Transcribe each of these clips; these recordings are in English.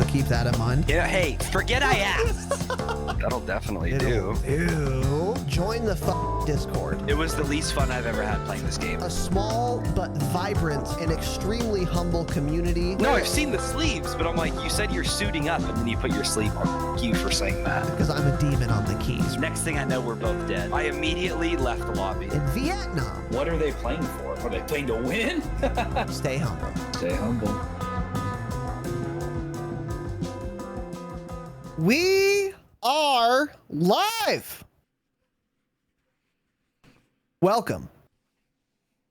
so keep that in mind. Yeah, hey, forget I asked. That'll definitely do. Ew. Join the Discord. It was the least fun I've ever had playing this game. A small but vibrant and extremely humble community. No, I've seen the sleeves, but I'm like, you said you're suiting up, and then you put your sleeve on. Thank you for saying that. Because I'm a demon on the keys. Next thing I know, we're both dead. I immediately left the lobby. In Vietnam. What are they playing for? Are they playing to win? Stay humble. Stay humble. We are live. Welcome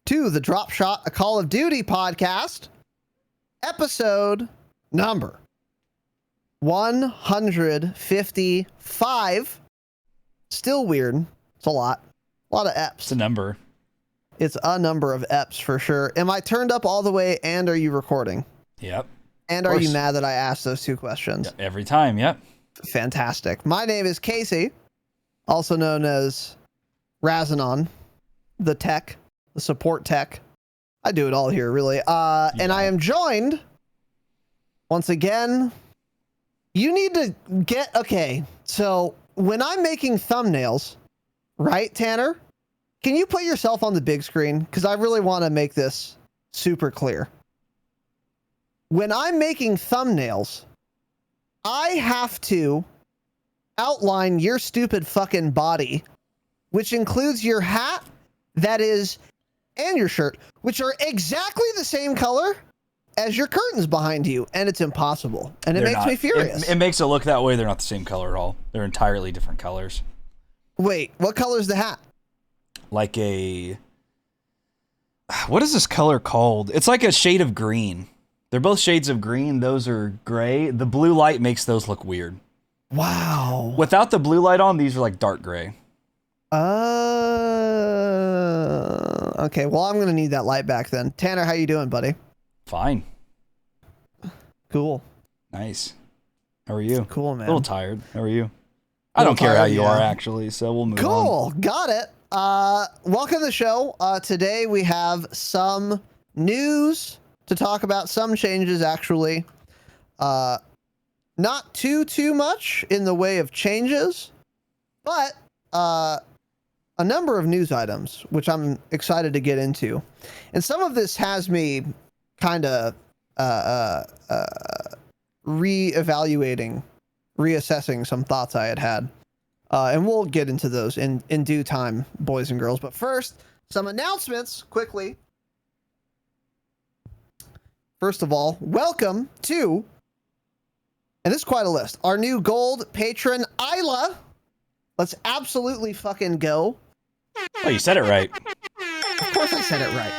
to the Dropshot, a Call of Duty podcast, episode number 155. Still weird. It's a lot. A lot of eps. It's a number. It's a number of eps for sure. Am I turned up all the way and are you recording? Yep. And are you mad that I asked those two questions? Yep. Every time, yep. Fantastic. My name is Casey, also known as Razanon, the tech, the support tech. I do it all here, really. And I am joined, once again, you need to get, okay, so when I'm making thumbnails, right, Tanner? Can you put yourself on the big screen? Because I really want to make this super clear. When I'm making thumbnails, I have to outline your stupid fucking body, which includes your hat, that is, and your shirt, which are exactly the same color as your curtains behind you, and it's impossible. And it makes me furious. It makes it look that way. They're not the same color at all. They're entirely different colors. Wait, what color is the hat? Like a... What is this color called? It's like a shade of green. They're both shades of green. Those are gray. The blue light makes those look weird. Wow. Without the blue light on, these are like dark gray. Okay, well, I'm going to need that light back then. Tanner, how you doing, buddy? Fine. Cool. Nice. How are you? Cool, man. A little tired. How are you? I don't care how you are, actually, so we'll move on. Cool. Got it. Welcome to the show. Today we have some news to talk about, some changes, actually. Not too much in the way of changes, but a number of news items, which I'm excited to get into. And some of this has me kind of reevaluating, reassessing some thoughts I had. And we'll get into those in due time, boys and girls. But first, some announcements quickly. First of all, welcome to, and this is quite a list, our new gold patron, Isla. Let's absolutely fucking go. Oh, you said it right. Of course I said it right.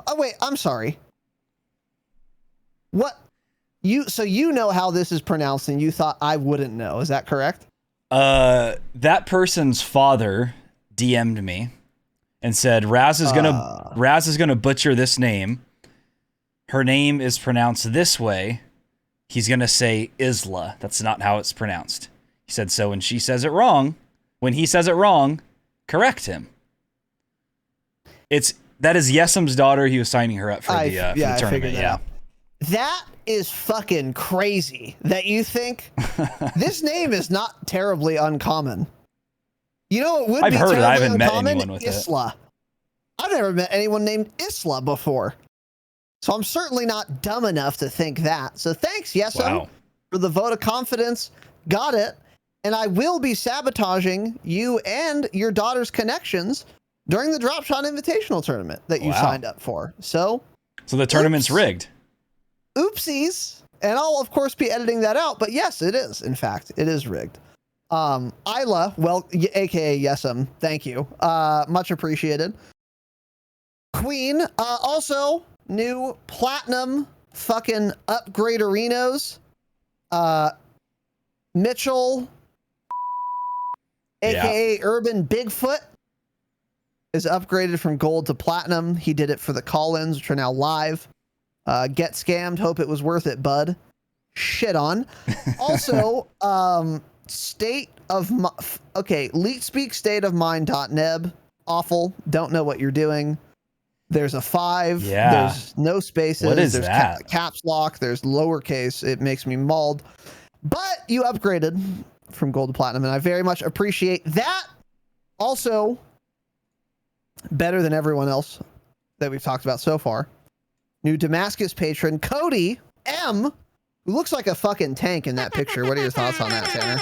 Oh, wait, I'm sorry. What? So you know how this is pronounced and you thought I wouldn't know. Is that correct? That person's father DM'd me and said, Raz is gonna butcher this name. Her name is pronounced this way. He's gonna say Isla. That's not how it's pronounced. He said, so when he says it wrong, correct him. That is Yesem's daughter. He was signing her up for the tournament. I figured that out. That is fucking crazy that you think this name is not terribly uncommon. You know, it would be terribly uncommon. I haven't met anyone with Isla. I've never met anyone named Isla before. So I'm certainly not dumb enough to think that. So thanks, Yesem, for the vote of confidence. Got it. And I will be sabotaging you and your daughter's connections during the Dropshot Invitational Tournament that you signed up for. So the tournament's rigged. Oopsies. And I'll, of course, be editing that out. But yes, it is. In fact, it is rigged. Isla, well, aka Yesem, thank you. Much appreciated. Queen, also new platinum fucking upgrade arenas. Mitchell, aka Urban Bigfoot, is upgraded from gold to platinum. He did it for the call-ins, which are now live. Get scammed. Hope it was worth it, bud. Shit on. Also, leet speak stateofmind.neb. Awful. Don't know what you're doing. There's a 5. Yeah. There's no spaces. What is there's that? Caps lock. There's lowercase. It makes me mauled. But you upgraded from gold to platinum, and I very much appreciate that. Also, better than everyone else that we've talked about so far. New Damascus patron, Cody M, who looks like a fucking tank in that picture. What are your thoughts on that, Tanner?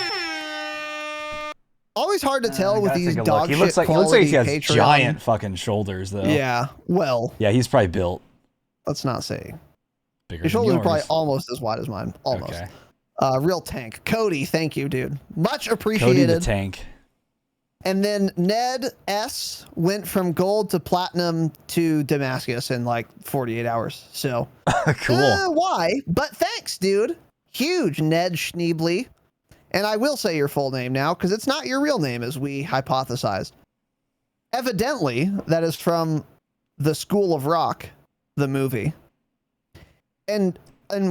Always hard to tell with these dog shit he looks like he has Patreon. giant fucking shoulders, though. Yeah, well. Yeah, he's probably built. Let's not say. Bigger Your shoulders than are probably yours. almost as wide as mine. Almost. Okay. Real tank. Cody, thank you, dude. Much Cody appreciated. the tank. And then Ned S went from gold to platinum to Damascus in like 48 hours. So Cool. why? But thanks, dude. Huge Ned Schneebly. And I will say your full name now because it's not your real name as we hypothesized. Evidently, that is from The School of Rock, the movie. And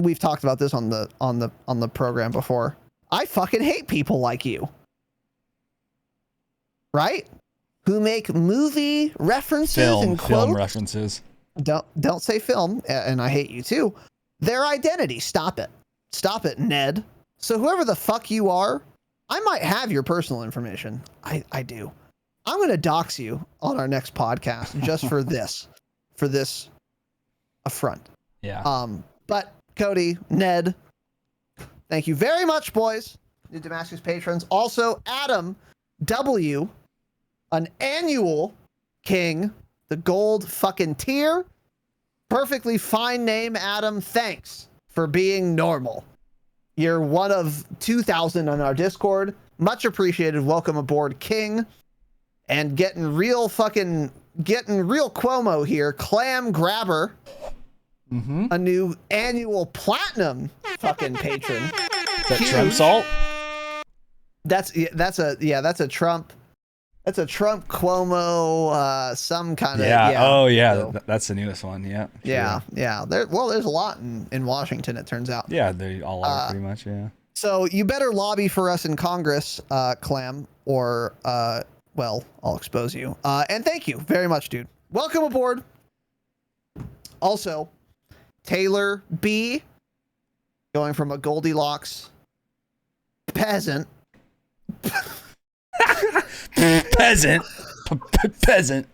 we've talked about this on the program before. I fucking hate people like you. Right? Who make movie references and quotes. Film references. Don't say film, and I hate you too. Their identity. Stop it. Stop it, Ned. So whoever the fuck you are, I might have your personal information. I do. I'm going to dox you on our next podcast just for this affront. Yeah. But Cody, Ned, thank you very much, boys. New Damascus patrons. Also, Adam W, an annual king, the gold fucking tier. Perfectly fine name, Adam. Thanks for being normal. You're one of 2,000 on our Discord. Much appreciated. Welcome aboard, King. And getting real Cuomo here. Clam Grabber. Mm-hmm. A new annual platinum fucking patron. Is that Trump salt? That's a Trump. That's a Trump Cuomo, some kind of. Yeah. Oh, yeah. So, That's the newest one. Yeah. Sure. Yeah. There's a lot in Washington, it turns out. Yeah, they all are pretty much. Yeah. So you better lobby for us in Congress, Clam, or well, I'll expose you. And thank you very much, dude. Welcome aboard. Also, Taylor B, going from a Goldilocks peasant. Peasant. Peasant.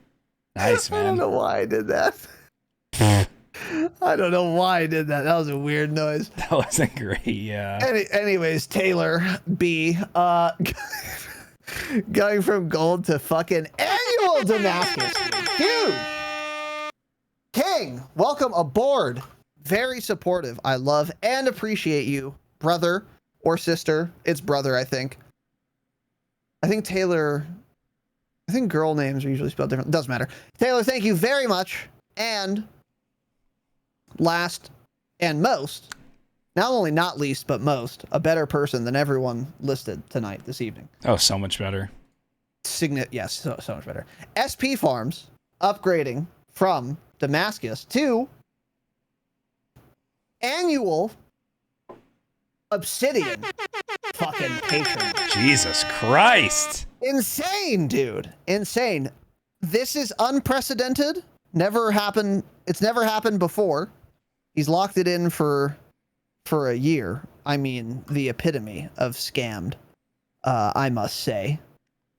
Nice, man. I don't know why I did that. I don't know why I did that. That was a weird noise. That wasn't great. Yeah. Anyways, Taylor B, going from gold to fucking annual Damascus. Huge. King, welcome aboard. Very supportive. I love and appreciate you, brother or sister. It's brother, I think. I think girl names are usually spelled different. Doesn't matter. Taylor, thank you very much. And last and most, not only not least, but most, a better person than everyone listed tonight, this evening. Oh, so much better. Yes, so much better. SP Farms upgrading from Damascus to annual Obsidian fucking patron. Jesus Christ. Insane, dude. Insane. This is unprecedented. Never happened. It's never happened before. He's locked it in for a year. I mean, the epitome of scammed, I must say.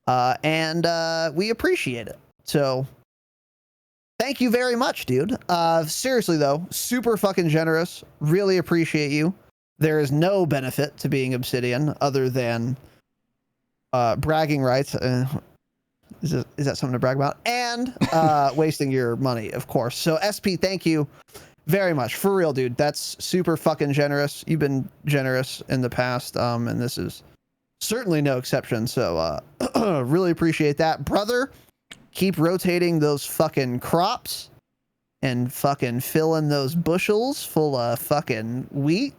And we appreciate it. So thank you very much, dude. Seriously though, super fucking generous. Really appreciate you. There is no benefit to being Obsidian other than bragging rights. Is that something to brag about? And wasting your money, of course. So SP, thank you very much. For real, dude. That's super fucking generous. You've been generous in the past, and this is certainly no exception. So really appreciate that. Brother, keep rotating those fucking crops and fucking filling those bushels full of fucking wheat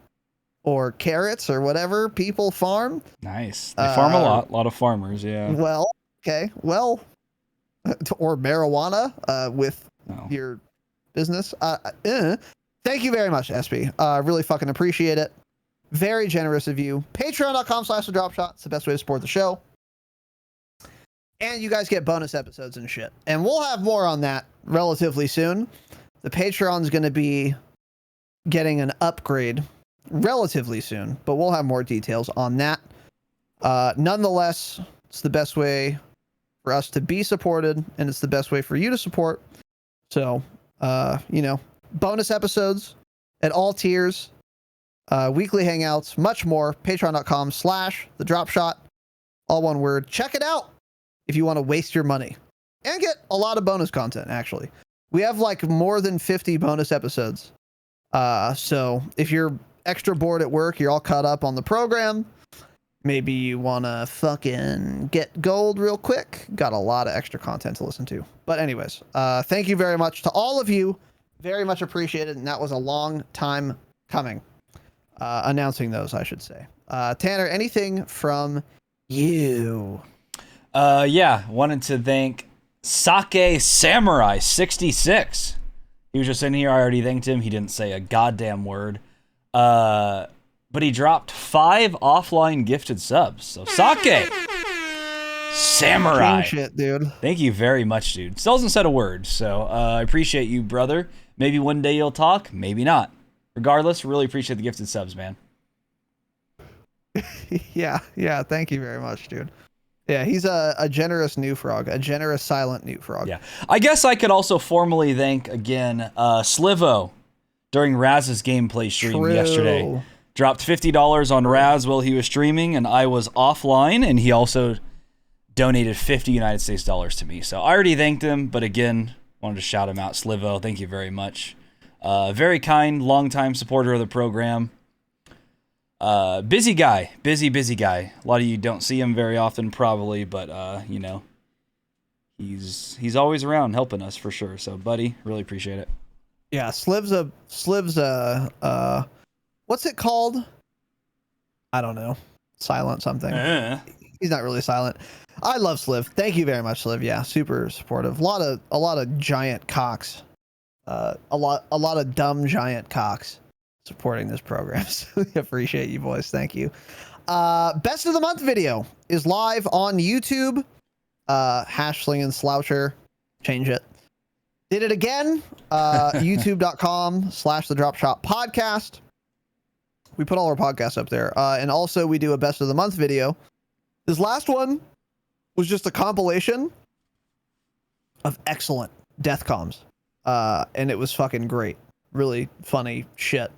or carrots or whatever people farm. Nice. They farm a lot of farmers, yeah. Well, okay. Well, or marijuana with your business. Thank you very much, SP. Really fucking appreciate it. Very generous of you. Patreon.com/Dropshot. It's the best way to support the show. And you guys get bonus episodes and shit. And we'll have more on that relatively soon. The Patreon's going to be getting an upgrade relatively soon, but we'll have more details on that. Nonetheless, it's the best way for us to be supported, and it's the best way for you to support. So, bonus episodes at all tiers, weekly hangouts, much more. Patreon.com/thedropshot, all one word. Check it out if you want to waste your money and get a lot of bonus content. Actually, we have like more than 50 bonus episodes. So if you're extra bored at work, you're all caught up on the program, maybe you want to fucking get gold real quick, got a lot of extra content to listen to. But anyways, thank you very much to all of you. Very much appreciated. And that was a long time coming. Announcing those, I should say. Tanner, anything from you? Wanted to thank Sake Samurai 66. He was just in here. I already thanked him. He didn't say a goddamn word. But he dropped 5 offline gifted subs. So Sake Samurai. King shit, dude. Thank you very much, dude. Still hasn't said a word. So I appreciate you, brother. Maybe one day you'll talk. Maybe not. Regardless, really appreciate the gifted subs, man. Yeah. Thank you very much, dude. Yeah, he's a generous new frog, a generous silent new frog. Yeah, I guess I could also formally thank again Slivo during Raz's gameplay stream yesterday. Dropped $50 on Raz while he was streaming, and I was offline, and he also donated 50 United States dollars to me. So I already thanked him, but again, wanted to shout him out. Slivo, thank you very much. Very kind, longtime supporter of the program. Busy guy. A lot of you don't see him very often, probably, but he's always around helping us for sure. So, buddy, really appreciate it. Yeah, Sliv's what's it called? I don't know. Silent something. He's not really silent. I love Sliv. Thank you very much, Sliv. Yeah, super supportive. A lot of giant cocks. A lot of dumb giant cocks supporting this program. So we appreciate you boys. Thank you. Best of the month video is live on YouTube. # sloucher. Change it. Did it again. YouTube.com/thedropshot podcast. We put all our podcasts up there. And also we do a best of the month video. This last one was just a compilation of excellent death comms. And it was fucking great. Really funny shit.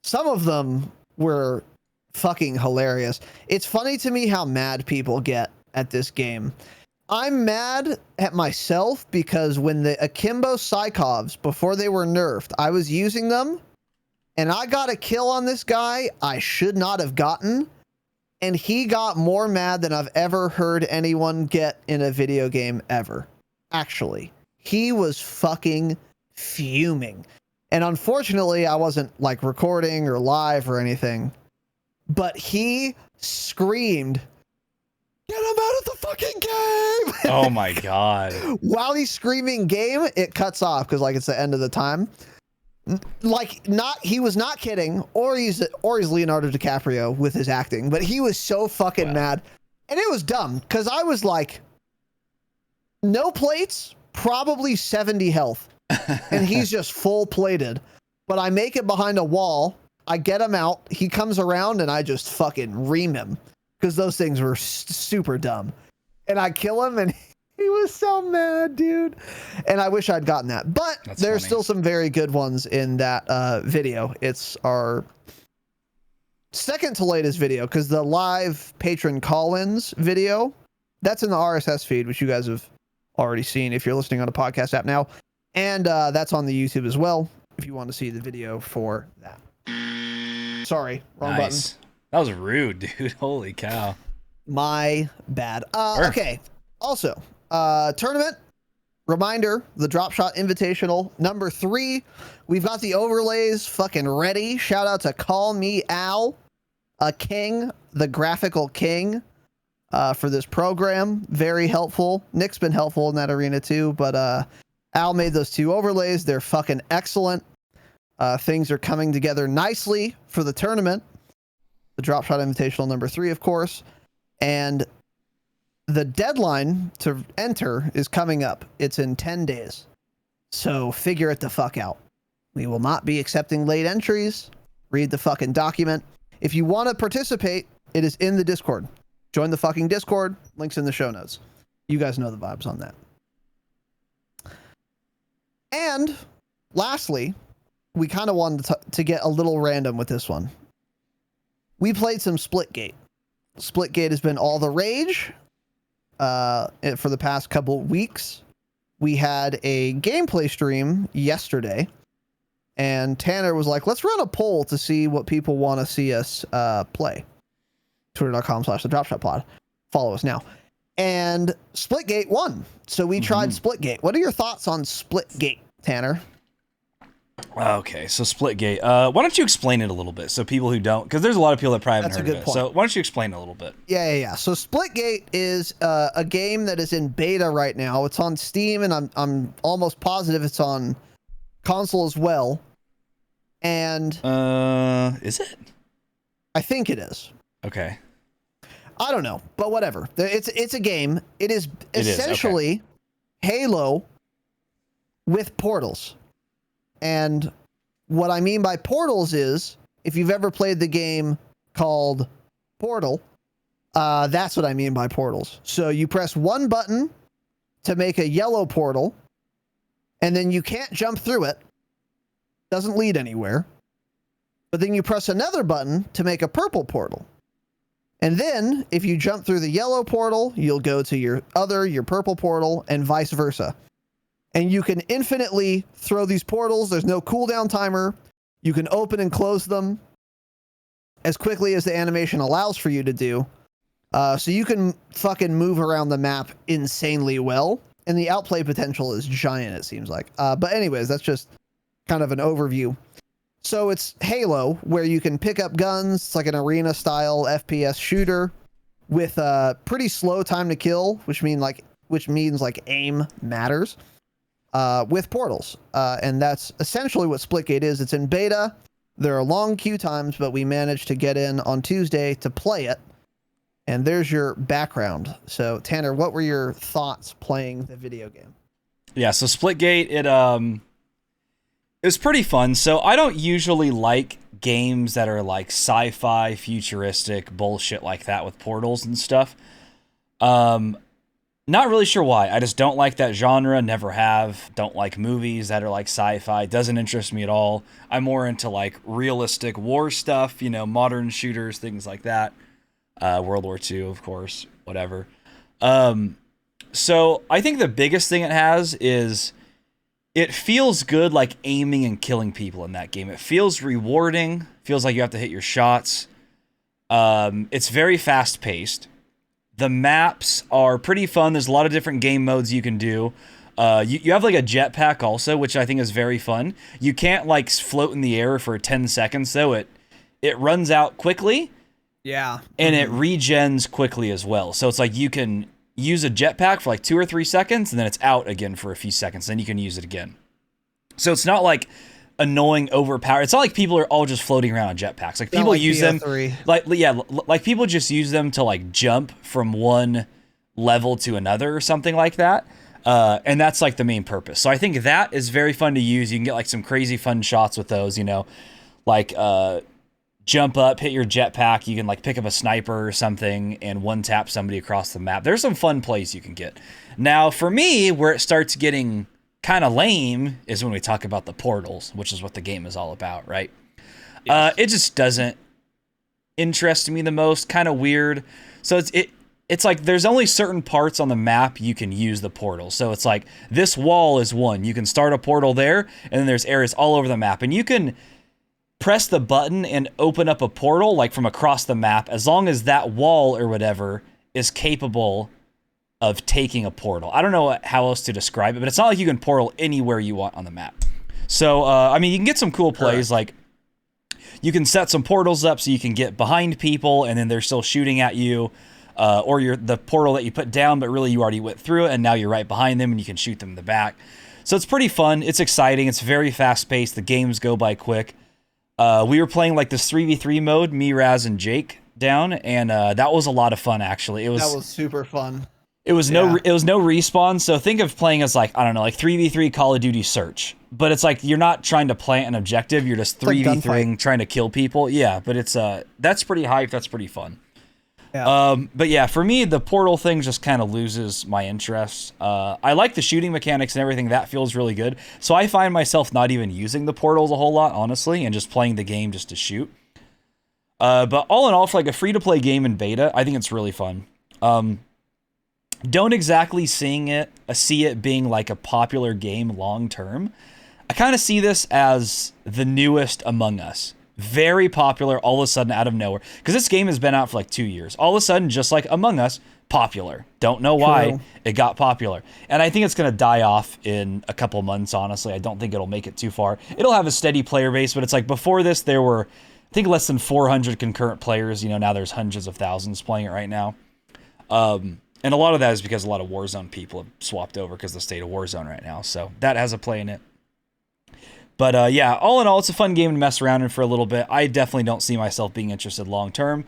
Some of them were fucking hilarious. It's funny to me how mad people get at this game. I'm mad at myself because when the Akimbo Psychovs, before they were nerfed, I was using them and I got a kill on this guy I should not have gotten. And he got more mad than I've ever heard anyone get in a video game ever. Actually, he was fucking fuming. And unfortunately, I wasn't like recording or live or anything, but he screamed, "Get him out of the fucking game!" Oh my God. While he's screaming game, it cuts off because like it's the end of the time. Like he was not kidding, or he's Leonardo DiCaprio with his acting, but he was so fucking mad. And it was dumb because I was like, no plates, probably 70 health. And he's just full plated, but I make it behind a wall. I get him out. He comes around and I just fucking ream him because those things were super dumb. And I kill him and he was so mad, dude. And I wish I'd gotten that, but there's still some very good ones in that video. It's our second to latest video because the live patron call-ins video, that's in the RSS feed, which you guys have already seen if you're listening on a podcast app now. And that's on the YouTube as well, if you want to see the video for that. Sorry, wrong button. That was rude, dude. Holy cow. My bad. Okay. Also, tournament reminder, the Dropshot Invitational number 3. We've got the overlays fucking ready. Shout out to Call Me Al, a king, the graphical king, for this program. Very helpful. Nick's been helpful in that arena too, but Al made those 2 overlays. They're fucking excellent. Things are coming together nicely for the tournament. The Dropshot Invitational number 3, of course. And the deadline to enter is coming up. It's in 10 days. So figure it the fuck out. We will not be accepting late entries. Read the fucking document. If you want to participate, it is in the Discord. Join the fucking Discord. Links in the show notes. You guys know the vibes on that. And lastly, we kind of wanted to get a little random with this one. We played some Splitgate. Splitgate has been all the rage for the past couple weeks. We had a gameplay stream yesterday, and Tanner was like, let's run a poll to see what people want to see us play. Twitter.com/the Dropshot Pod. Follow us now. And Splitgate won. So we tried Splitgate. What are your thoughts on Splitgate, Tanner? Okay, so Splitgate. Why don't you explain it a little bit so people who don't, because there's a lot of people that probably haven't heard of it. So why don't you explain it a little bit? Yeah. So Splitgate is a game that is in beta right now. It's on Steam, and I'm almost positive it's on console as well. And is it? I think it is. Okay. I don't know, but whatever. It's a game. It is essentially Halo with portals. And what I mean by portals is, if you've ever played the game called Portal, that's what I mean by portals. So you press one button to make a yellow portal, and then you can't jump through it. Doesn't lead anywhere. But then you press another button to make a purple portal. And then, if you jump through the yellow portal, you'll go to your purple portal, and vice versa. And you can infinitely throw these portals. There's no cooldown timer. You can open and close them as quickly as the animation allows for you to do. So you can fucking move around the map insanely well. And the outplay potential is giant, it seems like. But anyways, that's just kind of an overview. So it's Halo, where you can pick up guns. It's like an arena-style FPS shooter with a pretty slow time to kill, which means like aim matters. With portals. And that's essentially what Splitgate is. It's in beta. There are long queue times, but we managed to get in on Tuesday to play it. And there's your background. So, Tanner, what were your thoughts playing the video game? Yeah, so Splitgate, it was pretty fun. So I don't usually like games that are like sci-fi, futuristic bullshit like that with portals and stuff. Not really sure why. I just don't like that genre. Never have. Don't like movies that are like sci-fi. Doesn't interest me at all. I'm more into like realistic war stuff, modern shooters, things like that. World War II, of course, whatever. So I think the biggest thing it has is it feels good, like aiming and killing people in that game. It feels rewarding. Feels like you have to hit your shots. It's very fast paced. The maps are pretty fun. There's a lot of different game modes you can do. You have like a jetpack also, which I think is very fun. You can't like float in the air for 10 seconds though. It runs out quickly. Yeah. And it regens quickly as well. So it's like you can use a jetpack for like 2 or 3 seconds and then it's out again for a few seconds. Then you can use it again. So it's not like annoying, overpowered. It's not like people are all just floating around on jetpacks. Like people use them, like people just use them to like jump from one level to another or something like that. And that's like the main purpose. So I think that is very fun to use. You can get like some crazy fun shots with those, like jump up, hit your jetpack. You can like pick up a sniper or something and one tap somebody across the map. There's some fun plays you can get. Now for me, where it starts getting kind of lame is when we talk about the portals, which is what the game is all about, right? Yes. It just doesn't interest me the most. Kind of weird. So it's like there's only certain parts on the map you can use the portal. So it's like this wall is one. You can start a portal there, and then there's areas all over the map, and you can press the button and open up a portal like from across the map as long as that wall or whatever is capable of taking a portal. I don't know how else to describe it, but it's not like you can portal anywhere you want on the map. So, I mean, you can get some cool plays, like you can set some portals up so you can get behind people and then they're still shooting at you, or the portal that you put down, but really you already went through it and now you're right behind them and you can shoot them in the back. So it's pretty fun. It's exciting. It's very fast paced. The games go by quick. We were playing like this 3v3 mode, me, Raz, and Jake down, and that was a lot of fun, actually. That was super fun. It was no respawn. So think of playing as like, I don't know, like 3v3 Call of Duty Search. But it's like you're not trying to plant an objective. You're just 3v3ing, trying to kill people. Yeah, but it's that's pretty hype. That's pretty fun. Yeah. But yeah, for me, the portal thing just kind of loses my interest. I like the shooting mechanics and everything. That feels really good. So I find myself not even using the portals a whole lot, honestly, and just playing the game just to shoot. But all in all, for like a free-to-play game in beta, I think it's really fun. Don't exactly see it being like a popular game long-term. I kind of see this as the newest Among Us. Very popular all of a sudden out of nowhere. Because this game has been out for like 2 years. All of a sudden, just like Among Us, popular. Don't know why it got popular. And I think it's going to die off in a couple months, honestly. I don't think it'll make it too far. It'll have a steady player base, but it's like before this, there were, I think, less than 400 concurrent players. You know, now there's hundreds of thousands playing it right now. And a lot of that is because a lot of Warzone people have swapped over because of the state of Warzone right now. So that has a play in it. But yeah, all in all, it's a fun game to mess around in for a little bit. I definitely don't see myself being interested long term.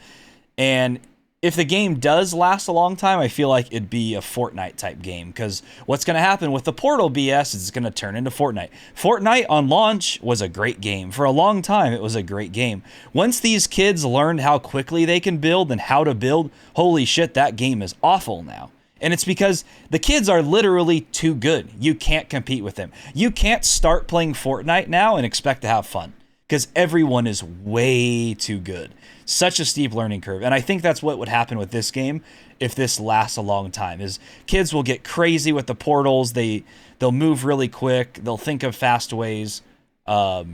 And if the game does last a long time, I feel like it'd be a Fortnite type game. Because what's going to happen with the Portal BS is it's going to turn into Fortnite. Fortnite on launch was a great game. For a long time, it was a great game. Once these kids learned how quickly they can build and how to build, holy shit, that game is awful now. And it's because the kids are literally too good. You can't compete with them. You can't start playing Fortnite now and expect to have fun. Because everyone is way too good. Such a steep learning curve. And I think that's what would happen with this game if this lasts a long time. Is kids will get crazy with the portals. They'll move really quick. They'll think of fast ways to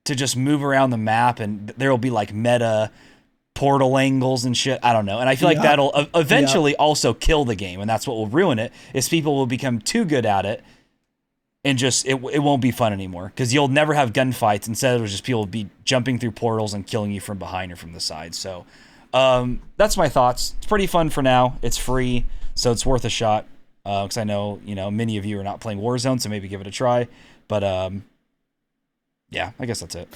just move around the map. And there'll be like meta portal angles and shit. I don't know. And I feel like that'll eventually also kill the game. And that's what will ruin it, is people will become too good at it. And just, it won't be fun anymore. Because you'll never have gunfights. Instead, it'll just people be jumping through portals and killing you from behind or from the side. So, that's my thoughts. It's pretty fun for now. It's free, so it's worth a shot. Because I know, many of you are not playing Warzone, so maybe give it a try. But, yeah, I guess that's it.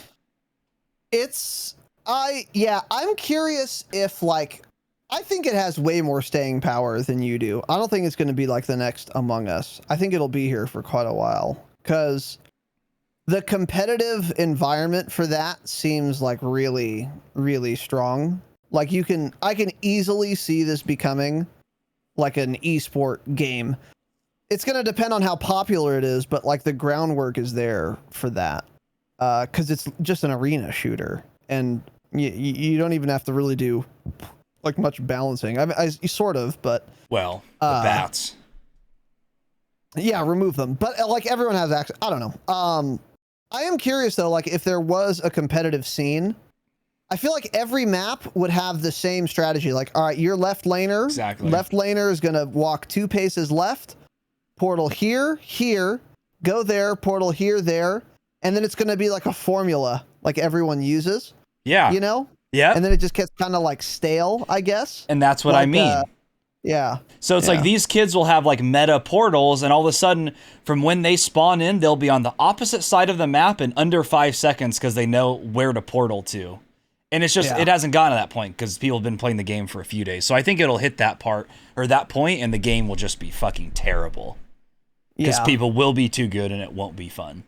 I'm curious if, like, I think it has way more staying power than you do. I don't think it's going to be like the next Among Us. I think it'll be here for quite a while because the competitive environment for that seems like really, really strong. Like I can easily see this becoming like an esport game. It's going to depend on how popular it is, but like the groundwork is there for that. Cause it's just an arena shooter and you don't even have to really do like much balancing. I sort of, but well, the bats. Yeah, remove them. But like everyone has access. I don't know. I am curious though, like if there was a competitive scene, I feel like every map would have the same strategy. Like, all right, your left laner, left laner is gonna walk 2 paces left, portal here, go there, portal here, there, and then it's gonna be like a formula like everyone uses. Yeah. Yeah. And then it just gets kind of like stale, I guess. And that's what I mean. Yeah. So it's like these kids will have like meta portals, and all of a sudden from when they spawn in, they'll be on the opposite side of the map in under 5 seconds because they know where to portal to. And it's just, it hasn't gotten to that point because people have been playing the game for a few days. So I think it'll hit that part or that point and the game will just be fucking terrible. Because people will be too good and it won't be fun.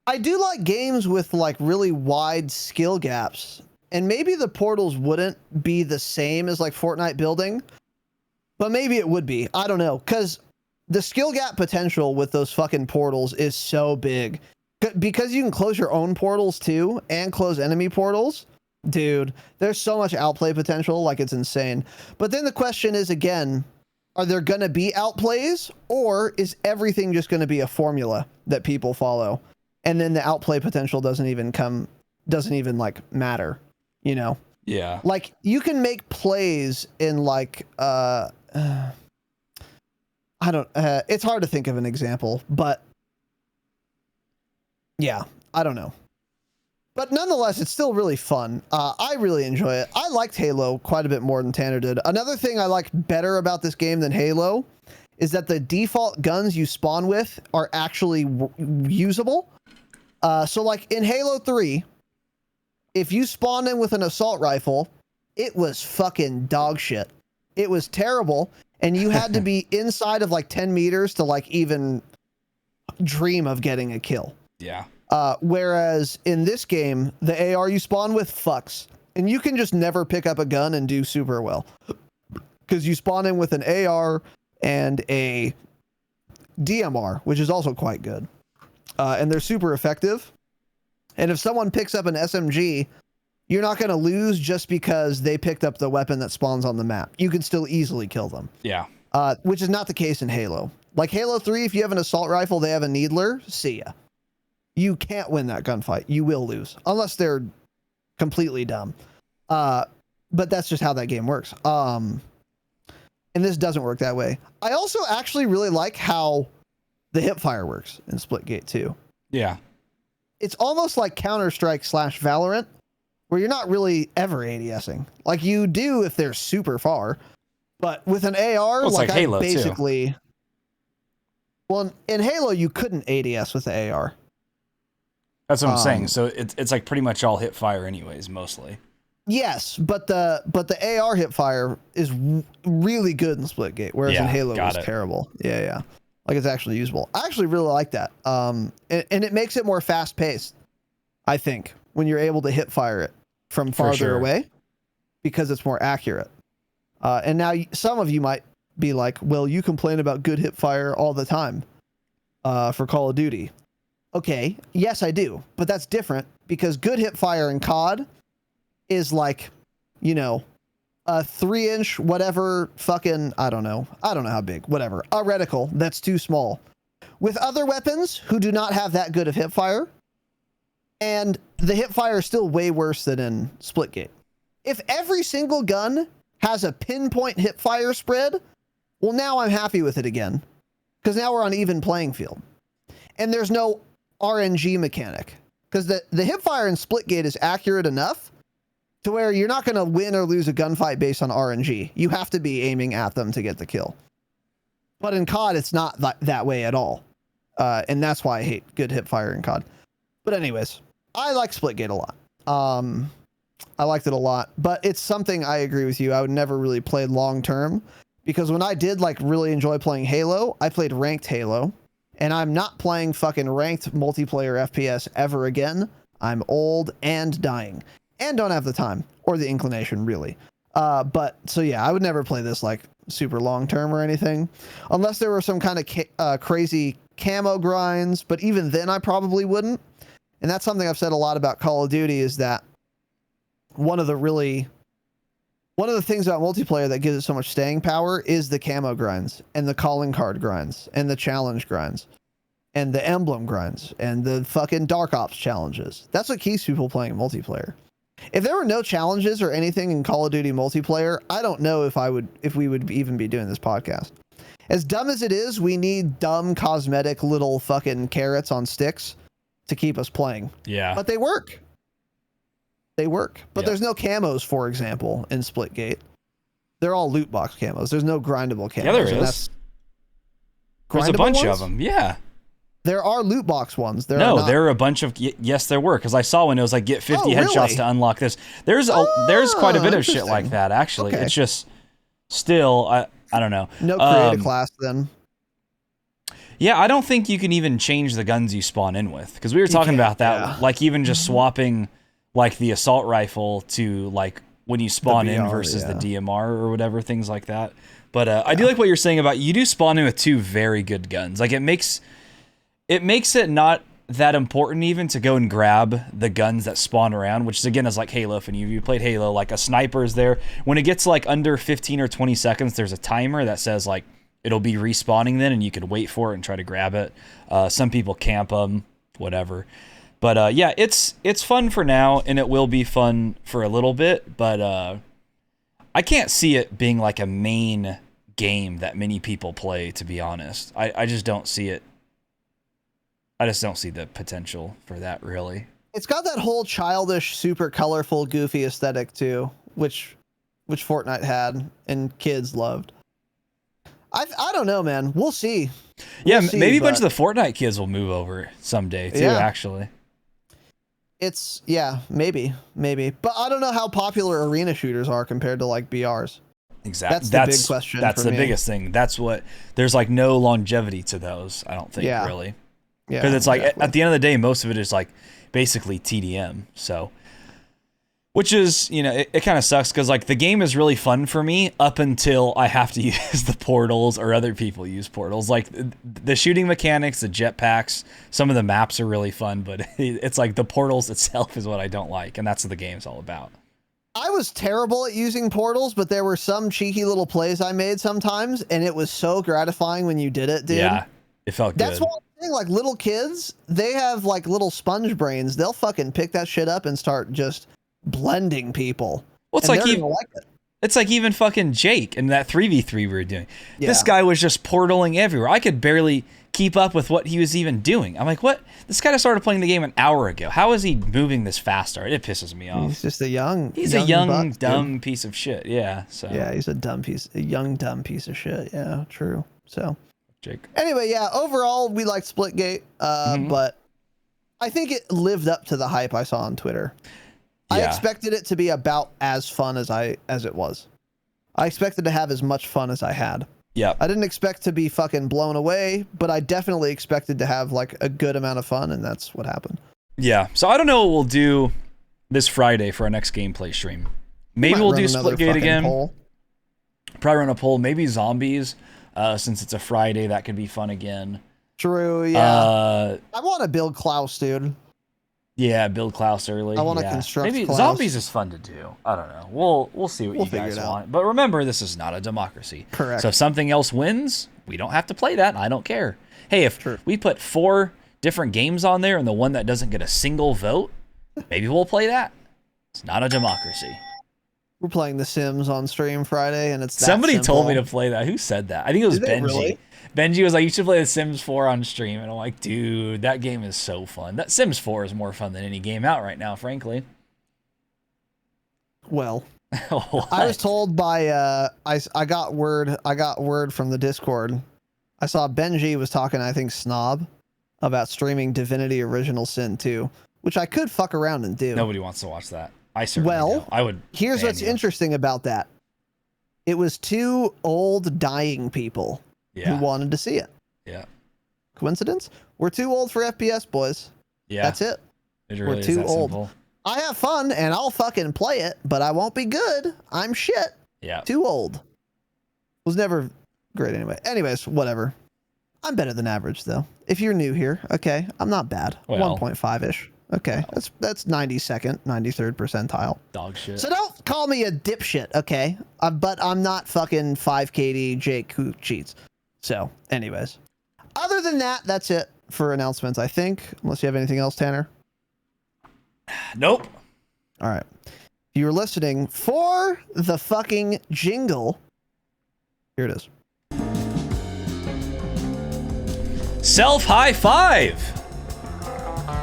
I do like games with like really wide skill gaps. And maybe the portals wouldn't be the same as like Fortnite building, but maybe it would be. I don't know. Because the skill gap potential with those fucking portals is so big. Because you can close your own portals too and close enemy portals. Dude, there's so much outplay potential. Like it's insane. But then the question is again, are there going to be outplays or is everything just going to be a formula that people follow? And then the outplay potential doesn't even like matter. Yeah, like you can make plays in like I don't it's hard to think of an example, but yeah, I don't know, but nonetheless it's still really fun. I really enjoy it. I liked Halo quite a bit more than Tanner did. Another thing I like better about this game than Halo is that the default guns you spawn with are actually usable. So like in Halo 3, if you spawned in with an assault rifle, it was fucking dog shit. It was terrible. and you had to be inside of like 10 meters to like even dream of getting a kill. Yeah. Whereas in this game, the AR you spawn with fucks, and you can just never pick up a gun and do super well because you spawn in with an AR and a DMR, which is also quite good. And they're super effective. And if someone picks up an SMG, you're not going to lose just because they picked up the weapon that spawns on the map. You can still easily kill them. Yeah. Which is not the case in Halo. Like Halo 3, if you have an assault rifle, they have a needler, see ya. You can't win that gunfight. You will lose. Unless they're completely dumb. But that's just how that game works. And this doesn't work that way. I also actually really like how the hipfire works in Splitgate 2. Yeah. It's almost like Counter-Strike / Valorant, where you're not really ever ADSing. Like you do if they're super far. But with an AR, well, like Halo basically... too. Well, in Halo, you couldn't ADS with the AR. That's what I'm saying. So it's like pretty much all hip fire anyways, mostly. Yes, but the AR hip fire is really good in Splitgate, whereas in Halo it was terrible. Yeah. Like it's actually usable. I actually really like that. And it makes it more fast paced, I think, when you're able to hip fire it from farther away because it's more accurate. And now some of you might be like, well, you complain about good hip fire all the time for Call of Duty. Okay, yes, I do, but that's different because good hip fire in COD is like, you know, a 3-inch whatever fucking, I don't know how big, whatever, a reticle that's too small. With other weapons who do not have that good of hip fire, and the hip fire is still way worse than in Splitgate. If every single gun has a pinpoint hip fire spread, well, now I'm happy with it again because now we're on even playing field. And there's no RNG mechanic because the hipfire in Splitgate is accurate enough to where you're not going to win or lose a gunfight based on RNG. You have to be aiming at them to get the kill. But in COD, it's not that way at all. And that's why I hate good hipfire in COD. But anyways, I like Splitgate a lot. I liked it a lot, but it's something I agree with you. I would never really play long term because when I did like really enjoy playing Halo, I played ranked Halo. And I'm not playing fucking ranked multiplayer FPS ever again. I'm old and dying and don't have the time or the inclination really. But so yeah, I would never play this like super long term or anything unless there were some kind of crazy camo grinds. But even then I probably wouldn't. And that's something I've said a lot about Call of Duty is that one of the things about multiplayer that gives it so much staying power is the camo grinds and the calling card grinds and the challenge grinds and the emblem grinds and the fucking Dark Ops challenges. That's what keeps people playing multiplayer. If there were no challenges or anything in Call of Duty multiplayer, I don't know if we would even be doing this podcast. As dumb as it is, we need dumb cosmetic little fucking carrots on sticks to keep us playing. Yeah. But they work. But there's no camos, for example, in Splitgate. They're all loot box camos. There's no grindable camos. Yeah, there is. There's a bunch of them. Yeah. There are loot box ones. There are a bunch of... Yes, there were. Because I saw when it was like, get 50 headshots to unlock this. There's quite a bit of shit like that, actually. Okay. It's just still... I don't know. No create a class, then. Yeah, I don't think you can even change the guns you spawn in with. Because we were talking about that. Yeah. Like, even just swapping... like the assault rifle to like when you spawn in versus the DMR or whatever, things like that. But I do like what you're saying about you do spawn in with two very good guns. Like it makes it not that important even to go and grab the guns that spawn around, which again is like Halo. If any of you played Halo, like a sniper is there. When it gets like under 15 or 20 seconds, there's a timer that says like it'll be respawning then and you can wait for it and try to grab it. Some people camp them, whatever. But yeah, it's fun for now, and it will be fun for a little bit. But I can't see it being like a main game that many people play, to be honest. I just don't see it. I just don't see the potential for that, really. It's got that whole childish, super colorful, goofy aesthetic, too, which Fortnite had and kids loved. I don't know, man. We'll see. Yeah, maybe a bunch of the Fortnite kids will move over someday, too, actually. Maybe. But I don't know how popular arena shooters are compared to like BRs. Exactly. That's the big question. That's for the me. biggest thing. That's what there's like no longevity to those. I don't think really. Yeah. Because it's like exactly. at the end of the day, most of it is like basically TDM. So, which is it kind of sucks because like the game is really fun for me up until I have to use the portals or other people use portals. Like the shooting mechanics, the jetpacks, some of the maps are really fun, but it's like the portals itself is what I don't like, and that's what the game's all about. I was terrible at using portals, but there were some cheeky little plays I made sometimes, and it was so gratifying when you did it, dude. Yeah, it felt good. That's one thing. Like little kids, they have like little sponge brains. They'll fucking pick that shit up and start just blending people. Well, it's and like they're gonna like it. It's like even fucking Jake and that 3v3 we were doing. Yeah. This guy was just portaling everywhere. I could barely keep up with what he was even doing. I'm like, what? This guy started playing the game an hour ago. How is he moving this faster? It pisses me off. He's just a young. He's a young, buck, dumb dude. piece of shit. Yeah. So. Yeah, he's a young dumb piece of shit. Yeah, true. So. Jake. Anyway, yeah. Overall, we liked Splitgate, but I think it lived up to the hype I saw on Twitter. I expected it to be about as fun as it was. I expected to have as much fun as I had. Yeah. I didn't expect to be fucking blown away, but I definitely expected to have like a good amount of fun, and that's what happened. Yeah. So I don't know what we'll do this Friday for our next gameplay stream. Maybe we'll do Splitgate again. Poll. Probably run a poll. Maybe zombies, since it's a Friday, that could be fun again. True. Yeah. I want to build Klaus, dude. Yeah, build Klaus early. I want to construct Maybe Klaus. zombies is fun to do. I don't know. We'll see what you guys want. But remember, this is not a democracy. Correct. So if something else wins, we don't have to play that. I don't care. Hey, if we put 4 different games on there and the one that doesn't get a single vote, maybe we'll play that. It's not a democracy. We're playing The Sims on stream Friday, and it's that Somebody simple. told me to play that. Who said that? I think it was Did they Benji. really? Benji was like, you should play The Sims 4 on stream. And I'm like, dude, that game is so fun. That Sims 4 is more fun than any game out right now, frankly. Well, I was told by I got word from the Discord. I saw Benji was talking, I think Snob, about streaming Divinity Original Sin 2, which I could fuck around and do. Nobody wants to watch that. I certainly don't. I would. Here's what's interesting about that. It was 2 old dying people who wanted to see it. Yeah. Coincidence? We're too old for FPS, boys. Yeah. That's it. It really We're is too that old. simple. I have fun and I'll fucking play it, but I won't be good. I'm shit. Yeah. Too old. Was never great anyway. Anyways, whatever. I'm better than average though. If you're new here, okay, I'm not bad. Well, 1.5-ish. Okay, that's 92nd, 93rd percentile. Dog shit. So don't call me a dipshit, okay? But I'm not fucking 5KD Jake who cheats. So, anyways. Other than that, that's it for announcements, I think. Unless you have anything else, Tanner. Nope. All right. If you were listening for the fucking jingle, here it is. Self high five.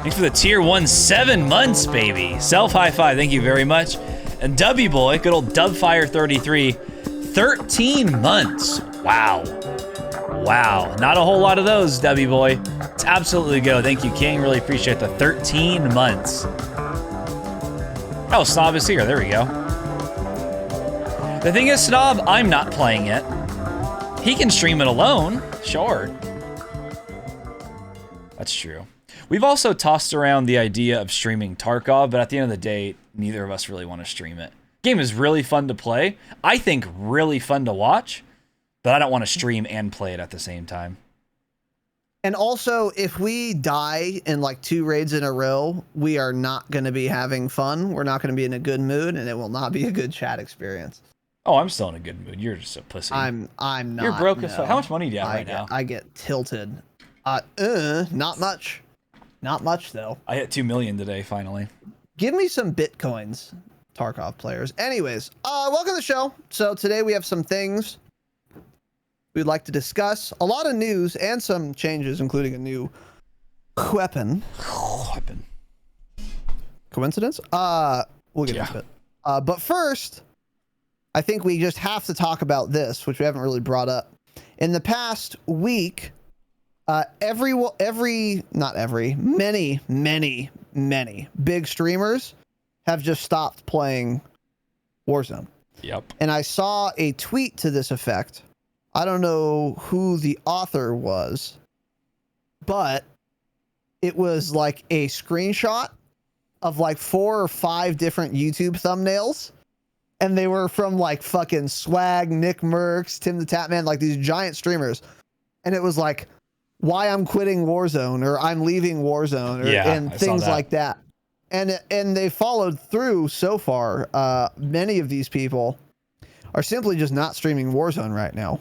Thanks for the tier 1 7 months, baby. Self high five. Thank you very much. And W boy, good old Dubfire33, 13 months. Wow. Wow. Not a whole lot of those, W boy. It's absolutely go. Thank you, King. Really appreciate the 13 months. Oh, Snob is here. There we go. The thing is, Snob, I'm not playing it. He can stream it alone. Sure. That's true. We've also tossed around the idea of streaming Tarkov, but at the end of the day, neither of us really want to stream it. Game is really fun to play. I think really fun to watch, but I don't want to stream and play it at the same time. And also, if we die in like 2 raids in a row, we are not going to be having fun. We're not going to be in a good mood, and it will not be a good chat experience. Oh, I'm still in a good mood. You're just a pussy. I'm not. You're broke as fuck. How much money do you have right now? I get tilted. Not much. Not much, though. I hit 2 million today, finally. Give me some Bitcoins, Tarkov players. Anyways, welcome to the show. So today we have some things we'd like to discuss. A lot of news and some changes, including a new weapon. Coincidence? We'll get into it. But first, I think we just have to talk about this, which we haven't really brought up. In the past week, many big streamers have just stopped playing Warzone. Yep. And I saw a tweet to this effect. I don't know who the author was, but it was like a screenshot of like 4 or 5 different YouTube thumbnails. And they were from like fucking Swag, Nick Merckx, Tim the Tatman, like these giant streamers. And it was like, why I'm quitting Warzone or I'm leaving Warzone or, and things like that. And they followed through so far. Many of these people are simply just not streaming Warzone right now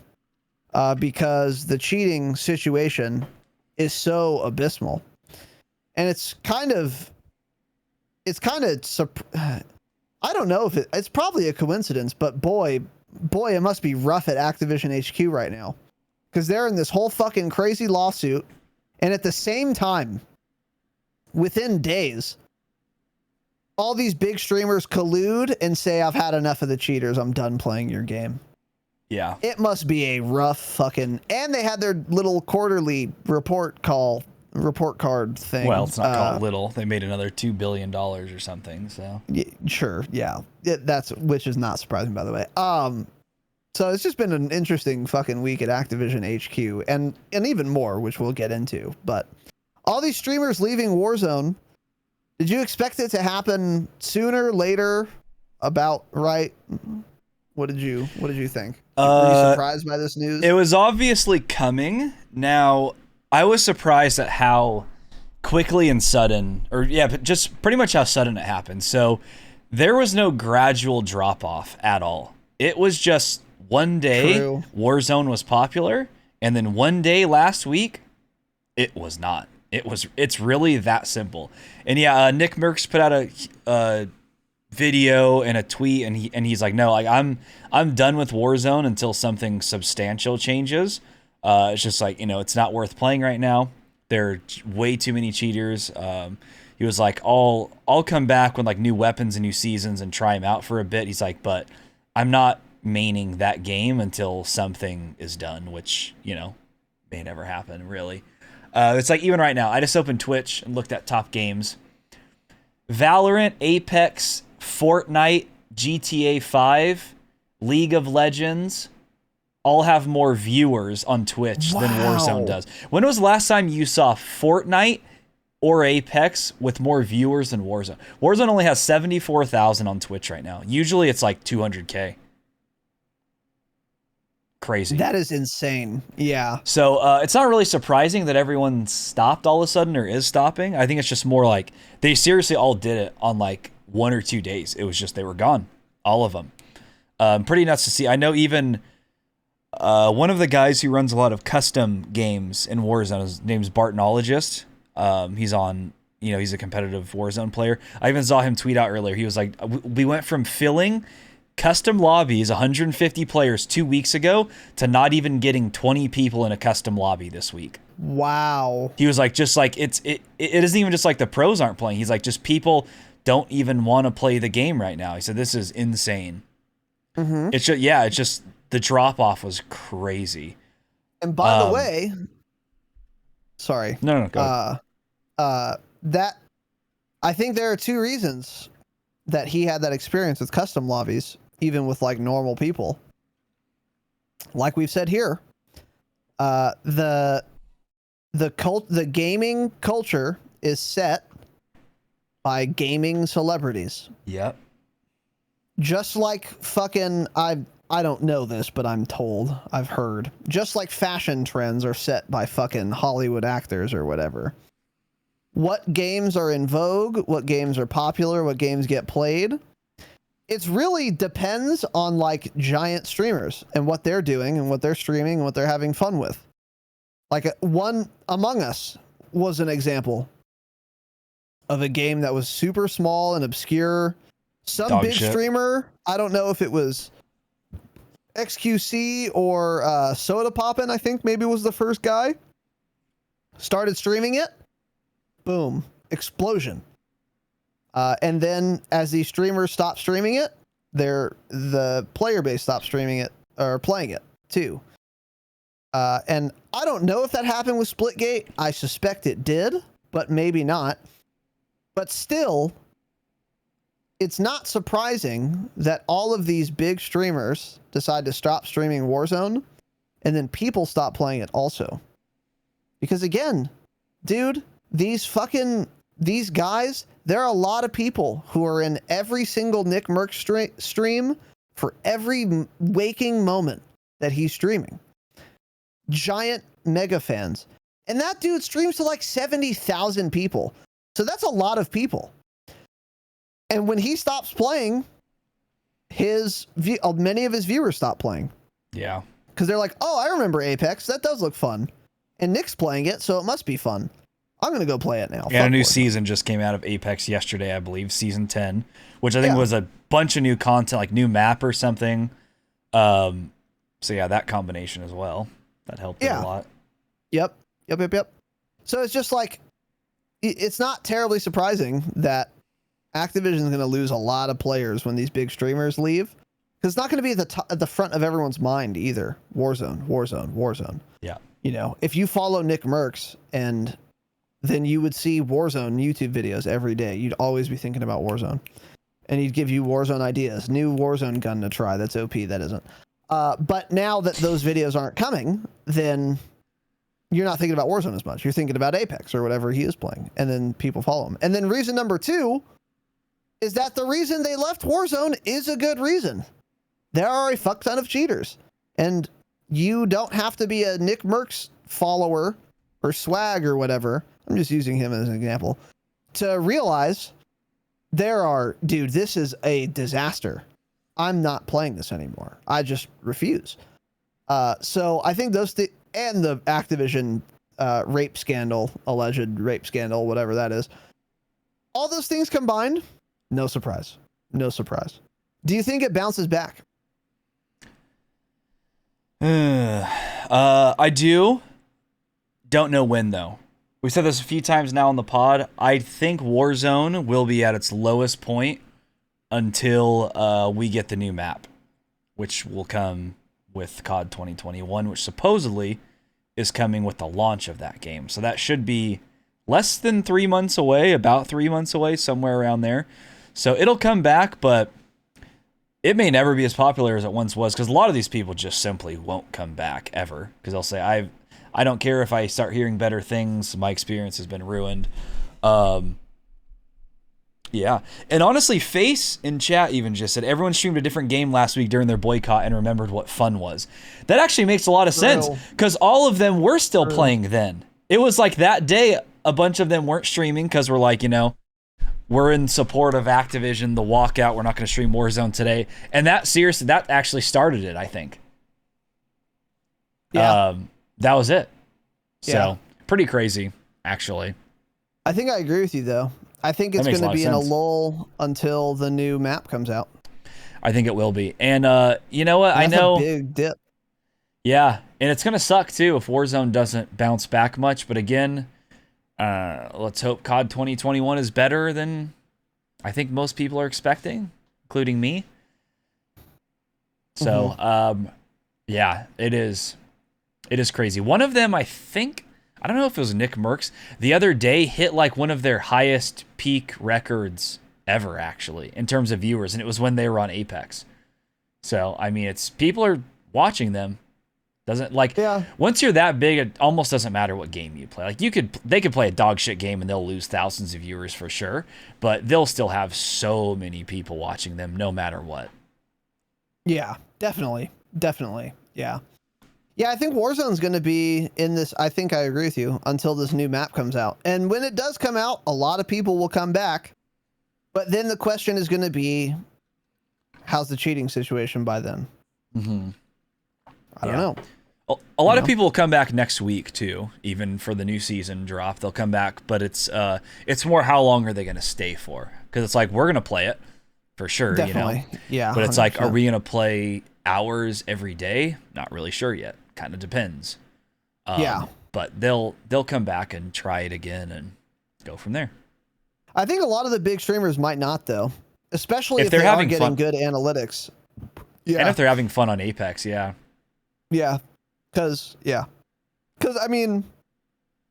because the cheating situation is so abysmal. And it's kind of I don't know if it's probably a coincidence, but boy, it must be rough at Activision HQ right now because they're in this whole fucking crazy lawsuit. And at the same time, within days, all these big streamers collude and say, I've had enough of the cheaters. I'm done playing your game. Yeah. It must be a rough fucking, and they had their little quarterly report card thing. Well, it's not called little. They made another $2 billion or something. So yeah, sure. Yeah. Which is not surprising, by the way. So it's just been an interesting fucking week at Activision HQ and even more, which we'll get into, but all these streamers leaving Warzone. Did you expect it to happen sooner, later, about right? What did you think? Were you surprised by this news? It was obviously coming. Now, I was surprised at how quickly and sudden, but just pretty much how sudden it happened. So there was no gradual drop off at all. It was just one day Warzone was popular, and then one day last week it was not. It's really that simple. And yeah, Nick Merckx put out a video and a tweet, and he's like, no, like I'm done with Warzone until something substantial changes. It's just like, it's not worth playing right now. There are way too many cheaters. He was like, I'll come back with like new weapons and new seasons and try them out for a bit. He's like, but I'm not maining that game until something is done, which may never happen really. It's like even right now, I just opened Twitch and looked at top games. Valorant, Apex, Fortnite, GTA 5, League of Legends all have more viewers on Twitch than Warzone does. When was the last time you saw Fortnite or Apex with more viewers than Warzone? Warzone only has 74,000 on Twitch right now. Usually it's like 200K. Crazy. That is insane. Yeah. So it's not really surprising that everyone stopped all of a sudden or is stopping. I think it's just more like they seriously all did it on like 1 or 2 days. It was just they were gone, all of them. Pretty nuts to see. I know even one of the guys who runs a lot of custom games in Warzone, his name's Bartnologist. He's on, he's a competitive Warzone player. I even saw him tweet out earlier. He was like, we went from filling custom lobbies, 150 players 2 weeks ago, to not even getting 20 people in a custom lobby this week. Wow. He was like, just like it isn't even just like the pros aren't playing. He's like, just people don't even want to play the game right now. He said, this is insane. Mm-hmm. It's just the drop off was crazy. And by the way, sorry. No, go ahead. That I think there are 2 reasons that he had that experience with custom lobbies, even with like normal people. Like we've said here, the gaming culture is set by gaming celebrities. Yep. Just like fucking I don't know this, but I'm told, I've heard, just like fashion trends are set by fucking Hollywood actors or whatever. What games are in vogue, what games are popular, what games get played. It really depends on like giant streamers and what they're doing and what they're streaming and what they're having fun with. Like one Among Us was an example of a game that was super small and obscure. Some Dog big shit. streamer, I don't know if it was XQC or Soda Poppin', I think maybe was the first guy, started streaming it. Boom, explosion. And then as these streamers stop streaming it, the player base stopped streaming it or playing it too. And I don't know if that happened with Splitgate. I suspect it did, but maybe not. But still, it's not surprising that all of these big streamers decide to stop streaming Warzone, and then people stop playing it also. Because again, dude, these guys, there are a lot of people who are in every single Nick Merck stream for every waking moment that he's streaming. Giant mega fans. And that dude streams to like 70,000 people. So that's a lot of people. And when he stops playing, many of his viewers stop playing. Yeah. Because they're like, oh, I remember Apex. That does look fun. And Nick's playing it, so it must be fun. I'm going to go play it now. And a new season just came out of Apex yesterday, I believe, season 10, which I think was a bunch of new content, like new map or something. So yeah, that combination as well. That helped it a lot. Yep. So it's just like, it's not terribly surprising that Activision is going to lose a lot of players when these big streamers leave. Because it's not going to be at the front of everyone's mind either. Warzone. Yeah. You know, if you follow Nick Merckx, and then you would see Warzone YouTube videos every day. You'd always be thinking about Warzone. And he'd give you Warzone ideas. New Warzone gun to try. That's OP. That isn't. But now that those videos aren't coming, then you're not thinking about Warzone as much. You're thinking about Apex or whatever he is playing. And then people follow him. And then reason number 2 is that the reason they left Warzone is a good reason. There are a fuck ton of cheaters. And you don't have to be a Nick Merckx follower or swag or whatever. I'm just using him as an example to realize dude, this is a disaster. I'm not playing this anymore. I just refuse. So I think and the Activision rape scandal, alleged rape scandal, whatever that is, all those things combined, no surprise. Do you think it bounces back? I do. Don't know when, though. We said this a few times now on the pod. I think Warzone will be at its lowest point until we get the new map, which will come with COD 2021, which supposedly is coming with the launch of that game. So that should be less than 3 months away, about 3 months away, somewhere around there. So it'll come back, but it may never be as popular as it once was, because a lot of these people just simply won't come back ever, because they'll say, I don't care if I start hearing better things. My experience has been ruined. Yeah. And honestly, Face in chat even just said everyone streamed a different game last week during their boycott and remembered what fun was. That actually makes a lot of sense, because all of them were still playing then. It was like that day, a bunch of them weren't streaming because we're like, we're in support of Activision, the walkout. We're not going to stream Warzone today. And that actually started it, I think. Yeah. That was it. So Yeah. pretty crazy, actually. I think I agree with you, though. I think it's going to be in a lull until the new map comes out. I think it will be. And you know what? That's I know a big dip. Yeah, and it's going to suck too if Warzone doesn't bounce back much. But again, let's hope COD 2021 is better than I think most people are expecting, including me. So, yeah, it is. It is crazy. One of them, I think, I don't know if it was Nick Merckx, the other day hit like one of their highest peak records ever, actually, in terms of viewers. And it was when they were on Apex. So, I mean, people are watching them. Once you're that big, it almost doesn't matter what game you play. Like they could play a dog shit game and they'll lose thousands of viewers for sure, but they'll still have so many people watching them no matter what. Yeah, definitely. Yeah. Yeah, I think Warzone's going to be in this. I think I agree with you until this new map comes out. And when it does come out, a lot of people will come back. But then the question is going to be, how's the cheating situation by then? I don't know. A lot of people will come back next week too, even for the new season drop. They'll come back, but it's more how long are they going to stay for? Because it's like, we're going to play it for sure. Definitely. Yeah. But it's 100%. Like, are we going to play hours every day? Not really sure yet. Kind of depends. But they'll come back and try it again and go from there. I think a lot of the big streamers might not, though, especially if they're they having are getting fun. Good analytics. Yeah. And if they're having fun on Apex, yeah. Yeah. Because I mean,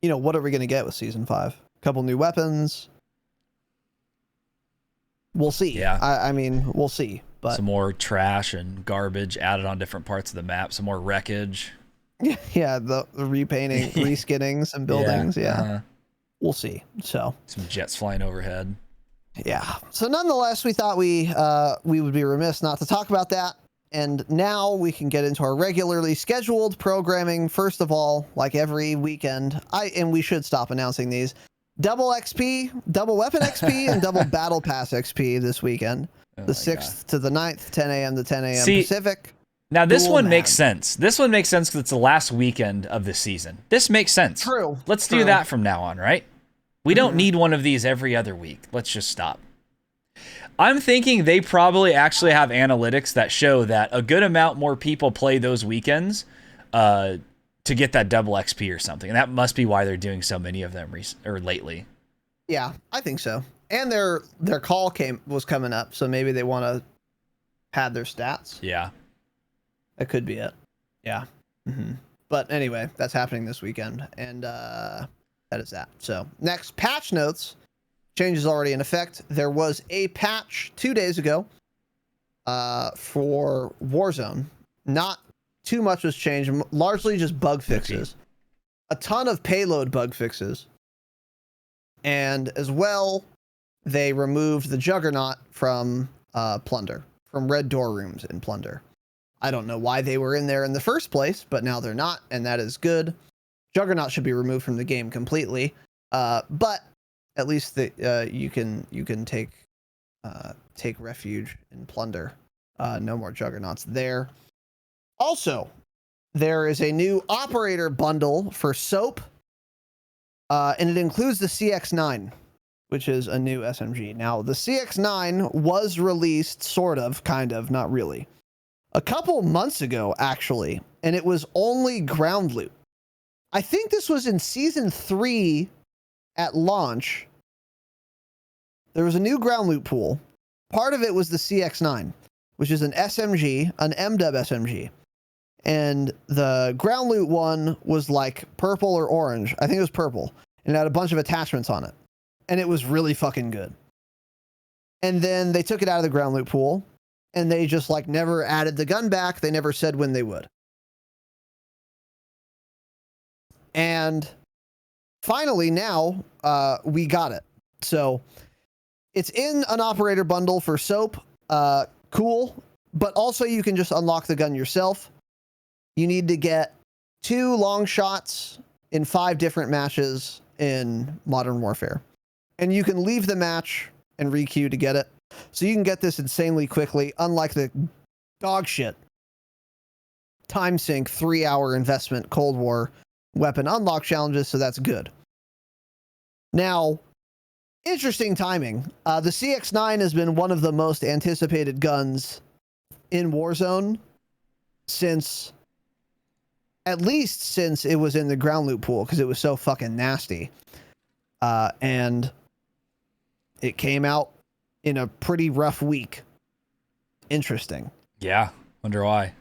what are we going to get with Season 5? A couple new weapons. we'll see. Yeah. I mean, we'll see. But some more trash and garbage added on different parts of the map. Some more wreckage. yeah, the repainting, reskinning some buildings. Yeah. We'll see. So some jets flying overhead. Yeah. So nonetheless, we thought we would be remiss not to talk about that. And now we can get into our regularly scheduled programming. First of all, like every weekend, and we should stop announcing these. Double XP, double weapon XP, and double battle pass XP this weekend. The 6th to the 9th, 10 a.m. to 10 a.m. Pacific. Now this one makes sense. This one makes sense because it's the last weekend of the season. This makes sense. True. Let's do that from now on, right? We don't need one of these every other week. Let's just stop. I'm thinking they probably actually have analytics that show that a good amount more people play those weekends to get that double XP or something. And that must be why they're doing so many of them lately. Yeah, I think so. And their call was coming up, so maybe they want to pad their stats. Yeah. That could be it. Yeah. But anyway, that's happening this weekend. And that is that. So next, patch notes. Changes already in effect. There was a patch 2 days ago for Warzone. Not too much was changed. Largely just bug fixes. A ton of payload bug fixes. And as well, they removed the Juggernaut from Plunder. From red door rooms in Plunder. I don't know why they were in there in the first place, but now they're not, and that is good. Juggernaut should be removed from the game completely. But at least you can take refuge in Plunder. No more Juggernauts there. Also, there is a new operator bundle for Soap, and it includes the CX-9, which is a new SMG. Now, the CX-9 was released, sort of, kind of, not really, a couple months ago, actually, and it was only ground loot. I think this was in Season 3 at launch. There was a new ground loot pool. Part of it was the CX-9, which is an SMG, an MW SMG. And the ground loot one was like purple or orange. I think it was purple. And it had a bunch of attachments on it. And it was really fucking good. And then they took it out of the ground loot pool. And they just like never added the gun back. They never said when they would. And finally now we got it. So it's in an operator bundle for Soap. Cool. But also you can just unlock the gun yourself. You need to get 2 long shots in 5 different matches in Modern Warfare. And you can leave the match and requeue to get it. So you can get this insanely quickly, unlike the dog shit time sink 3-hour investment Cold War weapon unlock challenges, so that's good. Now, interesting timing. The CX-9 has been one of the most anticipated guns in Warzone at least since it was in the ground loot pool, because it was so fucking nasty. And it came out in a pretty rough week. Interesting. Yeah, wonder why.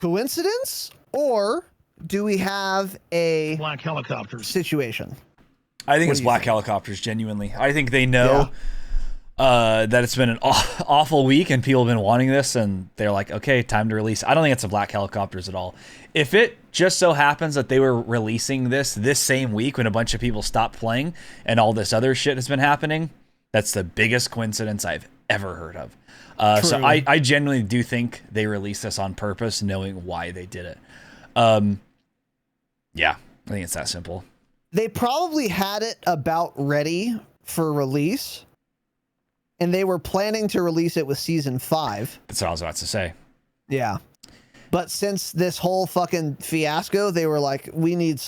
Coincidence? Or do we have a black helicopters situation? I think it's black helicopters, genuinely. I think they know that it's been an awful week and people have been wanting this, and they're like, okay, time to release. I don't think it's a black helicopters at all. If it just so happens that they were releasing this same week when a bunch of people stopped playing and all this other shit has been happening, that's the biggest coincidence I've ever heard of. So I genuinely do think they released this on purpose, knowing why they did it. Yeah, I think it's that simple. They probably had it about ready for release, and they were planning to release it with Season 5. That's what I was about to say. Yeah. But since this whole fucking fiasco, they were like, this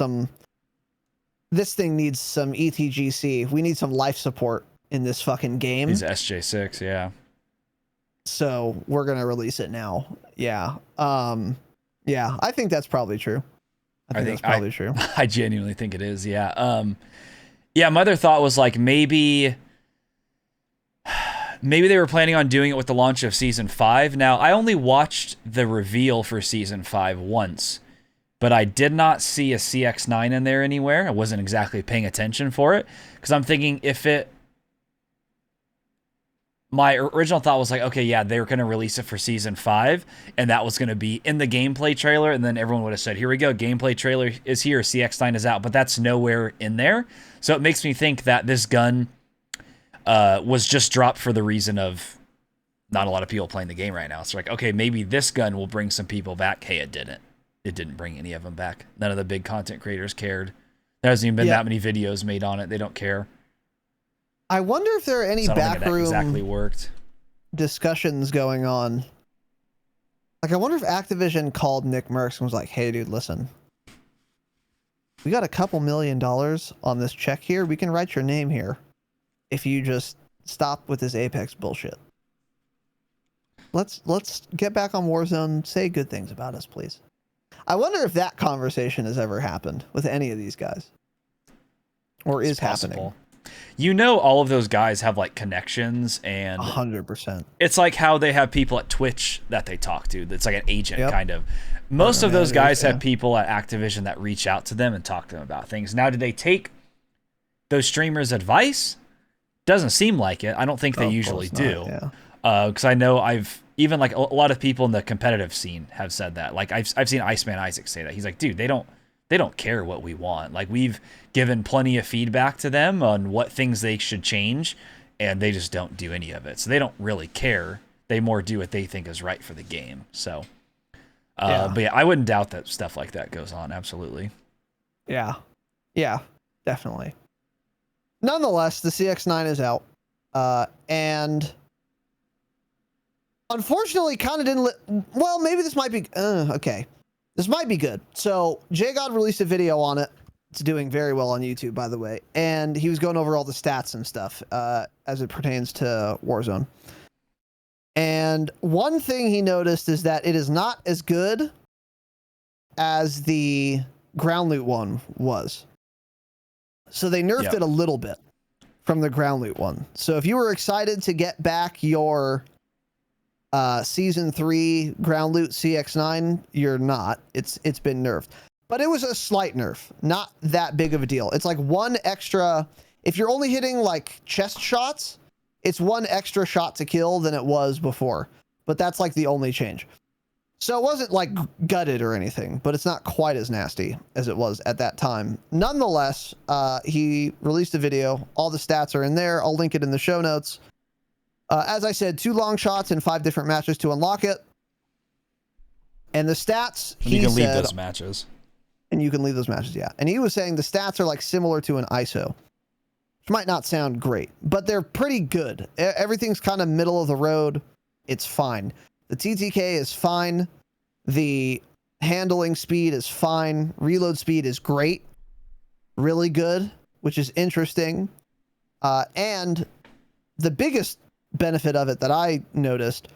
thing needs some ETGC. We need some life support in this fucking game. He's SJ6, yeah. So we're going to release it now. Yeah. Yeah, I think that's probably true. I think that's probably true. I genuinely think it is, yeah. Yeah, my other thought was like maybe they were planning on doing it with the launch of Season 5. Now, I only watched the reveal for Season 5 once, but I did not see a CX-9 in there anywhere. I wasn't exactly paying attention for it, because I'm thinking if it my original thought was like, okay, yeah, they were going to release it for season 5, and that was going to be in the gameplay trailer, and then everyone would have said, here we go, gameplay trailer is here, CX9 is out, but that's nowhere in there. So it makes me think that this gun was just dropped for the reason of not a lot of people playing the game right now. So like, okay, maybe this gun will bring some people back. Hey, it didn't. It didn't bring any of them back. None of the big content creators cared. There hasn't even been that many videos made on it. They don't care. I wonder if there are any backroom exactly worked discussions going on. Like, I wonder if Activision called Nick Merckx and was like, hey, dude, listen. We got a couple $1 million on this check here. We can write your name here if you just stop with this Apex bullshit. Let's get back on Warzone. Say good things about us, please. I wonder if that conversation has ever happened with any of these guys. Or is happening. You know, all of those guys have like connections, and 100%. It's like how they have people at Twitch that they talk to. It's like an agent kind of. Most of those guys have people at Activision that reach out to them and talk to them about things. Now, do they take those streamers' advice? Doesn't seem like it. I don't think they usually do. Because I know even like a lot of people in the competitive scene have said that. Like I've seen Iceman Isaac say that. He's like, dude, they don't care what we want. Like, we've given plenty of feedback to them on what things they should change, and they just don't do any of it. So they don't really care. They more do what they think is right for the game. So, but yeah, I wouldn't doubt that stuff like that goes on. Absolutely. Yeah. Yeah, definitely. Nonetheless, the CX9 is out. And unfortunately, kind of didn't well, maybe this might be okay. This might be good. So JGod released a video on it. It's doing very well on YouTube, by the way. And he was going over all the stats and stuff as it pertains to Warzone. And one thing he noticed is that it is not as good as the ground loot one was. So they nerfed it a little bit from the ground loot one. So if you were excited to get back your Season 3 ground loot CX9, you're not. It's been nerfed. But it was a slight nerf. Not that big of a deal. It's like one extra... If you're only hitting like chest shots, it's one extra shot to kill than it was before. But that's like the only change. So it wasn't like gutted or anything, but it's not quite as nasty as it was at that time. Nonetheless, he released a video. All the stats are in there. I'll link it in the show notes. As I said, 2 long shots in 5 different matches to unlock it. And the stats, you can leave those matches. And you can leave those matches, yeah. And he was saying the stats are like similar to an ISO, which might not sound great, but they're pretty good. Everything's kind of middle of the road. It's fine. The TTK is fine. The handling speed is fine. Reload speed is great. Really good, which is interesting. And the biggest benefit of it that I noticed,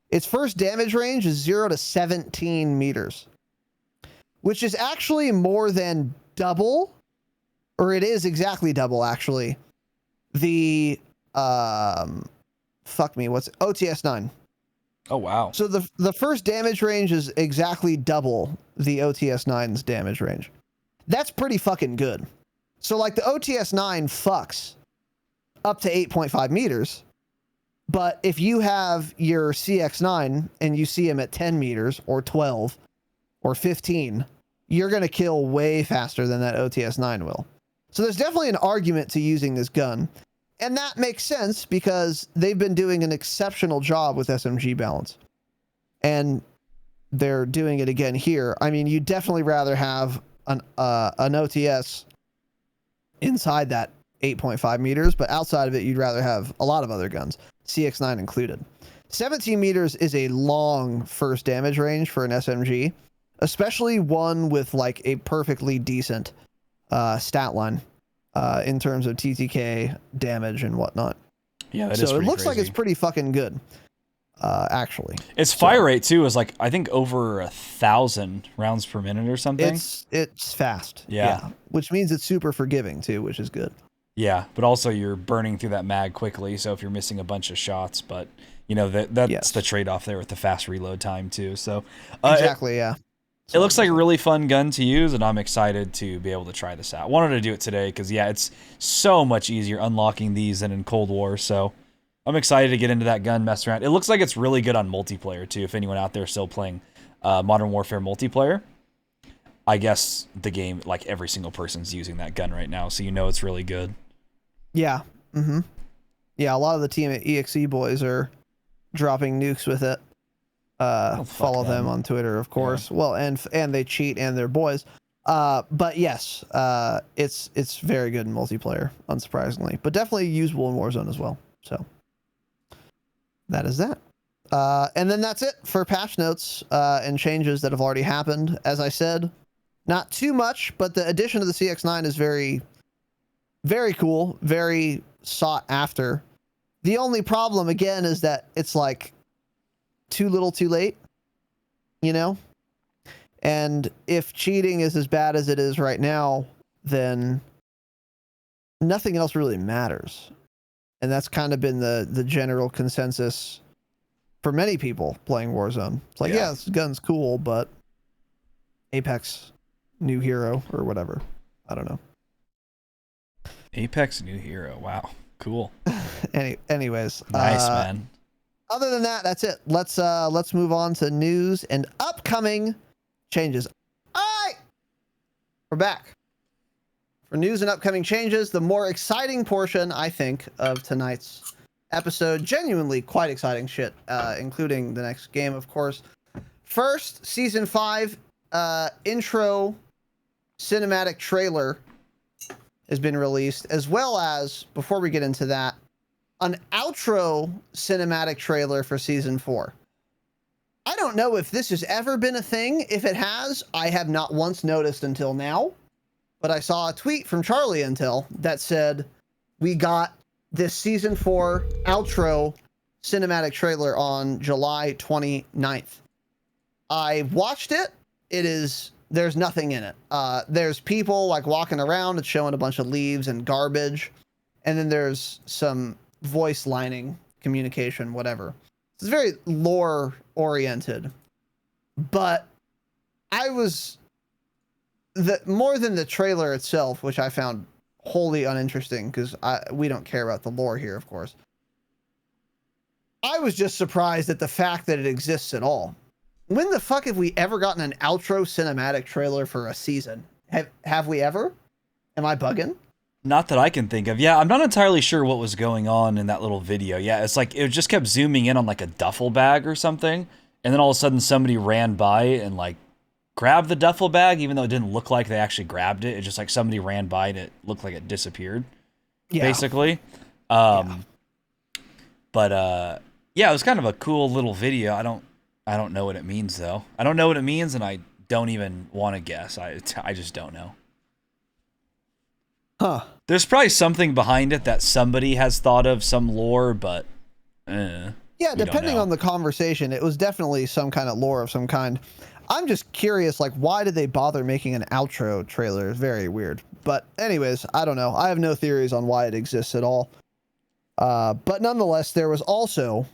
its first damage range is 0 to 17 meters, which is actually more than double, or it is exactly double actually, the what's OTS9. Oh wow. So the first damage range is exactly double the OTS9's damage range. That's pretty fucking good. So like the OTS9 fucks up to 8.5 meters. But if you have your CX9 and you see him at 10 meters or 12 or 15, you're going to kill way faster than that OTS9 will. So there's definitely an argument to using this gun. And that makes sense because they've been doing an exceptional job with SMG balance. And they're doing it again here. I mean, you'd definitely rather have an OTS inside that 8.5 meters, but outside of it, you'd rather have a lot of other guns, CX9 included. 17 meters is a long first damage range for an SMG, especially one with like a perfectly decent stat line in terms of TTK damage and whatnot. Yeah, that is so it looks crazy. like it's pretty fucking good, actually. Its fire rate too is like, I think, over 1,000 rounds per minute or something. It's fast. Yeah, which means it's super forgiving too, which is good. Yeah, but also you're burning through that mag quickly, so if you're missing a bunch of shots, but you know that's the trade-off there with the fast reload time too. So exactly, yeah. It looks like a really fun gun to use, and I'm excited to be able to try this out. Wanted to do it today because, yeah, it's so much easier unlocking these than in Cold War, so I'm excited to get into that gun, mess around. It looks like it's really good on multiplayer too. If anyone out there is still playing Modern Warfare multiplayer, I guess the game, like every single person's using that gun right now, so you know it's really good. Yeah. Mm-hmm. Yeah, a lot of the team at EXE boys are dropping nukes with it. Follow them on Twitter, of course. Yeah. Well, and they cheat and they're boys. But yes, it's very good in multiplayer, unsurprisingly, but definitely usable in Warzone as well. So that is that. And then that's it for patch notes and changes that have already happened. As I said, not too much, but the addition of the CX9 is very, very cool, very sought after. The only problem, again, is that it's like too little too late, you know? And if cheating is as bad as it is right now, then nothing else really matters. And that's kind of been the general consensus for many people playing Warzone. It's like, yeah, this gun's cool, but Apex, new hero, or whatever. I don't know. Apex, new hero. Wow. Cool. Anyways. Nice, man. Other than that, that's it. Let's move on to news and upcoming changes. All right. We're back. For news and upcoming changes, the more exciting portion, I think, of tonight's episode. Genuinely quite exciting shit, including the next game, of course. First, Season 5 intro cinematic trailer has been released, as well as, before we get into that, an outro cinematic trailer for Season 4. I don't know if this has ever been a thing. If it has, I have not once noticed until now. But I saw a tweet from Charlie Intel that said, we got this Season 4 outro cinematic trailer on July 29th. I watched it. There's nothing in it. There's people like walking around. It's showing a bunch of leaves and garbage. And then there's some voice lining, communication, whatever. It's very lore oriented. But more than the trailer itself, which I found wholly uninteresting because we don't care about the lore here, of course. I was just surprised at the fact that it exists at all. When the fuck have we ever gotten an outro cinematic trailer for a season? Have we ever? Am I bugging? Not that I can think of. Yeah, I'm not entirely sure what was going on in that little video. Yeah, it's like it just kept zooming in on like a duffel bag or something, and then all of a sudden somebody ran by and like grabbed the duffel bag, even though it didn't look like they actually grabbed it. It's just like somebody ran by and it looked like it disappeared, basically. But yeah, it was kind of a cool little video. I don't know what it means though. I don't know what it means, and I don't even want to guess. I just don't know. Huh. There's probably something behind it that somebody has thought of, some lore, but yeah, depending on the conversation, it was definitely some kind of lore of some kind. I'm just curious, like, why did they bother making an outro trailer? It's very weird. But anyways, I don't know. I have no theories on why it exists at all. But nonetheless, there was also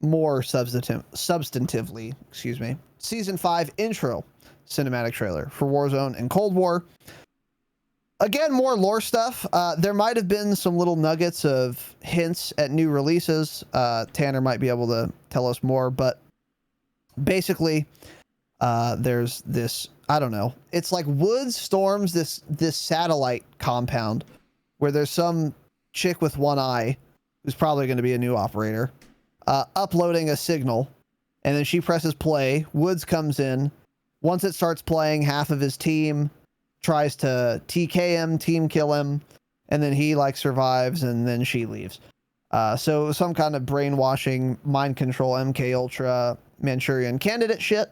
more substantively, Season 5 intro cinematic trailer for Warzone and Cold War. Again, more lore stuff. There might have been some little nuggets of hints at new releases. Tanner might be able to tell us more, but basically, there's this, I don't know. It's like Woods storms this satellite compound where there's some chick with one eye who's probably going to be a new operator, uploading a signal, and then she presses play. Woods comes in. Once it starts playing, half of his team tries to TK him, team kill him, and then he like survives, and then she leaves. So some kind of brainwashing, mind control, MK Ultra, Manchurian Candidate shit.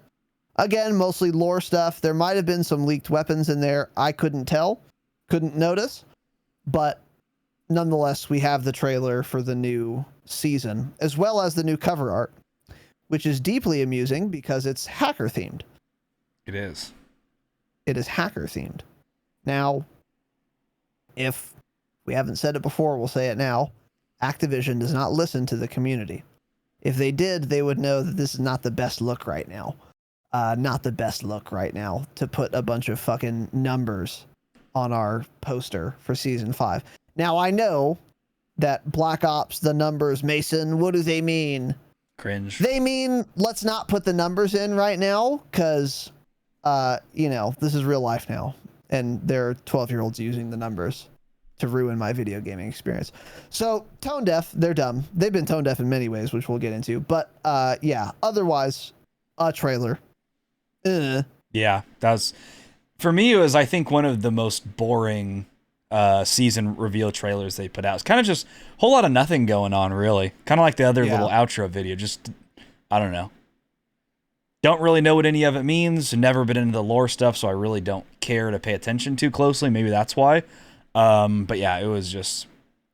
Again, mostly lore stuff. There might have been some leaked weapons in there. I couldn't tell, couldn't notice, but nonetheless, we have the trailer for the new season, as well as the new cover art, which is deeply amusing because it's hacker themed. It is. It is hacker themed. Now, if we haven't said it before, we'll say it now. Activision does not listen to the community. If they did, they would know that this is not the best look right now. Not the best look right now to put a bunch of fucking numbers on our poster for Season 5. Now, I know that Black Ops, the numbers, Mason, what do they mean? Cringe. They mean let's not put the numbers in right now because, you know, this is real life now. And there are 12-year-olds using the numbers to ruin my video gaming experience. So tone deaf, they're dumb. They've been tone deaf in many ways, which we'll get into. But yeah, otherwise, a trailer. Yeah, that's for me. It was, I think, one of the most boring season reveal trailers they put out. It's kind of just a whole lot of nothing going on, really. Kind of like the other little outro video. Just, I don't know. Don't really know what any of it means. Never been into the lore stuff, so I really don't care to pay attention too closely. Maybe that's why. But yeah, it was just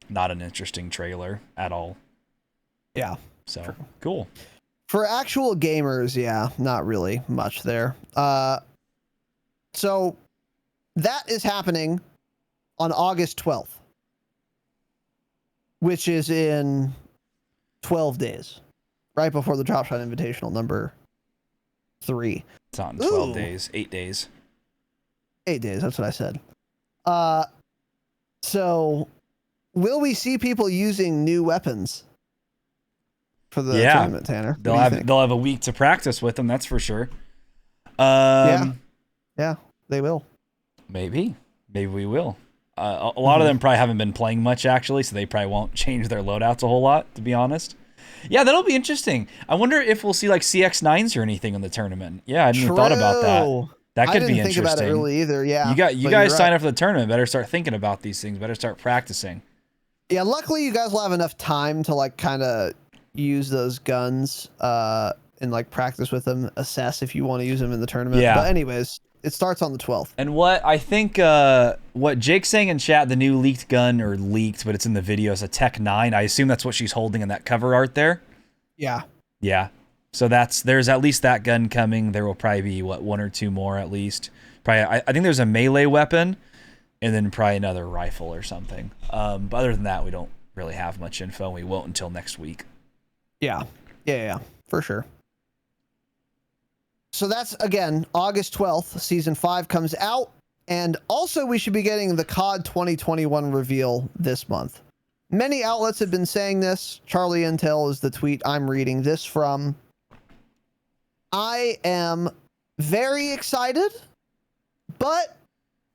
not an interesting trailer at all. Yeah. So, True. Cool. For actual gamers, yeah, not really much there. So that is happening on August 12th, which is in 12 days, right before the Dropshot Invitational number 3. It's not in 12 days, 8 days. 8 days, that's what I said. So will we see people using new weapons for the tournament, Tanner? They'll have a week to practice with them, that's for sure. Yeah, they will. Maybe we will. A lot of them probably haven't been playing much, actually, so they probably won't change their loadouts a whole lot, to be honest. Yeah, that'll be interesting. I wonder if we'll see like CX9s or anything in the tournament. Yeah, I didn't even thought about that. That could be interesting. I didn't think about it really either. Yeah, you guys sign up for the tournament. Better start thinking about these things. Better start practicing. Yeah, luckily you guys will have enough time to like kind of use those guns and like practice with them, assess if you want to use them in the tournament. Yeah. But anyways, it starts on the 12th. And what I think, what Jake's saying in chat, the new leaked gun, or leaked, but it's in the video, is a Tech 9. I assume that's what she's holding in that cover art there. Yeah. Yeah. So there's at least that gun coming. There will probably be, one or two more at least. Probably, I think there's a melee weapon, and then probably another rifle or something. But other than that, we don't really have much info, and we won't until next week. Yeah, for sure. So that's, again, August 12th, Season 5 comes out. And also we should be getting the COD 2021 reveal this month. Many outlets have been saying this. Charlie Intel is the tweet I'm reading this from. I am very excited, but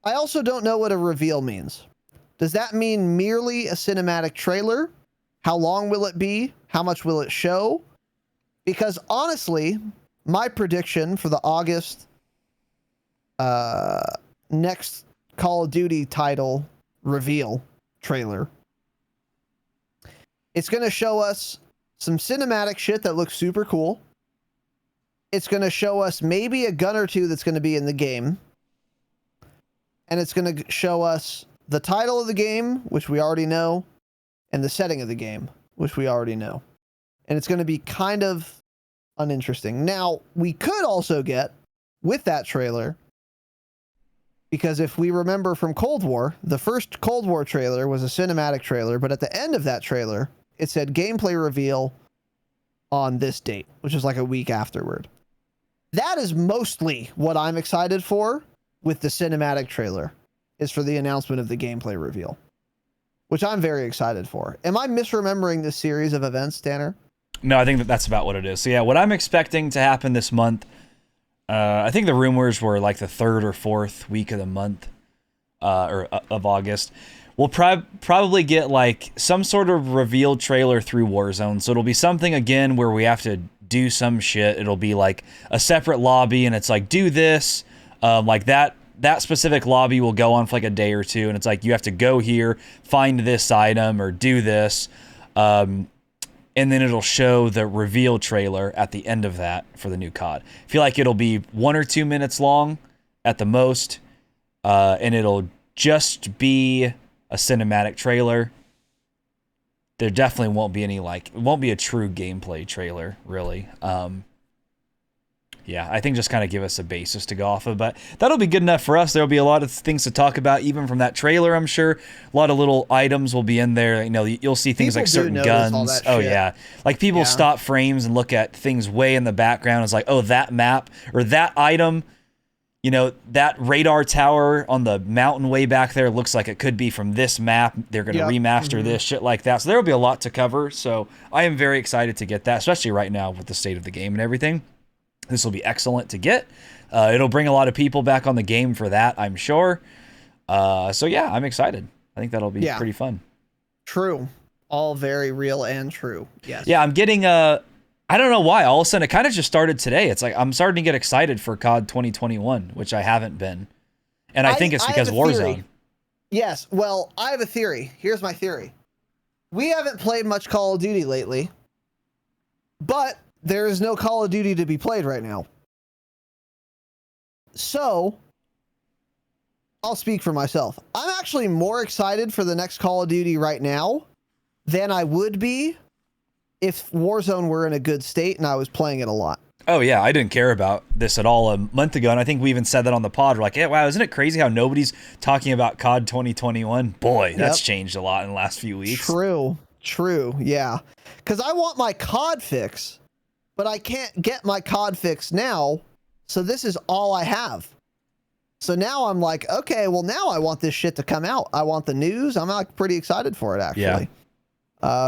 I also don't know what a reveal means. Does that mean merely a cinematic trailer? How long will it be? How much will it show? Because honestly, my prediction for the August next Call of Duty title reveal trailer, it's going to show us some cinematic shit that looks super cool. It's going to show us maybe a gun or two that's going to be in the game. And it's going to show us the title of the game, which we already know, and the setting of the game, which we already know. And it's going to be kind of uninteresting. Now, we could also get, with that trailer, because if we remember from Cold War, the first Cold War trailer was a cinematic trailer, but at the end of that trailer, it said gameplay reveal on this date, which is like a week afterward. That is mostly what I'm excited for with the cinematic trailer, is for the announcement of the gameplay reveal, which I'm very excited for. Am I misremembering this series of events, Tanner? No, I think that's about what it is. So yeah, what I'm expecting to happen this month, I think the rumors were like the 3rd or 4th week of the month, or of August. We'll probably get like some sort of reveal trailer through Warzone. So it'll be something again where we have to do some shit. It'll be like a separate lobby, and it's like, do this, like that specific lobby will go on for like a day or two, and it's like you have to go here, find this item, or do this. And then it'll show the reveal trailer at the end of that for the new COD. I feel like it'll be 1 or 2 minutes long at the most, and it'll just be a cinematic trailer. There definitely won't be any, like, it won't be a true gameplay trailer, really. Yeah, I think just kind of give us a basis to go off of, but that'll be good enough for us. There'll be a lot of things to talk about, even from that trailer, I'm sure. A lot of little items will be in there. You know, you'll see things like certain guns. Oh, yeah. Like, people stop frames and look at things way in the background. It's like, oh, that map or that item you know, that radar tower on the mountain way back there looks like it could be from this map. They're going to remaster this, shit like that. So there will be a lot to cover. So I am very excited to get that, especially right now with the state of the game and everything. This will be excellent to get. It'll bring a lot of people back on the game for that, I'm sure. So yeah, I'm excited. I think that'll be pretty fun. True. All very real and true. Yes. Yeah, I'm getting I don't know why. All of a sudden, it kind of just started today. It's like I'm starting to get excited for COD 2021, which I haven't been. And I think it's because Warzone. Yes. Well, I have a theory. Here's my theory. We haven't played much Call of Duty lately, but there is no Call of Duty to be played right now. So, I'll speak for myself. I'm actually more excited for the next Call of Duty right now than I would be if Warzone were in a good state and I was playing it a lot. Oh yeah, I didn't care about this at all a month ago, and I think we even said that on the pod. We're like, yeah, wow, isn't it crazy how nobody's talking about COD 2021? Boy, that's changed a lot in the last few weeks. True, yeah. Because I want my COD fix, but I can't get my COD fix now, so this is all I have. So now I'm like, okay, well now I want this shit to come out. I want the news. I'm like pretty excited for it, actually. Yeah.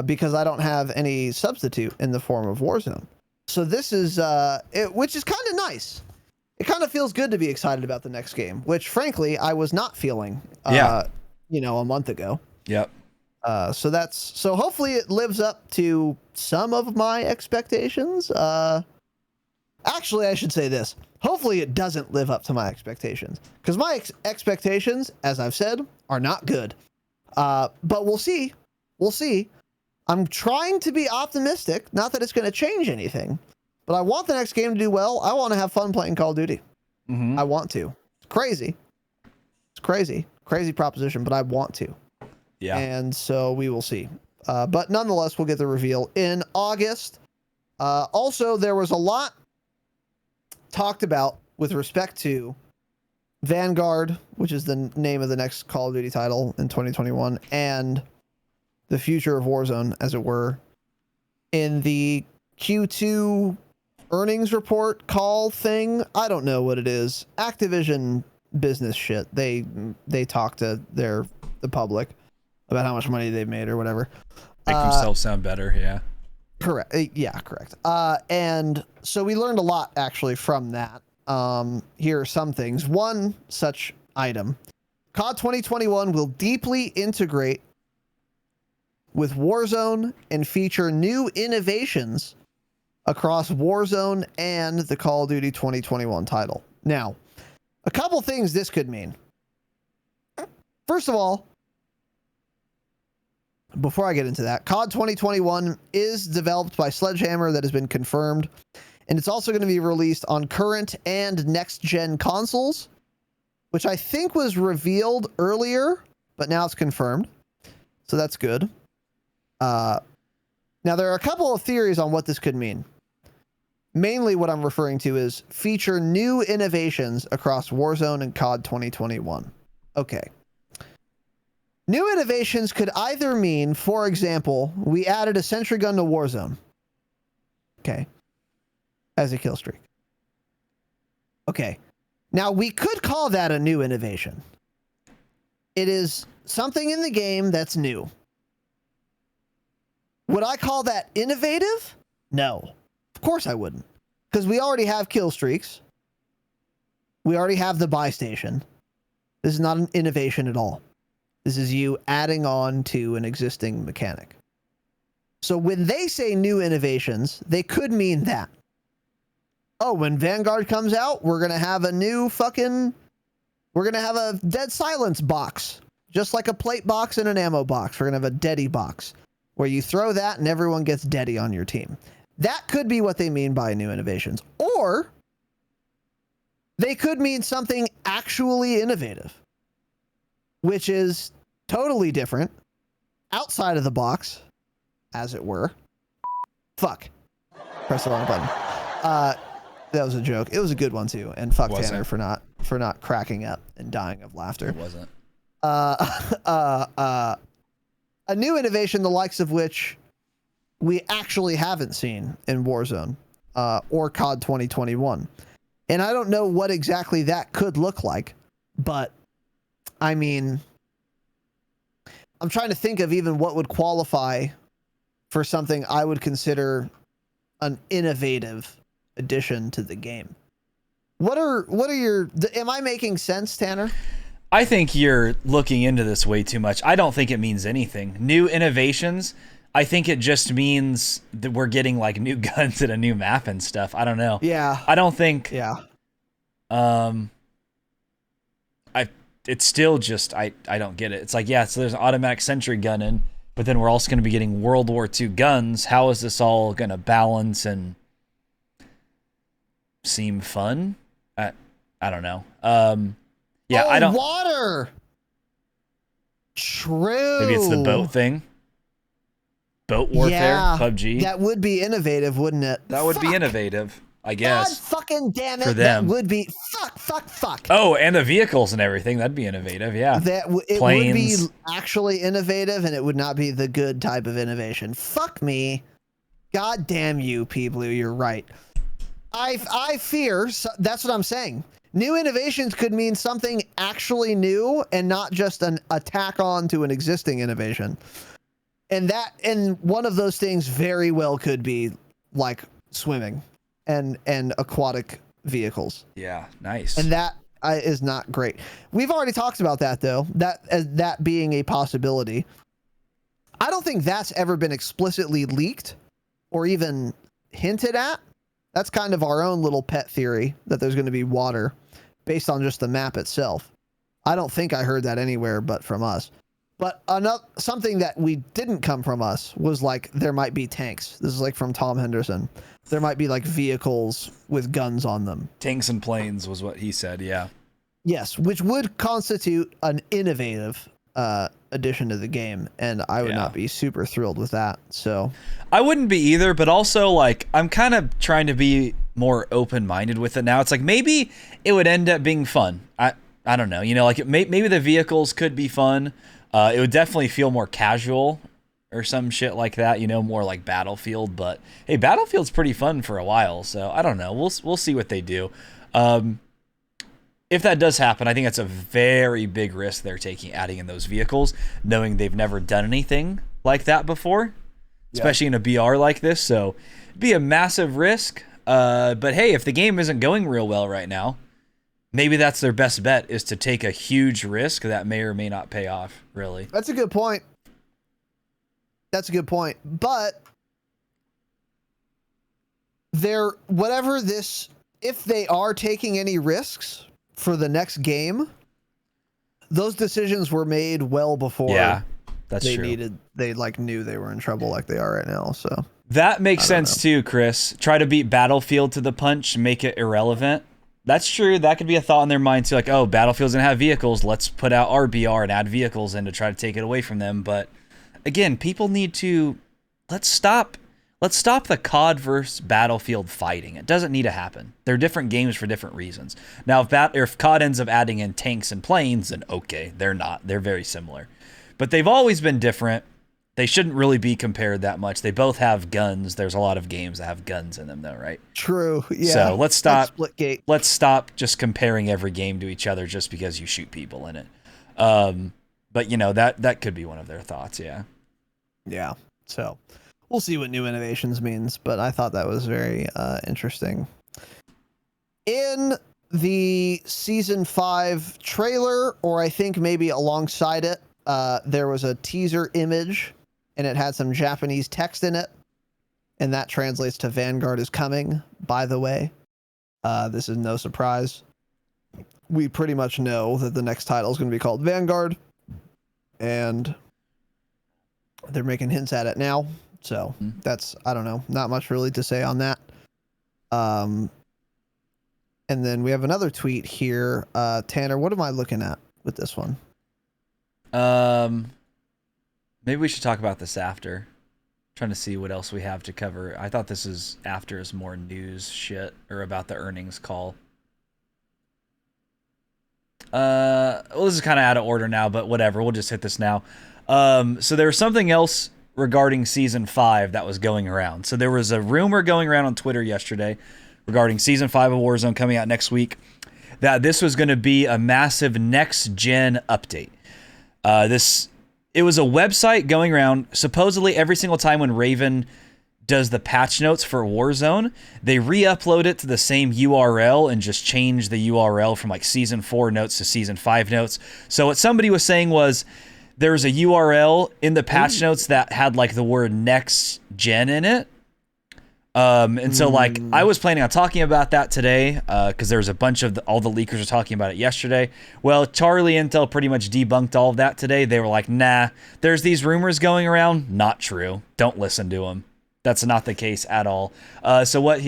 Because I don't have any substitute in the form of Warzone. So this is, which is kind of nice. It kind of feels good to be excited about the next game, which frankly, I was not feeling, a month ago. Yep. So hopefully it lives up to some of my expectations. Actually, I should say this. Hopefully it doesn't live up to my expectations, because my expectations, as I've said, are not good. But we'll see. I'm trying to be optimistic. Not that it's going to change anything, but I want the next game to do well. I want to have fun playing Call of Duty. I want to. It's crazy. Crazy proposition, but I want to. Yeah. And so we will see. But nonetheless, we'll get the reveal in August. Also, there was a lot talked about with respect to Vanguard, which is the name of the next Call of Duty title in 2021, and the future of Warzone, as it were, in the Q2 earnings report call thing. I don't know what it is. Activision business shit. They talk to the public about how much money they've made or whatever. Make themselves sound better, yeah. Correct. Yeah, correct. And so we learned a lot actually from that. Here are some things. One such item. COD 2021 will deeply integrate with Warzone and feature new innovations across Warzone and the Call of Duty 2021 title. Now, a couple things this could mean. First of all, before I get into that, COD 2021 is developed by Sledgehammer, that has been confirmed, and it's also going to be released on current and next-gen consoles, which I think was revealed earlier, but now it's confirmed. So that's good. Now, there are a couple of theories on what this could mean. Mainly what I'm referring to is feature new innovations across Warzone and COD 2021. Okay. New innovations could either mean, for example, we added a sentry gun to Warzone. Okay. As a kill streak. Okay. Now, we could call that a new innovation. It is something in the game that's new. Would I call that innovative? No. Of course I wouldn't. Because we already have kill streaks. We already have the buy station. This is not an innovation at all. This is you adding on to an existing mechanic. So when they say new innovations, they could mean that. Oh, when Vanguard comes out, we're going to have a new fucking... We're going to have a dead silence box. Just like a plate box and an ammo box. We're going to have a deady box, where you throw that and everyone gets deady on your team. That could be what they mean by new innovations. Or they could mean something actually innovative, which is totally different, outside of the box, as it were. Fuck. Press the wrong button. That was a joke. It was a good one too. And fuck Tanner for not cracking up and dying of laughter. It wasn't. A new innovation, the likes of which we actually haven't seen in Warzone or COD 2021, And I don't know what exactly that could look like, but I mean, I'm trying to think of even what would qualify for something I would consider an innovative addition to the game. What are your, am I making sense, Tanner? I think you're looking into this way too much. I don't think it means anything. New innovations, I think it just means that we're getting like new guns and a new map and stuff. I don't know. Yeah. I don't think. Yeah. It's still just I don't get it. It's like, yeah, so there's an automatic sentry gun in, but then we're also going to be getting World War II guns. How is this all going to balance and seem fun? I don't know. Yeah, oh, I don't. Water. True. Maybe it's the boat thing. Boat warfare, yeah, PUBG. That would be innovative, wouldn't it? That would be innovative, I guess. God fucking damn it. For them. That would be fuck. Oh, and the vehicles and everything. That'd be innovative, yeah. It would be actually innovative, and it would not be the good type of innovation. Fuck me. God damn you, people. You're right. I fear, that's what I'm saying. New innovations could mean something actually new and not just an attack on to an existing innovation. And one of those things very well could be like swimming and aquatic vehicles. Yeah, nice. And that is not great. We've already talked about that though, that being a possibility. I don't think that's ever been explicitly leaked or even hinted at. That's kind of our own little pet theory that there's going to be water based on just the map itself. I don't think I heard that anywhere but from us. But something that we didn't come from us was like there might be tanks. This is like from Tom Henderson. There might be like vehicles with guns on them. Tanks and planes was what he said, yeah. Yes, which would constitute an innovative addition to the game, and I would not be super thrilled with that. So I wouldn't be either, but also like I'm kind of trying to be more open-minded with it now. It's like maybe it would end up being fun. I don't know. You know, like maybe the vehicles could be fun. It would definitely feel more casual or some shit like that, you know, more like Battlefield. But hey, Battlefield's pretty fun for a while, so I don't know. We'll see what they do. If that does happen, I think that's a very big risk they're taking, adding in those vehicles, knowing they've never done anything like that before, especially in a BR like this. So it'd be a massive risk. But hey, if the game isn't going real well right now, maybe that's their best bet, is to take a huge risk that may or may not pay off, really. That's a good point. But if they are taking any risks for the next game, those decisions were made well before that's true. They like knew they were in trouble like they are right now. So that makes sense too, Chris. Try to beat Battlefield to the punch, make it irrelevant. That's true. That could be a thought in their mind too. Like, oh, Battlefield's gonna have vehicles. Let's put out our BR and add vehicles in to try to take it away from them. But again, people need to let's stop the COD versus Battlefield fighting. It doesn't need to happen. They're different games for different reasons. Now, if COD ends up adding in tanks and planes, then okay, they're not. They're very similar. But they've always been different. They shouldn't really be compared that much. They both have guns. There's a lot of games that have guns in them, though, right? True. Yeah. So let's stop. Splitgate. Let's stop just comparing every game to each other just because you shoot people in it. But you know that could be one of their thoughts. Yeah. Yeah. So we'll see what new innovations means, but I thought that was very interesting. In the season 5 trailer, or I think maybe alongside it, there was a teaser image, and it had some Japanese text in it, and that translates to Vanguard is coming, by the way. This is no surprise. We pretty much know that the next title is going to be called Vanguard, and they're making hints at it now. So that's, I don't know, not much really to say on that. And then we have another tweet here. Tanner, what am I looking at with this one? Maybe we should talk about this after. Trying to see what else we have to cover. I thought this is after is more news shit or about the earnings call. Well, this is kind of out of order now, but whatever. We'll just hit this now. So there was something else regarding season 5 that was going around. So there was a rumor going around on Twitter yesterday regarding Season 5 of Warzone coming out next week, that this was going to be a massive next-gen update. It was a website going around, supposedly every single time when Raven does the patch notes for Warzone, they re-upload it to the same URL and just change the URL from like Season 4 notes to Season 5 notes. So what somebody was saying was there's a URL in the patch notes that had like the word next gen in it. And so like I was planning on talking about that today because there's a bunch of all the leakers were talking about it yesterday. Well, Charlie Intel pretty much debunked all of that today. They were like, nah, there's these rumors going around. Not true. Don't listen to them. That's not the case at all. So what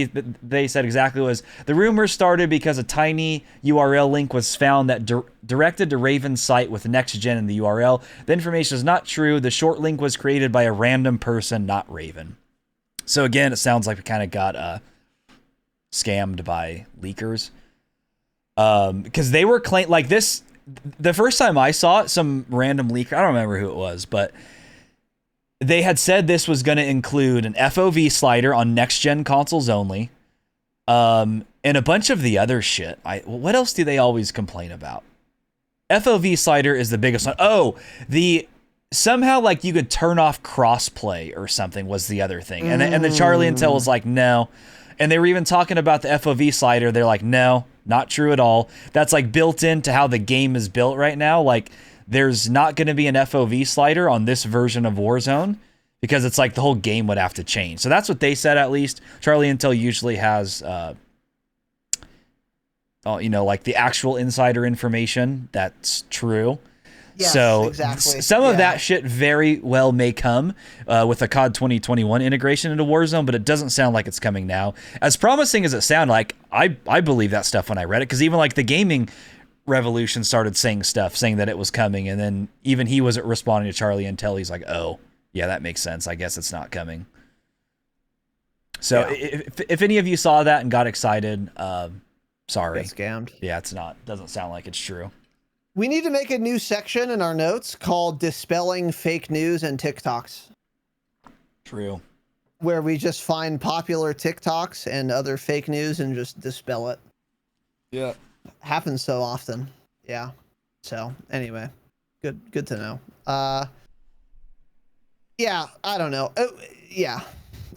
they said exactly was the rumors started because a tiny URL link was found that directed to Raven's site with next gen in the URL. The information is not true. The short link was created by a random person, not Raven. So again, it sounds like we kind of got scammed by leakers because they were claiming like this. The first time I saw it, some random leaker, I don't remember who it was, but they had said this was going to include an FOV slider on next-gen consoles only, and a bunch of the other shit. What else do they always complain about? FOV slider is the biggest one. Oh, somehow like you could turn off crossplay or something was the other thing. And then Charlie Intel was like, no. And they were even talking about the FOV slider. They're like, no, not true at all. That's like built into how the game is built right now. Like, there's not going to be an FOV slider on this version of Warzone because it's like the whole game would have to change. So that's what they said, at least. Charlie Intel usually has, like the actual insider information that's true. Yes, so exactly. Some of that shit very well may come with a COD 2021 integration into Warzone, but it doesn't sound like it's coming now. As promising as it sounded like, I believe that stuff when I read it, because even like the gaming Revolution started saying that it was coming, and then even he wasn't responding to Charlie Intel. He's like, oh, yeah, that makes sense. I guess it's not coming. So if any of you saw that and got excited, sorry. Got scammed. Yeah, it's not. Doesn't sound like it's true. We need to make a new section in our notes called Dispelling Fake News and TikToks. True. Where we just find popular TikToks and other fake news and just dispel it. Yeah. Happens so often. Yeah. So anyway, good to know. Yeah, I don't know. Yeah,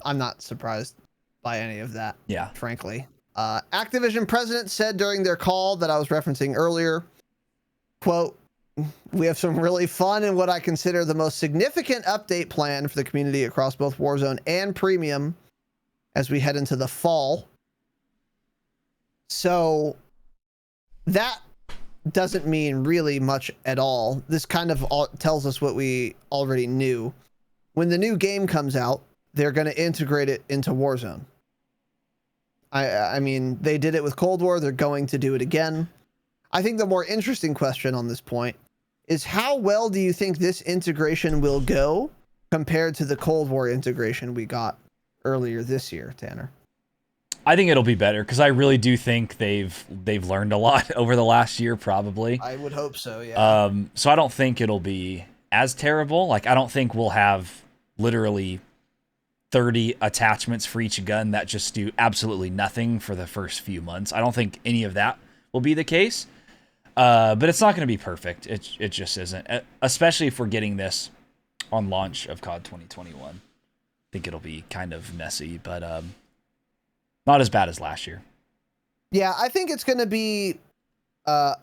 I'm not surprised by any of that. Yeah. Frankly. Activision president said during their call that I was referencing earlier, quote, "We have some really fun and what I consider the most significant update plan for the community across both Warzone and Premium as we head into the fall." So that doesn't mean really much at all. This kind of tells us what we already knew. When the new game comes out, they're going to integrate it into Warzone. I mean, they did it with Cold War. They're going to do it again. I think the more interesting question on this point is how well do you think this integration will go compared to the Cold War integration we got earlier this year, Tanner? I think it'll be better because I really do think they've learned a lot over the last year, probably. I would hope so, yeah. So I don't think it'll be as terrible. Like, I don't think we'll have literally 30 attachments for each gun that just do absolutely nothing for the first few months. I don't think any of that will be the case. But it's not going to be perfect. It just isn't, especially if we're getting this on launch of COD 2021. I think it'll be kind of messy, but not as bad as last year. Yeah, I think it's going to be a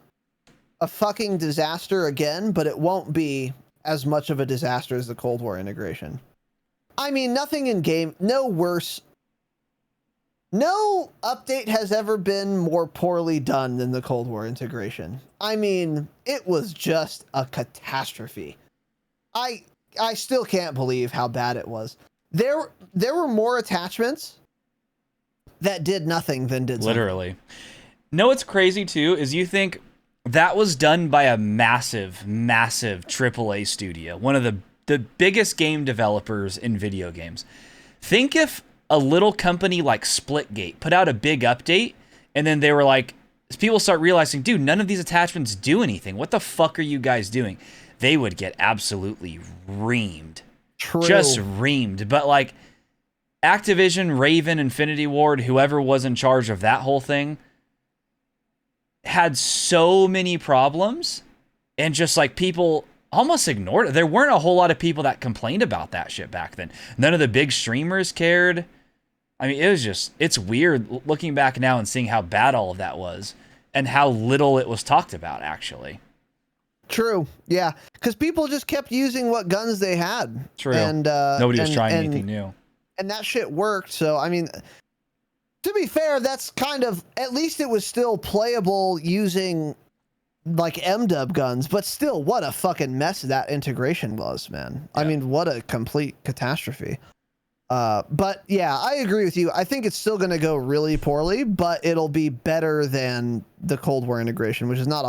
fucking disaster again, but it won't be as much of a disaster as the Cold War integration. I mean, nothing in game, no worse. No update has ever been more poorly done than the Cold War integration. I mean, it was just a catastrophe. I still can't believe how bad it was. There were more attachments that did nothing than did something. Literally. No, what's crazy too is you think that was done by a massive AAA studio, one of the biggest game developers in video games. Think if a little company like Splitgate put out a big update, and then they were like, people start realizing, dude, none of these attachments do anything. What the fuck are you guys doing? They would get absolutely reamed. True. Just reamed. But like, Activision, Raven, Infinity Ward, whoever was in charge of that whole thing, had so many problems, and just like people almost ignored it. There weren't a whole lot of people that complained about that shit back then. None of the big streamers cared. I mean, it's weird looking back now and seeing how bad all of that was and how little it was talked about, actually. True. Yeah. Because people just kept using what guns they had. True. And nobody was trying anything new. And that shit worked. So, I mean, to be fair, that's kind of, at least it was still playable using like MW guns, but still, what a fucking mess that integration was, man. Yeah. I mean, what a complete catastrophe. But yeah, I agree with you. I think it's still going to go really poorly, but it'll be better than the Cold War integration, which is not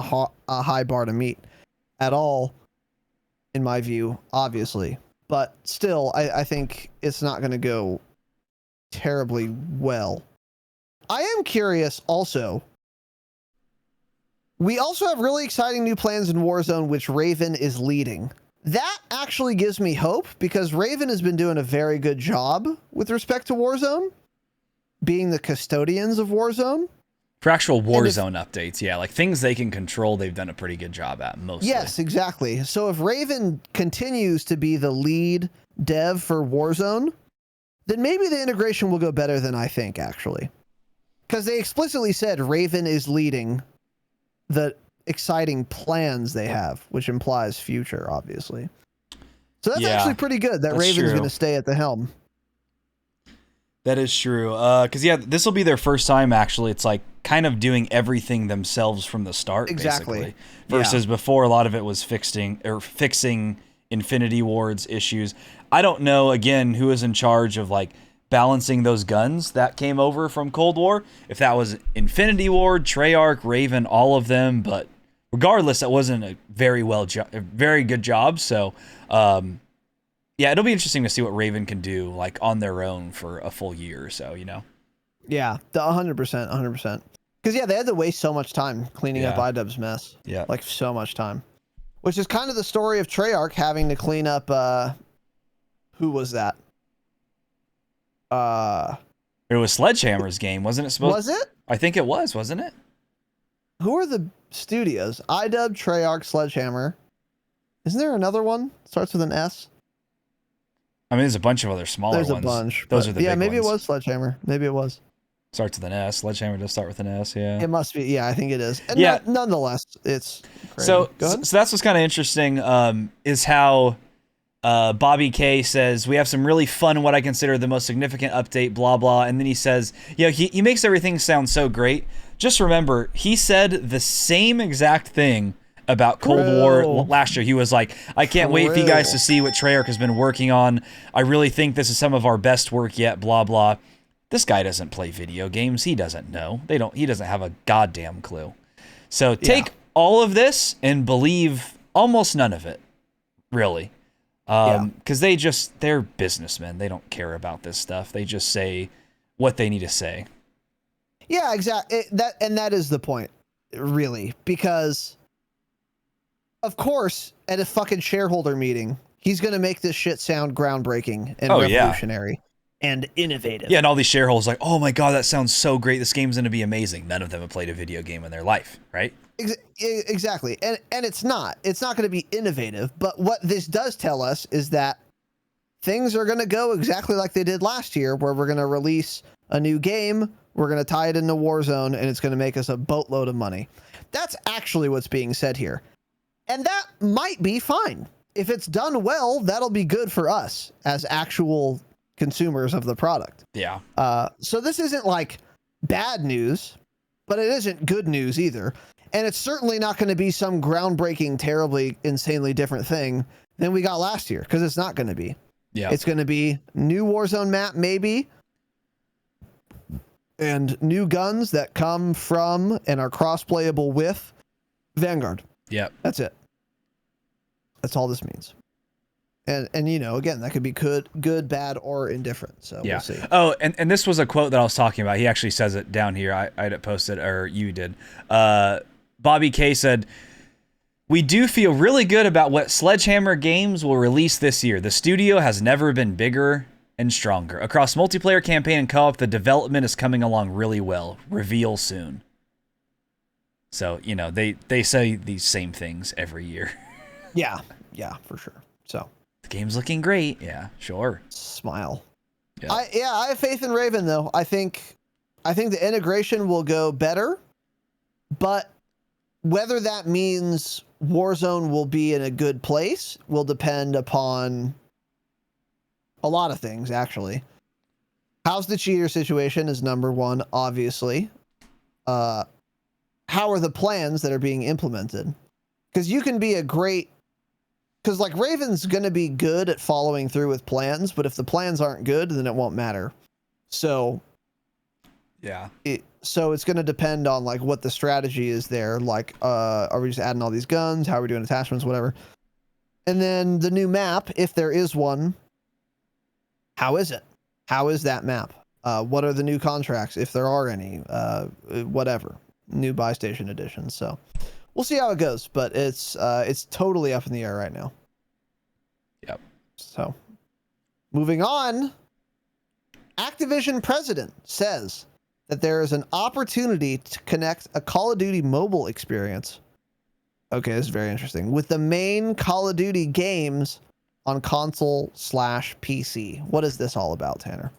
a high bar to meet at all, in my view, obviously. But still, I think it's not going to go terribly well. I am curious also. We also have really exciting new plans in Warzone, which Raven is leading. That actually gives me hope, because Raven has been doing a very good job with respect to Warzone, being the custodians of Warzone. For actual Warzone updates, yeah, like things they can control, they've done a pretty good job at, mostly. Yes, exactly. So if Raven continues to be the lead dev for Warzone, then maybe the integration will go better than I think, actually. Because they explicitly said Raven is leading the exciting plans they have, which implies future, obviously. So that's actually pretty good that Raven's going to stay at the helm. That is true. Because, yeah, this will be their first time, actually. It's like kind of doing everything themselves from the start, basically. Versus before, a lot of it was fixing Infinity Ward's issues. I don't know, again, who is in charge of, like, balancing those guns that came over from Cold War. If that was Infinity Ward, Treyarch, Raven, all of them. But regardless, that wasn't a very good job. So, yeah, it'll be interesting to see what Raven can do, like, on their own for a full year or so, you know? Yeah, 100%, 100%. Because, yeah, they had to waste so much time cleaning up iDubbbz's mess. Yeah. Like, so much time. Which is kind of the story of Treyarch having to clean up, who was that? It was Sledgehammer's game, wasn't it supposed? Was it? I think it was, wasn't it? Who are the studios? iDubbbz, Treyarch, Sledgehammer. Isn't there another one? Starts with an S. I mean, there's a bunch of other smaller ones. There's a bunch. Those are the big maybe ones. it was Sledgehammer. Maybe it was. Starts with an S. Sledgehammer does start with an S, yeah. It must be. Yeah, I think it is. And yeah. Nonetheless, it's crazy. So that's what's kind of interesting, is how Bobby K says, we have some really fun, what I consider the most significant update, blah, blah. And then he says, he makes everything sound so great. Just remember, he said the same exact thing about Cold War last year. He was like, I can't wait for you guys to see what Treyarch has been working on. I really think this is some of our best work yet, blah, blah. This guy doesn't play video games. He doesn't know. He doesn't have a goddamn clue. So take all of this and believe almost none of it, really. Because they're businessmen. They don't care about this stuff. They just say what they need to say. Yeah, exactly. That is the point, really, because of course, at a fucking shareholder meeting, he's going to make this shit sound groundbreaking and revolutionary and innovative. Yeah, and all these shareholders like, oh my God, that sounds so great. This game's going to be amazing. None of them have played a video game in their life, right? Exactly. And it's not going to be innovative. But what this does tell us is that things are going to go exactly like they did last year, where we're going to release a new game. We're going to tie it into Warzone, and it's going to make us a boatload of money. That's actually what's being said here. And that might be fine. If it's done well, that'll be good for us as actual consumers of the product. Yeah. So this isn't like bad news, but it isn't good news either. And it's certainly not going to be some groundbreaking, terribly, insanely different thing than we got last year, because it's not going to be. Yeah. It's going to be new Warzone map, maybe, and new guns that come from and are cross-playable with Vanguard. Yeah. That's it. That's all this means. And again, that could be good, bad, or indifferent. So we'll see. Oh, and this was a quote that I was talking about. He actually says it down here. I had it posted, or you did. Bobby K said, we do feel really good about what Sledgehammer Games will release this year. The studio has never been bigger, and stronger. Across multiplayer, campaign, and co-op, the development is coming along really well. Reveal soon. So, you know, they say these same things every year. Yeah, for sure. So the game's looking great. Yeah, sure. Smile. Yeah. I have faith in Raven though. I think the integration will go better, but whether that means Warzone will be in a good place will depend upon a lot of things, actually. How's the cheater situation is number one, obviously. How are the plans that are being implemented? Because you can be a great... Because, like, Raven's going to be good at following through with plans, but if the plans aren't good, then it won't matter. So... Yeah. So it's going to depend on, like, what the strategy is there. Like, are we just adding all these guns? How are we doing attachments? Whatever. And then the new map, if there is one, how is it? How is that map? What are the new contracts, if there are any? Whatever. New buy station editions. So we'll see how it goes, but it's totally up in the air right now. Yep. So moving on, Activision president says that there is an opportunity to connect a Call of Duty mobile experience. Okay, this is very interesting. With the main Call of Duty games on console/PC. What is this all about, Tanner?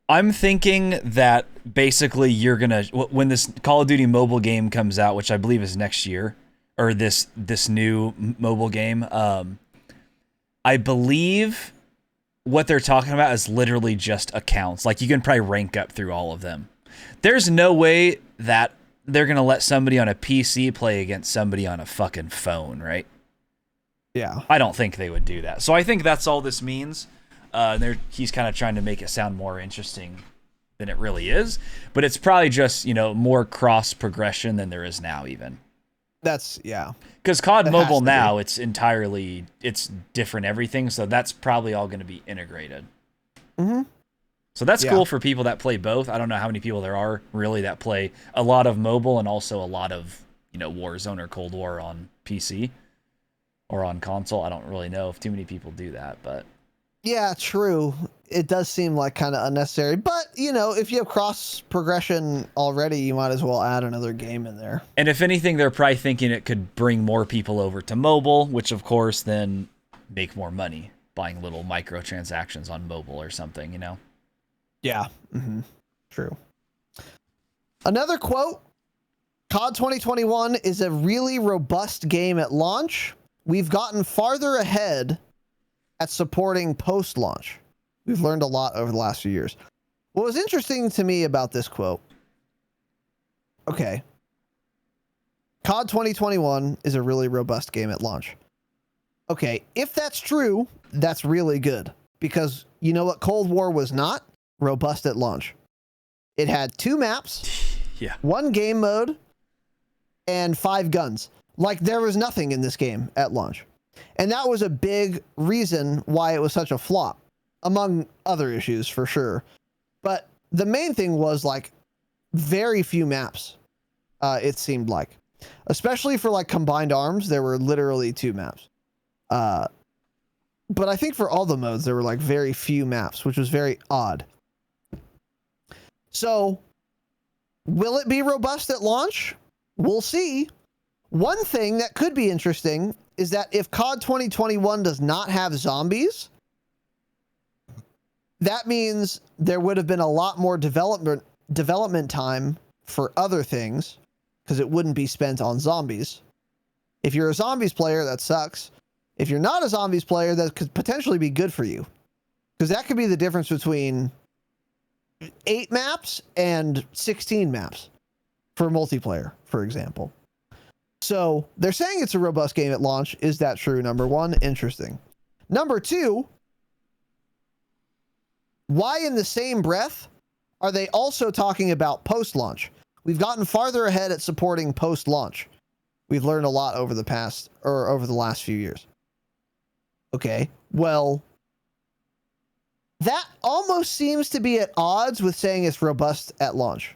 I'm thinking that basically you're gonna, when this Call of Duty mobile game comes out, which I believe is next year, or this new mobile game, I believe what they're talking about is literally just accounts. Like, you can probably rank up through all of them. There's no way that they're gonna let somebody on a PC play against somebody on a fucking phone, right? Yeah. I don't think they would do that. So I think that's all this means. He's kind of trying to make it sound more interesting than it really is, but it's probably just, you know, more cross progression than there is now even. That's, yeah. Because COD Mobile now, it's different everything, so that's probably all going to be integrated. Mm-hmm. So that's cool for people that play both. I don't know how many people there are really that play a lot of mobile and also a lot of, you know, Warzone or Cold War on PC or on console. I don't really know if too many people do that, but... Yeah, true. It does seem like kind of unnecessary, but, you know, if you have cross progression already, you might as well add another game in there. And if anything, they're probably thinking it could bring more people over to mobile, which of course then make more money buying little microtransactions on mobile or something, you know? Yeah. Mm-hmm. True. Another quote, COD 2021 is a really robust game at launch. We've gotten farther ahead at supporting post-launch. We've learned a lot over the last few years. What was interesting to me about this quote, okay, COD 2021 is a really robust game at launch. Okay, if that's true, that's really good. Because you know what Cold War was not? Robust at launch. It had 2 maps, 1 game mode, and 5 guns. Like, there was nothing in this game at launch. And that was a big reason why it was such a flop, among other issues for sure. But the main thing was, like, very few maps, it seemed like. Especially for, like, combined arms, there were literally 2 maps. But I think for all the modes, there were, like, very few maps, which was very odd. So, will it be robust at launch? We'll see. One thing that could be interesting is that if COD 2021 does not have zombies, that means there would have been a lot more development time for other things, because it wouldn't be spent on zombies. If you're a zombies player, that sucks. If you're not a zombies player, that could potentially be good for you, because that could be the difference between 8 maps and 16 maps for multiplayer, for example. So they're saying it's a robust game at launch. Is that true? Number one, interesting. Number two, why in the same breath are they also talking about post-launch? We've gotten farther ahead at supporting post-launch. We've learned a lot over the last few years. Okay, well, that almost seems to be at odds with saying it's robust at launch.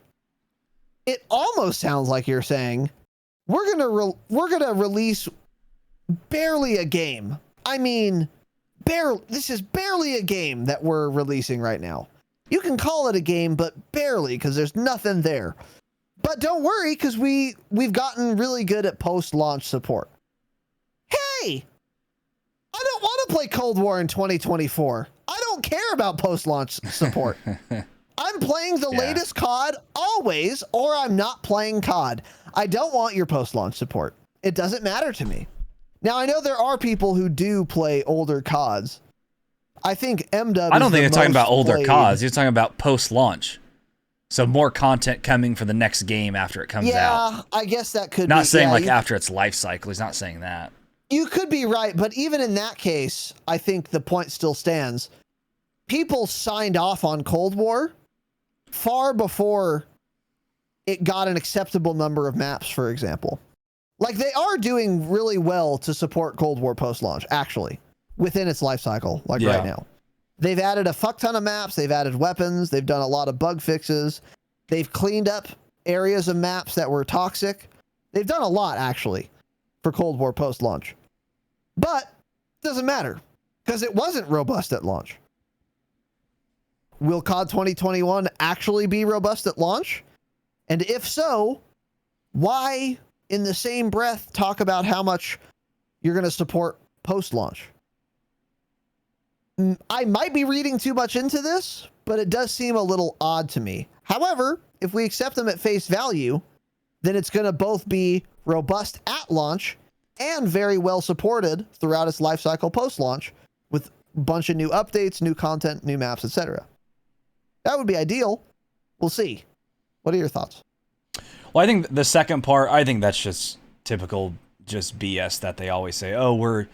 It almost sounds like you're saying we're gonna release barely a game. I mean, barely a game that we're releasing right now. You can call it a game, but barely, because there's nothing there. But don't worry, because we've gotten really good at post-launch support. Hey, I don't want to play Cold War in 2024. I don't care about post-launch support. I'm playing the latest COD always, or I'm not playing COD. I don't want your post-launch support. It doesn't matter to me. Now, I know there are people who do play older CODs. I think MW. I don't think you're talking about older CODs. You're talking about post-launch. So more content coming for the next game after it comes out. Yeah, I guess that could be. Not saying like after its life cycle. He's not saying that. You could be right, but even in that case, I think the point still stands. People signed off on Cold War far before it got an acceptable number of maps, for example. Like, they are doing really well to support Cold War post-launch, actually, within its life cycle, like right now. They've added a fuck ton of maps. They've added weapons. They've done a lot of bug fixes. They've cleaned up areas of maps that were toxic. They've done a lot, actually, for Cold War post-launch. But it doesn't matter, because it wasn't robust at launch. Will COD 2021 actually be robust at launch? And if so, why, in the same breath, talk about how much you're going to support post-launch? I might be reading too much into this, but it does seem a little odd to me. However, if we accept them at face value, then it's going to both be robust at launch and very well supported throughout its life cycle post-launch with a bunch of new updates, new content, new maps, etc. That would be ideal. We'll see. What are your thoughts? Well, I think the second part, I think that's just typical just BS that they always say, oh, we're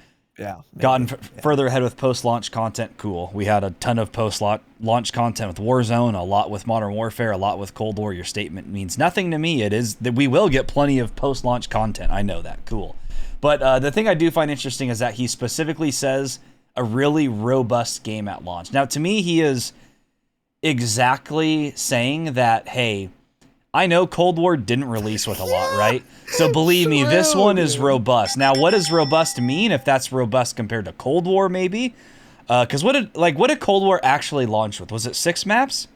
gotten further ahead with post-launch content. Cool. We had a ton of post-launch content with Warzone, a lot with Modern Warfare, a lot with Cold War. Your statement means nothing to me. It is that we will get plenty of post-launch content. I know that. Cool. But the thing I do find interesting is that he specifically says a really robust game at launch. Now, to me, he is exactly saying that, hey, I know Cold War didn't release with a lot, right? So believe me, this one is robust. Now, what does robust mean? If that's robust compared to Cold War, maybe? Because what did Cold War actually launch with? Was it 6 maps?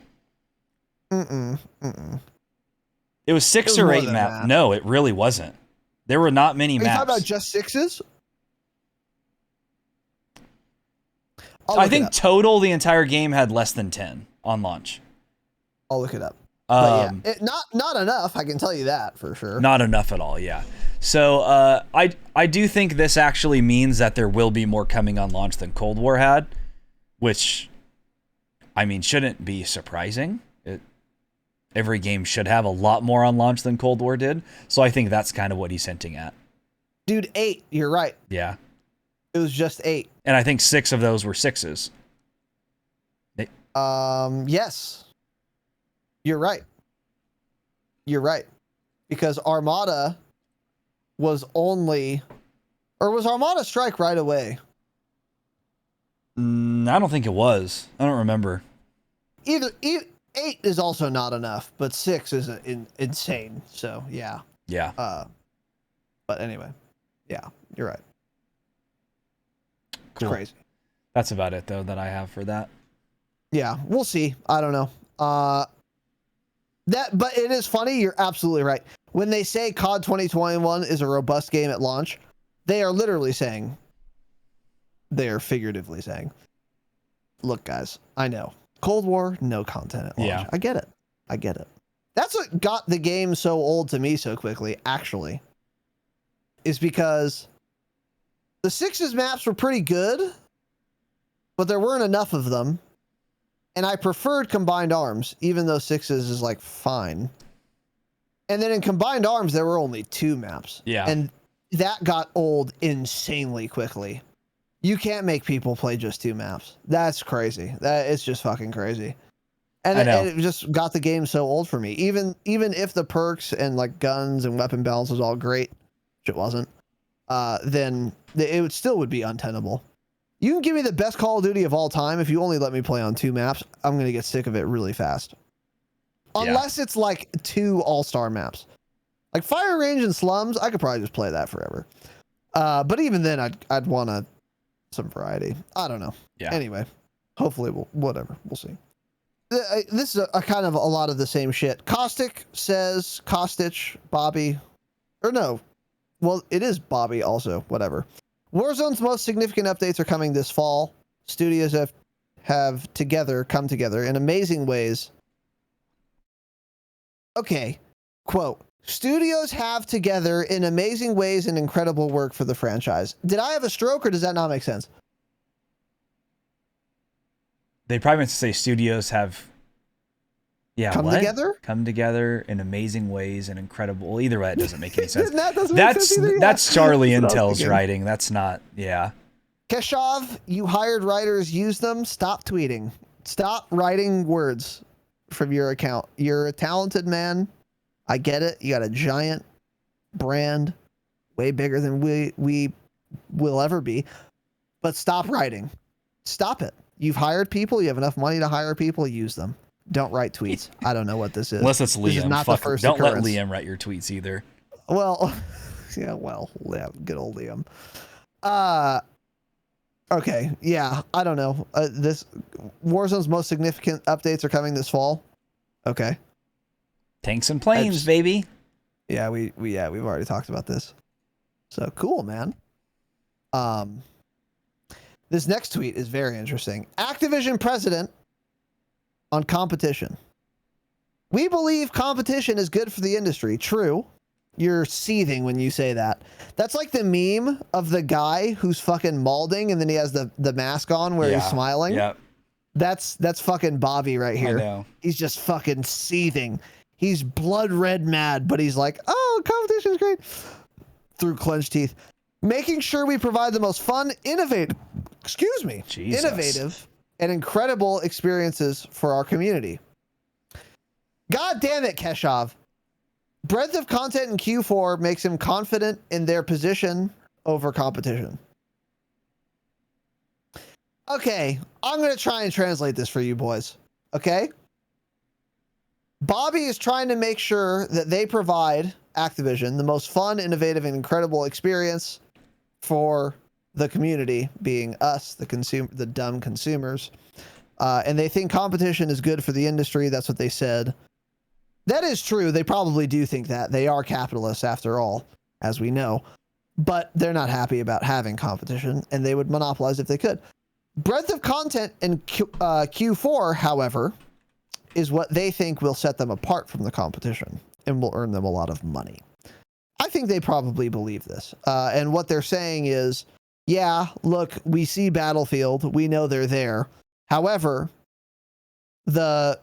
It was 6 or 8 maps. No, it really wasn't. There were not many maps. Are you talking about just 6s? I think total the entire game had less than 10 on launch. I'll look it up. But yeah, not enough. I can tell you that for sure. Not enough at all. Yeah. So I do think this actually means that there will be more coming on launch than Cold War had, which, I mean, shouldn't be surprising. Every game should have a lot more on launch than Cold War did. So I think that's kind of what he's hinting at. Dude, 8. You're right. Yeah. It was just 8. And I think 6 of those were 6s. Yes. You're right. You're right. Because Armada was only... Or was Armada Strike right away? I don't think it was. I don't remember. Either 8 is also not enough, but 6 is insane. So, yeah. Yeah. But anyway. Yeah, you're right. Cool. It's crazy. That's about it, though, that I have for that. Yeah, we'll see. I don't know. But it is funny. You're absolutely right. When they say COD 2021 is a robust game at launch, they are literally saying, they are figuratively saying, look, guys, I know. Cold War, no content at launch. Yeah. I get it. I get it. That's what got the game so old to me so quickly, actually, is because the 6's maps were pretty good, but there weren't enough of them. And I preferred Combined Arms, even though 6's is like fine. And then in Combined Arms, there were only 2 maps. Yeah. And that got old insanely quickly. You can't make people play just 2 maps. That's crazy. It's just fucking crazy. And it just got the game so old for me. Even if the perks and like guns and weapon balance was all great, which it wasn't, then it still would be untenable. You can give me the best Call of Duty of all time. If you only let me play on 2 maps, I'm going to get sick of it really fast. Unless it's like 2 all-star maps. Like Fire Range and Slums, I could probably just play that forever. But even then, I'd want to some variety. I don't know. Yeah. Anyway, hopefully whatever. We'll see. This is a kind of a lot of the same shit. Caustic says, Costich, Bobby, or no. Well, it is Bobby also. Whatever. Warzone's most significant updates are coming this fall. Studios have come together in amazing ways. Okay. Quote. Studios have together in amazing ways and incredible work for the franchise. Did I have a stroke or does that not make sense? They probably meant to say studios have come together? Come together in amazing ways and incredible. Well, either way, it doesn't make any sense. That doesn't make sense either, yeah. That's Charlie Intel's writing. That's not, yeah. Keshav, you hired writers, use them. Stop tweeting. Stop writing words from your account. You're a talented man. I get it. You got a giant brand, way bigger than we will ever be. But stop writing. Stop it. You've hired people. You have enough money to hire people. Use them. Don't write tweets. I don't know what this is. Unless it's Liam. This is not the first don't occurrence. let Liam write your tweets either. Well, yeah, good old Liam. Okay, yeah, I don't know. This Warzone's most significant updates are coming this fall. Okay. Tanks and planes, baby. Yeah, we've already talked about this. So cool, man. This next tweet is very interesting. Activision president on competition. We believe competition is good for the industry. True. You're seething when you say that. That's like the meme of the guy who's fucking malding and then he has the mask on where he's smiling. Yep. That's fucking Bobby right here. I know. He's just fucking seething. He's blood red mad, but he's like, oh, competition is great. Through clenched teeth. Making sure we provide the most fun, innovative and incredible experiences for our community. God damn it, Keshav. Breadth of content in Q4 makes him confident in their position over competition. Okay, I'm going to try and translate this for you boys. Okay? Bobby is trying to make sure that they provide Activision the most fun, innovative, and incredible experience for the community, being us, the dumb consumers. And they think competition is good for the industry. That's what they said. That is true. They probably do think that. They are capitalists after all, as we know. But they're not happy about having competition, and they would monopolize if they could. Breadth of content in Q4, however, is what they think will set them apart from the competition and will earn them a lot of money. I think they probably believe this. And what they're saying is, yeah, look, we see Battlefield. We know they're there. However, the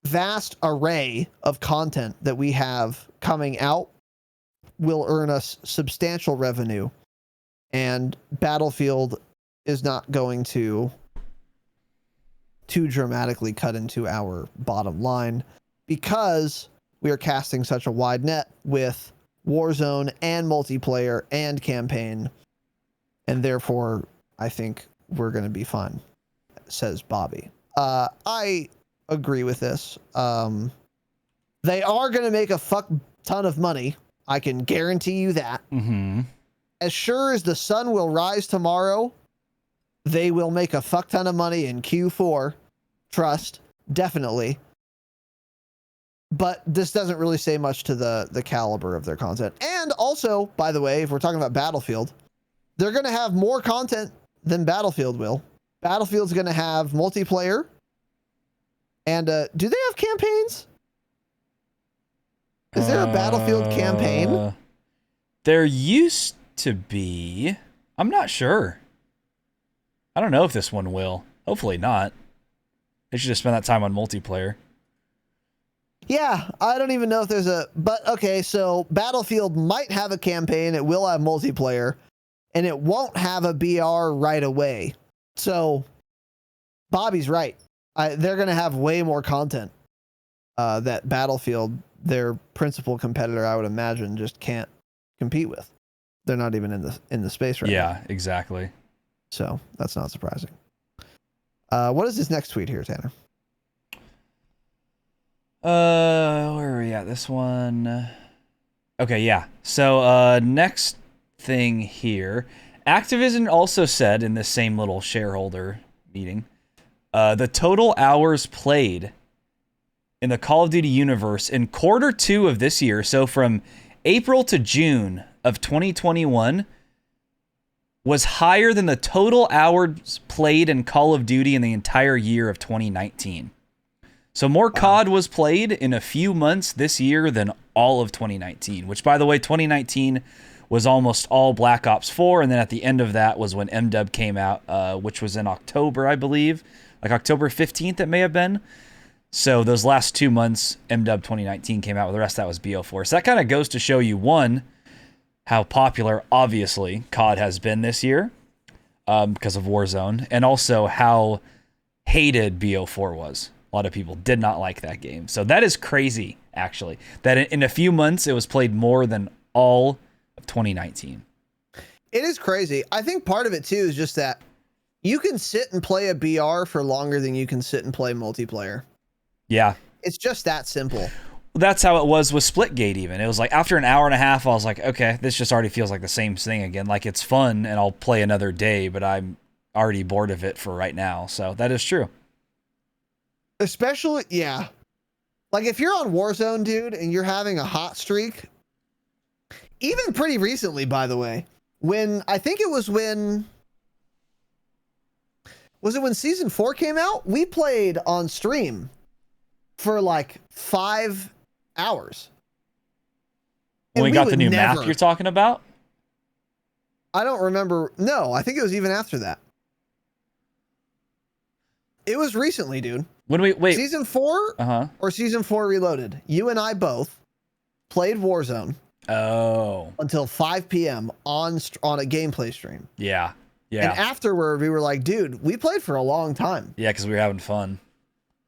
vast array of content that we have coming out will earn us substantial revenue, and Battlefield is not going to too dramatically cut into our bottom line because we are casting such a wide net with Warzone and multiplayer and campaign, and therefore I think we're going to be fine, says Bobby. I agree with this. They are going to make a fuck ton of money. I can guarantee you that. Mm-hmm. As sure as the sun will rise tomorrow, they will make a fuck ton of money in Q4. Trust, definitely. But this doesn't really say much to the caliber of their content. And also, by the way, if we're talking about Battlefield, they're going to have more content than Battlefield will. Battlefield's going to have multiplayer. And do they have campaigns? Is there a Battlefield campaign? There used to be. I'm not sure. I don't know if this one will. Hopefully not. They should just spend that time on multiplayer. Yeah, I don't even know if there's a... But, okay, so Battlefield might have a campaign. It will have multiplayer. And it won't have a BR right away. So, Bobby's right. They're going to have way more content that Battlefield, their principal competitor, I would imagine, just can't compete with. They're not even in the space right now. Yeah, exactly. So that's not surprising. What is this next tweet here, Tanner? Where are we at? This one. Okay, yeah. So next thing here, Activision also said in this same little shareholder meeting, the total hours played in the Call of Duty universe in Q2 of this year, so from April to June of 2021, was higher than the total hours played in Call of Duty in the entire year of 2019. So more COD was played in a few months this year than all of 2019, which, by the way, 2019 was almost all Black Ops 4, and then at the end of that was when MW came out, which was in October, I believe. Like October 15th it may have been. So those last 2 months, MW 2019 came out, with the rest of that was BO4. So that kind of goes to show you, one, how popular, obviously, COD has been this year because of Warzone, and also how hated BO4 was. A lot of people did not like that game. So that is crazy, actually, that in a few months it was played more than all of 2019. It is crazy. I think part of it, too, is just that you can sit and play a BR for longer than you can sit and play multiplayer. Yeah. It's just that simple. That's how it was with Splitgate even. It was like after an hour and a half, I was like, okay, this just already feels like the same thing again. Like it's fun and I'll play another day, but I'm already bored of it for right now. So that is true. Especially, yeah. Like if you're on Warzone, dude, and you're having a hot streak, even pretty recently, by the way, when I think it was when Season 4 came out? We played on stream for like 5 hours. When we got the new map you're talking about? I don't remember. No, I think it was even after that. It was recently, dude. When we wait, Season 4 or Season 4 Reloaded. You and I both played Warzone. Oh. Until 5 p.m. on a gameplay stream. Yeah. Yeah. And afterward, we were like, dude, we played for a long time. Yeah, because we were having fun.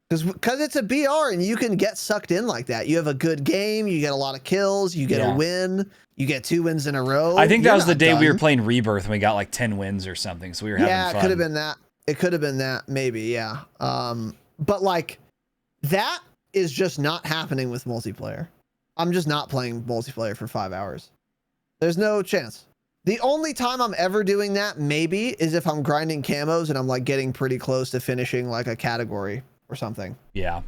Because it's a BR and you can get sucked in like that. You have a good game, you get a lot of kills, you get a win, you get 2 wins in a row. I think that was the day we were playing Rebirth and we got like 10 wins or something. So we were having fun. Yeah, it could have been that. It could have been that, maybe, yeah. But like, that is just not happening with multiplayer. I'm just not playing multiplayer for 5 hours. There's no chance. The only time I'm ever doing that, maybe, is if I'm grinding camos and I'm like getting pretty close to finishing like a category or something. Yeah.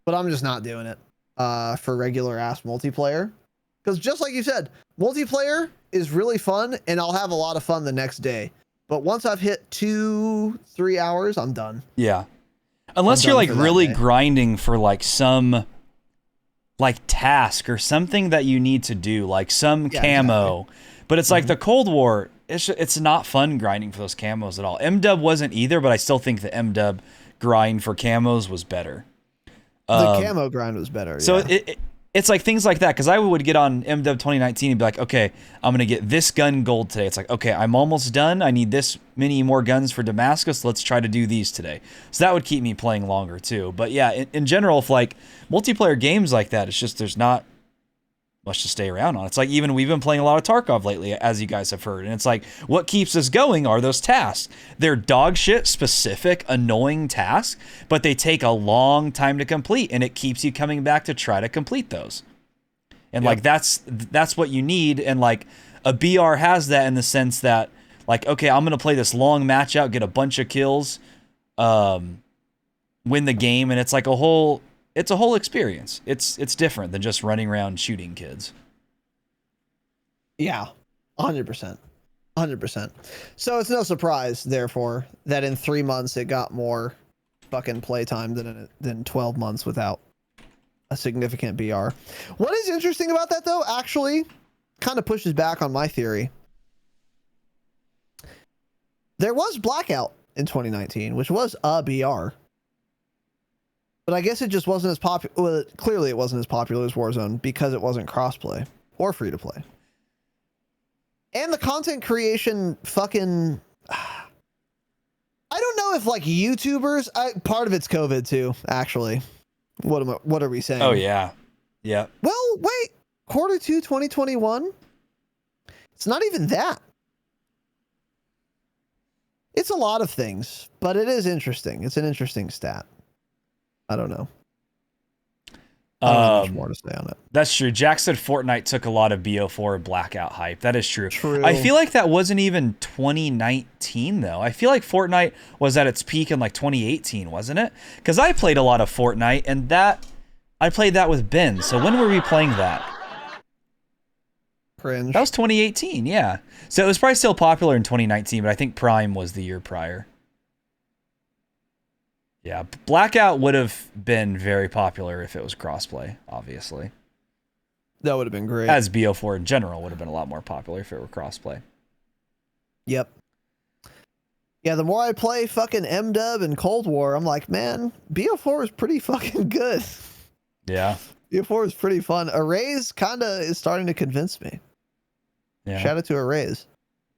But I'm just not doing it for regular ass multiplayer. Because just like you said, multiplayer is really fun and I'll have a lot of fun the next day. But once I've hit 2-3 hours, I'm done. Yeah. Unless you're like really grinding for like some like task or something that you need to do, like some camo. Exactly. But it's like the Cold War, it's not fun grinding for those camos at all. MW wasn't either, but I still think the MW grind for camos was better. The camo grind was better. So it's like things like that, because I would get on MW 2019 and be like, okay, I'm going to get this gun gold today. It's like, okay, I'm almost done. I need this many more guns for Damascus. Let's try to do these today. So that would keep me playing longer too. But yeah, in general, if like multiplayer games like that, it's just there's not much to stay around on. It's like even we've been playing a lot of Tarkov lately, as you guys have heard. And it's like, what keeps us going are those tasks. They're dog shit specific, annoying tasks, but they take a long time to complete, and it keeps you coming back to try to complete those. And like that's what you need. And like a BR has that in the sense that like, okay, I'm gonna play this long match out, get a bunch of kills, win the game, and it's like a whole experience. It's different than just running around shooting kids. Yeah, 100%. 100%. So it's no surprise, therefore, that in 3 months it got more fucking playtime than 12 months without a significant BR. What is interesting about that, though, actually kind of pushes back on my theory. There was Blackout in 2019, which was a BR. But I guess it just wasn't as popular. Well, clearly it wasn't as popular as Warzone because it wasn't crossplay or free to play. And the content creation fucking... I don't know if like YouTubers... part of it's COVID too, actually. What are we saying? Oh, yeah. Yeah. Well, wait. Q2 2021? It's not even that. It's a lot of things, but it is interesting. It's an interesting stat. I don't know. I don't have much more to say on it. That's true. Jack said Fortnite took a lot of BO4 blackout hype. That is true. True. I feel like that wasn't even 2019 though. I feel like Fortnite was at its peak in like 2018, wasn't it? Because I played a lot of Fortnite, and I played that with Ben. So when were we playing that? Cringe. That was 2018, yeah. So it was probably still popular in 2019, but I think Prime was the year prior. Yeah, Blackout would have been very popular if it was crossplay, obviously. That would have been great. As BO4 in general would have been a lot more popular if it were crossplay. Yep. Yeah, the more I play fucking MW and Cold War, I'm like, man, BO4 is pretty fucking good. Yeah. BO4 is pretty fun. Arrays kind of is starting to convince me. Yeah. Shout out to Arrays,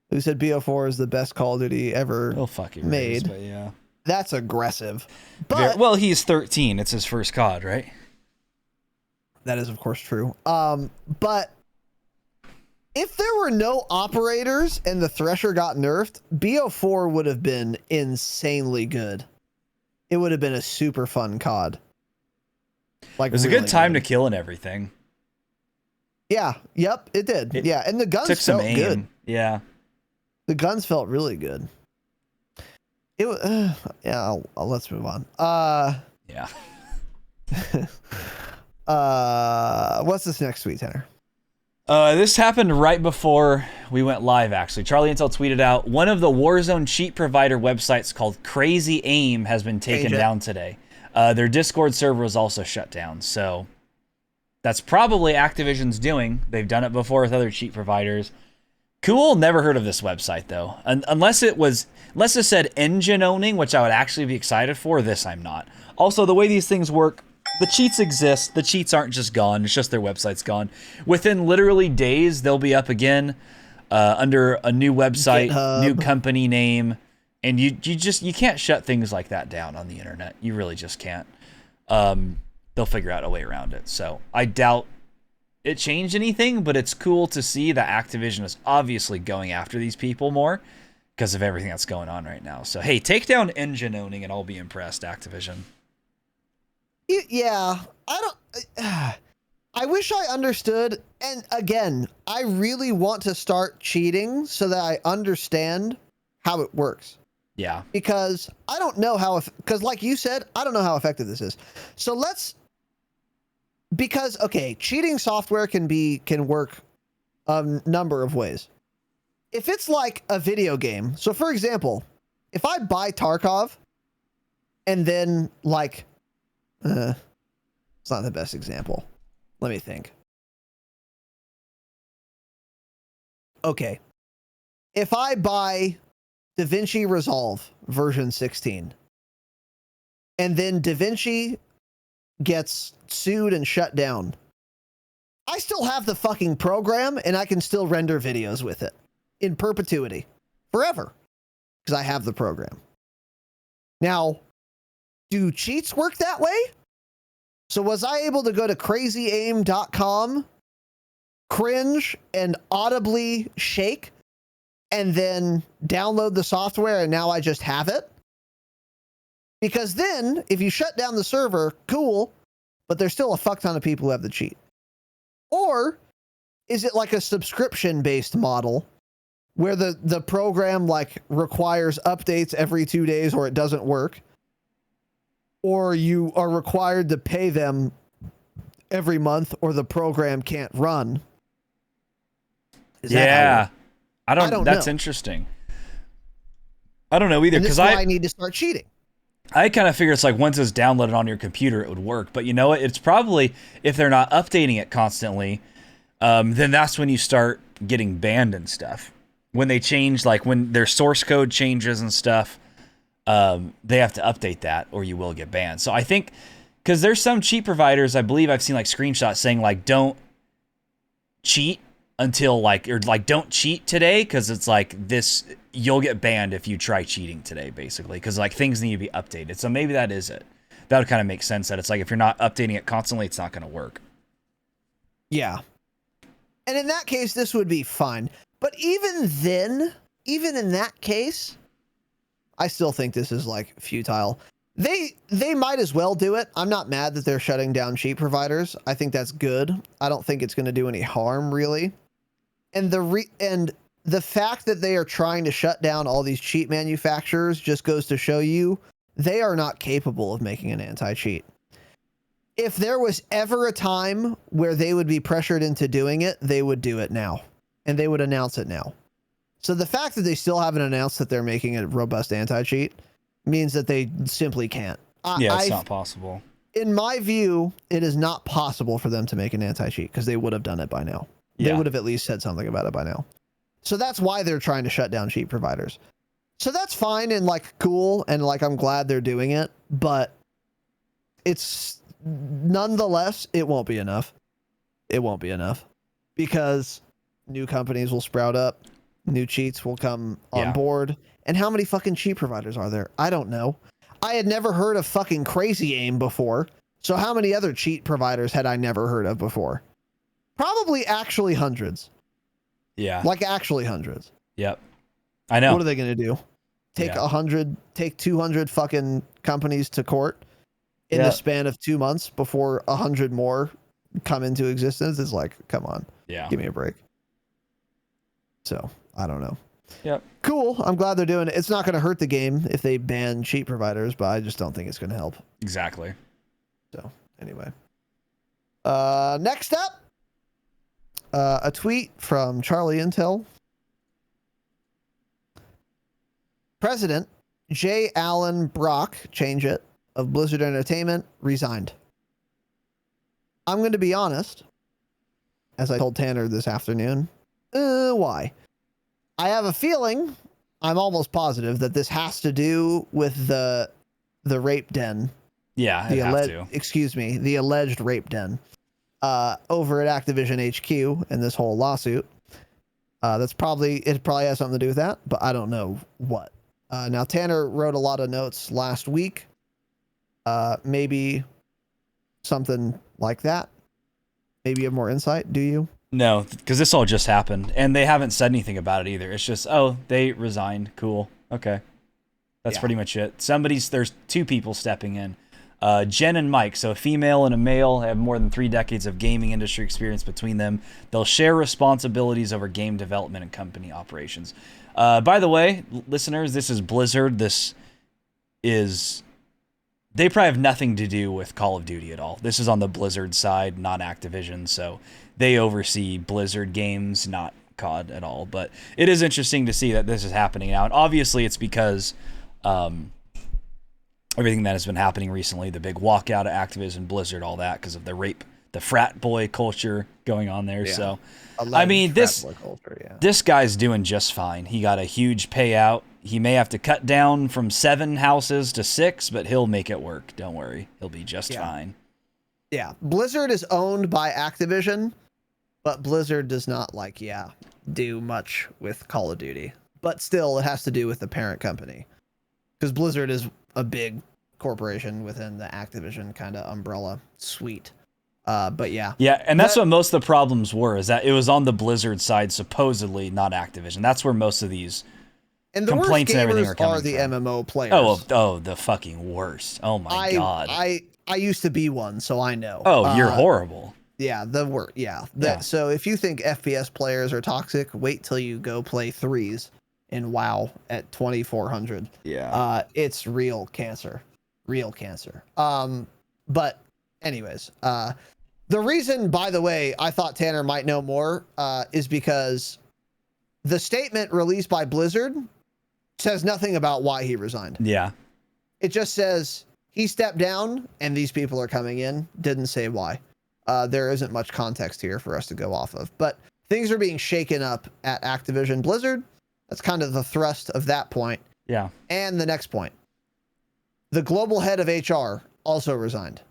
who said BO4 is the best Call of Duty ever fucking made. But yeah. That's aggressive. But well, he's 13. It's his first COD, right? that is, of course, true. But if there were no operators and the Thresher got nerfed, BO4 would have been insanely good. It would have been a super fun COD. Like, it was a really good time good to kill and everything. Yeah. Yep. It did. Yeah. And the guns Took some felt aim. good. Yeah. The guns felt really good. It was. Yeah. Let's move on. Yeah. What's this next tweet, Tanner? This happened right before we went live, actually. Charlie Intel tweeted out, one of the Warzone cheat provider websites called CrazyAim has been taken down today. Their Discord server was also shut down. So that's probably Activision's doing. They've done it before with other cheat providers. Cool. Never heard of this website, though. Unless it said engine owning, which I would actually be excited for. This I'm not. Also, the way these things work, the cheats exist. The cheats aren't just gone. It's just their website's gone. Within literally days, they'll be up again under a new website, GitHub. New company name. And you can't shut things like that down on the internet. You really just can't. They'll figure out a way around it. So I doubt it changed anything, but it's cool to see that Activision is obviously going after these people more because of everything that's going on right now. So, hey, take down engine owning and I'll be impressed, Activision. Yeah, I wish I understood. And again, I really want to start cheating so that I understand how it works. Yeah. Because I don't know how, because like you said, I don't know how effective this is. So okay, cheating software can work a number of ways. If it's like a video game, so for example, if I buy Tarkov and then like, it's not the best example. Let me think. Okay. If I buy DaVinci Resolve version 16 and then DaVinci gets sued and shut down, I still have the fucking program and I can still render videos with it in perpetuity forever because I have the program. Now, do cheats work that way? So was I able to go to CrazyAim.com, cringe, and audibly shake, and then download the software and now I just have it? Because then, if you shut down the server, cool, but there's still a fuck ton of people who have the cheat. Or is it like a subscription-based model where the program like requires updates every 2 days or it doesn't work? Or you are required to pay them every month or the program can't run? Yeah. I don't that's know. Interesting. I don't know either, because I need to start cheating. I kind of figure it's like once it's downloaded on your computer, it would work. But you know what? It's probably, if they're not updating it constantly, then that's when you start getting banned and stuff. When they change, like when their source code changes and stuff, they have to update that or you will get banned. So I think, because there's some cheat providers, I believe I've seen like screenshots saying like, don't cheat until don't cheat today, because it's like this, you'll get banned if you try cheating today, basically, because like things need to be updated. So maybe that is it. That would kind of make sense, that it's like if you're not updating it constantly, it's not going to work. Yeah. And in that case, this would be fine. But even then, even in that case, I still think this is like futile. They might as well do it. I'm not mad that they're shutting down cheat providers. I think that's good. I don't think it's going to do any harm, really. And the fact that they are trying to shut down all these cheat manufacturers just goes to show you they are not capable of making an anti-cheat. If there was ever a time where they would be pressured into doing it, they would do it now. And they would announce it now. So the fact that they still haven't announced that they're making a robust anti-cheat means that they simply can't. It's not possible. In my view, it is not possible for them to make an anti-cheat because they would have done it by now. They would have at least said something about it by now. So that's why they're trying to shut down cheat providers. So that's fine and like cool and like I'm glad they're doing it, but it's nonetheless, it won't be enough. It won't be enough because new companies will sprout up, new cheats will come on board. And how many fucking cheat providers are there? I don't know. I had never heard of fucking CrazyAim before. So how many other cheat providers had I never heard of before? Probably actually hundreds. Yeah. Like actually hundreds. Yep. I know. What are they going to do? Take 200 fucking companies to court in the span of 2 months before 100 more come into existence? It's like, come on. Yeah. Give me a break. So, I don't know. Yep. Cool. I'm glad they're doing it. It's not going to hurt the game if they ban cheat providers, but I just don't think it's going to help. Exactly. So, anyway. Next up, a tweet from Charlie Intel. President J. Allen Brock, change it, of Blizzard Entertainment, resigned. I'm going to be honest, as I told Tanner this afternoon. Why? I have a feeling, I'm almost positive, that this has to do with the rape den. Yeah, the alleged rape den over at Activision HQ in this whole lawsuit. It probably has something to do with that, but I don't know what. Now Tanner wrote a lot of notes last week. Maybe something like that. Maybe you have more insight. Do you? No, because this all just happened, and they haven't said anything about it either. It's just, oh, they resigned. Cool. Okay. That's pretty much it. There's two people stepping in. Jen and Mike, so a female and a male, have more than 3 decades of gaming industry experience between them. They'll share responsibilities over game development and company operations. By the way, listeners, this is Blizzard. They probably have nothing to do with Call of Duty at all. This is on the Blizzard side, not Activision, so they oversee Blizzard games, not COD at all. But it is interesting to see that this is happening now, and obviously it's because everything that has been happening recently, the big walkout of Activision, Blizzard, all that, because of the rape, the frat boy culture going on there. Yeah. So, I mean, this guy's doing just fine. He got a huge payout. He may have to cut down from 7 houses to 6, but he'll make it work. Don't worry. He'll be just fine. Yeah. Blizzard is owned by Activision, but Blizzard does not do much with Call of Duty. But still, it has to do with the parent company. Because Blizzard is a big corporation within the Activision kind of umbrella suite. But yeah. Yeah, and that's what most of the problems were, is that it was on the Blizzard side, supposedly, not Activision. That's where most of these complaints and everything are coming from. The MMO players. Oh, the fucking worst. Oh my God. I used to be one, so I know. Oh, you're horrible. Yeah, the word. Yeah. So if you think FPS players are toxic, wait till you go play 3s in WoW at 2400. Yeah. It's real cancer. Real cancer. But anyways, the reason, by the way, I thought Tanner might know more is because the statement released by Blizzard says nothing about why he resigned. Yeah. It just says he stepped down and these people are coming in. Didn't say why. There isn't much context here for us to go off of, but things are being shaken up at Activision Blizzard. That's kind of the thrust of that point. Yeah. And the next point. The global head of HR also resigned.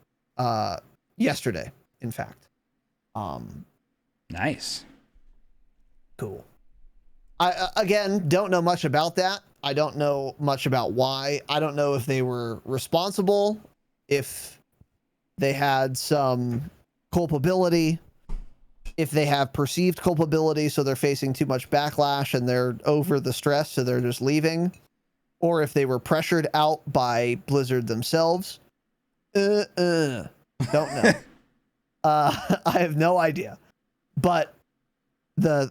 Yesterday, in fact. Nice. Cool. I again don't know much about that. I don't know much about why. I don't know if they were responsible, if they had some culpability, if they have perceived culpability, so they're facing too much backlash and they're over the stress, so they're just leaving. or if they were pressured out by Blizzard themselves. Don't know. I have no idea. But the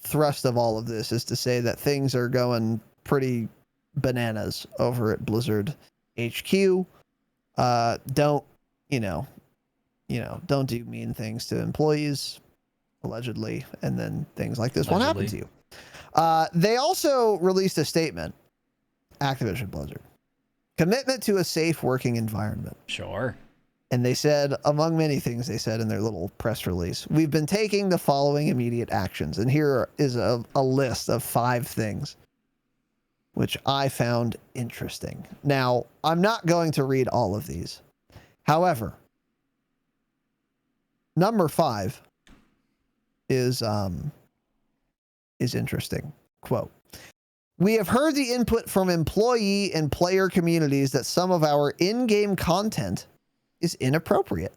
thrust of all of this is to say that things are going pretty bananas over at Blizzard HQ. Don't do mean things to employees, allegedly, and then things like this won't happen to you. They also released a statement, Activision Blizzard, commitment to a safe working environment. Sure. And they said, among many things they said in their little press release, we've been taking the following immediate actions. And here is a list of 5 things, which I found interesting. Now, I'm not going to read all of these. However, number 5 is interesting. Quote, we have heard the input from employee and player communities that some of our in-game content is inappropriate.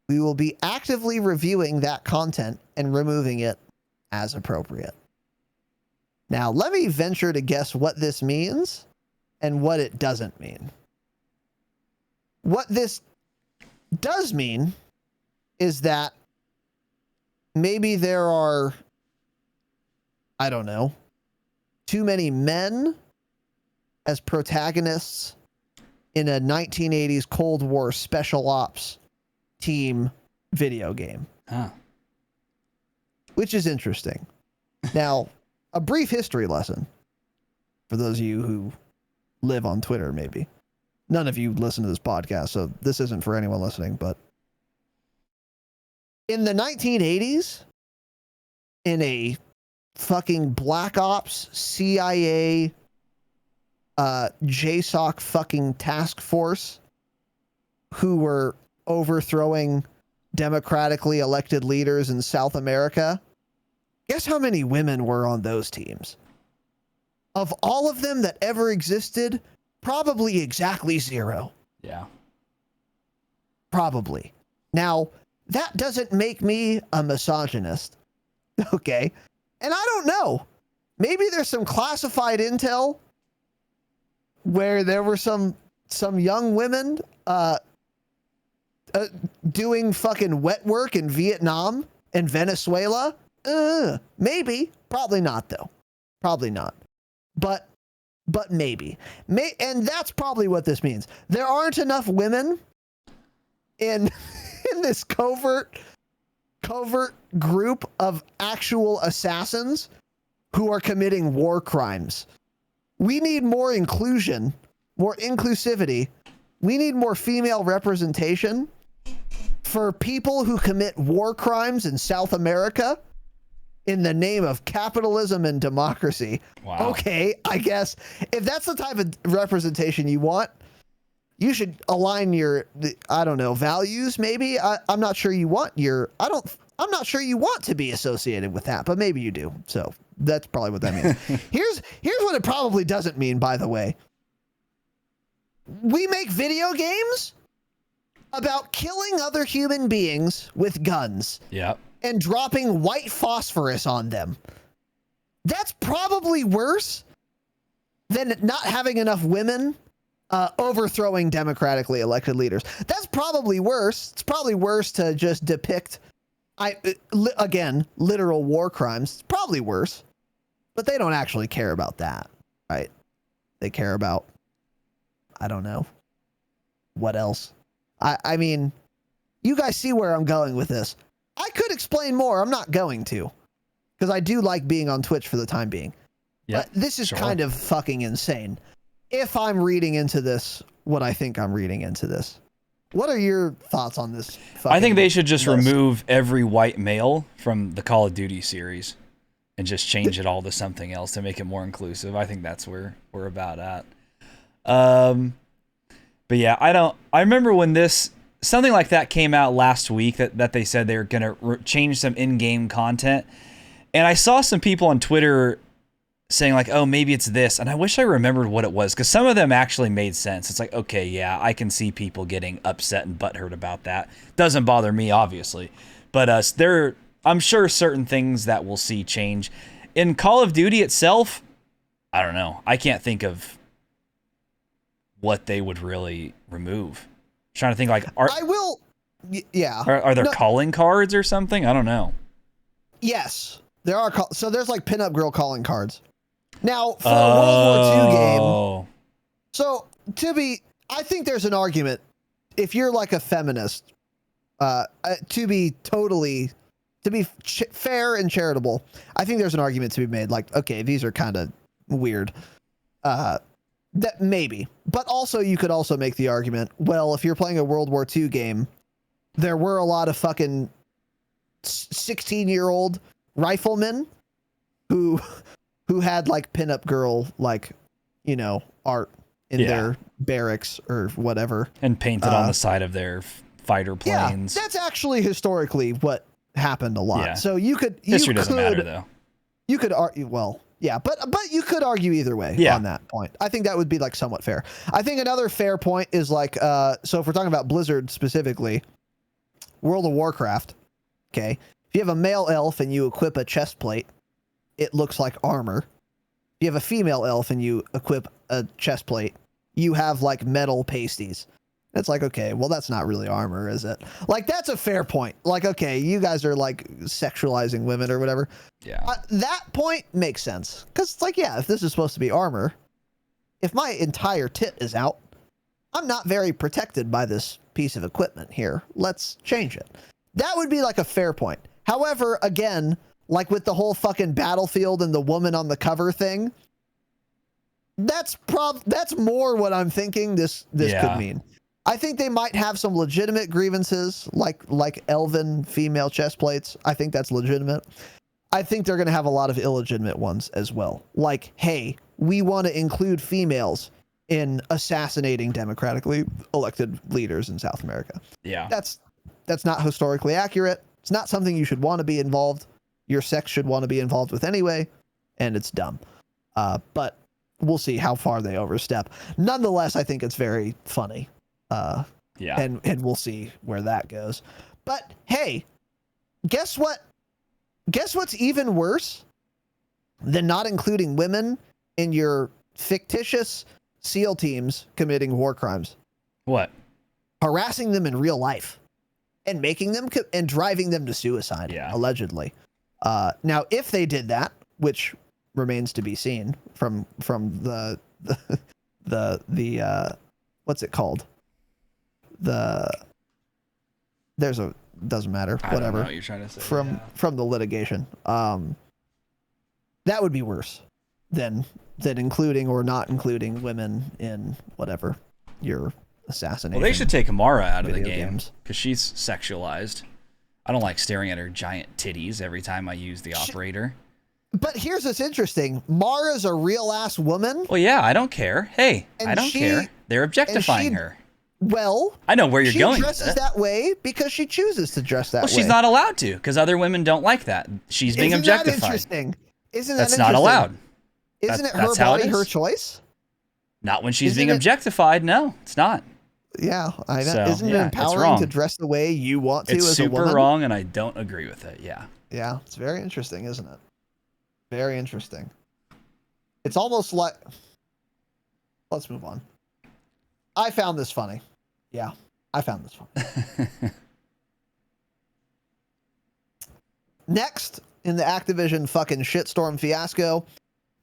We will be actively reviewing that content and removing it as appropriate. Now, let me venture to guess what this means and what it doesn't mean. What this does mean is that maybe there are, I don't know, too many men as protagonists in a 1980s Cold War special ops team video game. Huh. Which is interesting. Now, a brief history lesson for those of you who live on Twitter, maybe. None of you listen to this podcast, so this isn't for anyone listening, but in the 1980s, in a fucking Black Ops CIA JSOC fucking task force who were overthrowing democratically elected leaders in South America, guess how many women were on those teams? Of all of them that ever existed, probably exactly 0. Yeah. Probably. Now, that doesn't make me a misogynist. Okay. And I don't know. Maybe there's some classified intel where there were some young women doing fucking wet work in Vietnam and Venezuela. Maybe. Probably not, though. Probably not. But maybe. And that's probably what this means. There aren't enough women in this covert group of actual assassins who are committing war crimes. We need more inclusion, more inclusivity. We need more female representation for people who commit war crimes in South America in the name of capitalism and democracy. Wow. Okay, I guess if that's the type of representation you want, you should align your, I don't know, values maybe. I'm not sure you want I'm not sure you want to be associated with that, but maybe you do. So that's probably what that means. Here's what it probably doesn't mean, by the way. We make video games about killing other human beings with guns. Yep. And dropping white phosphorus on them. That's probably worse than not having enough women overthrowing democratically elected leaders. That's probably worse. It's probably worse to just depict, again, literal war crimes. It's probably worse. But they don't actually care about that, right? They care about, I don't know, what else? I mean, you guys see where I'm going with this. I could explain more. I'm not going to, because I do like being on Twitch for the time being. Yeah, but this is kind of fucking insane. If I'm reading into this, what I think I'm reading into this. What are your thoughts on this? I think they should just remove every white male from the Call of Duty series and just change it all to something else to make it more inclusive. I think that's where we're about at. But yeah, I remember when something like that came out last week that they said they were going to change some in-game content. And I saw some people on Twitter saying like, oh, maybe it's this. And I wish I remembered what it was, because some of them actually made sense. It's like, okay, yeah, I can see people getting upset and butthurt about that. Doesn't bother me, obviously. But I'm sure certain things that we'll see change. In Call of Duty itself, I don't know. I can't think of what they would really remove. I'm trying to think like yeah. Are there calling cards or something? I don't know. Yes, there are. So there's like pinup girl calling cards. Now for a World War II game. So I think there's an argument if you're like a feminist, to be fair and charitable. I think there's an argument to be made. Like, okay, these are kind of weird. That maybe, but also you could also make the argument. Well, if you're playing a World War II game, there were a lot of fucking 16-year-old riflemen who had like pinup girl, like, you know, art in their barracks or whatever, and painted on the side of their fighter planes. Yeah, that's actually historically what happened a lot. Yeah. So history doesn't matter though. You could argue, well, yeah, but you could argue either way on that point. I think that would be like somewhat fair. I think another fair point is like, so if we're talking about Blizzard specifically, World of Warcraft, okay, if you have a male elf and you equip a chest plate, it looks like armor. If you have a female elf and you equip a chest plate, you have like metal pasties. It's like, okay, well, that's not really armor, is it? Like, that's a fair point. Like, okay, you guys are like sexualizing women or whatever. Yeah. That point makes sense. Because it's like, yeah, if this is supposed to be armor, if my entire tit is out, I'm not very protected by this piece of equipment here. Let's change it. That would be like a fair point. However, again, like with the whole fucking Battlefield and the woman on the cover thing, that's more what I'm thinking this could mean. I think they might have some legitimate grievances, like elven female chest plates. I think that's legitimate. I think they're going to have a lot of illegitimate ones as well. Like, hey, we want to include females in assassinating democratically elected leaders in South America. Yeah. That's not historically accurate. It's not something you should want to be involved. Your sex should want to be involved with anyway, and it's dumb. But we'll see how far they overstep. Nonetheless, I think it's very funny. And we'll see where that goes. But hey, guess what? Guess what's even worse than not including women in your fictitious SEAL teams committing war crimes? What? Harassing them in real life and making them and driving them to suicide, allegedly. Now, if they did that, which remains to be seen from the what's it called? Doesn't matter. I Whatever. don't know what you're trying to say. From the litigation. That would be worse than including or not including women in whatever your assassination. Well, they should take Amara out of the game because she's sexualized. I don't like staring at her giant titties every time I use the operator. But here's what's interesting. Mara's a real ass woman. Well, yeah, I don't care. Hey, I don't care. They're objectifying her. Well, I know where you're going. She dresses that way because she chooses to dress that way. Well, she's not allowed to because other women don't like that. She's being objectified. That interesting? Isn't that That's interesting? not allowed. Isn't it her body, her choice? Not when she's being objectified. No, it's not. Yeah, I know. So, Isn't it empowering to dress the way you want to as a woman? It's super wrong, and I don't agree with it. Yeah. Yeah, it's very interesting, isn't it? Very interesting. It's almost like... Let's move on. I found this funny. Yeah, I found this funny. Next, in the Activision fucking shitstorm fiasco,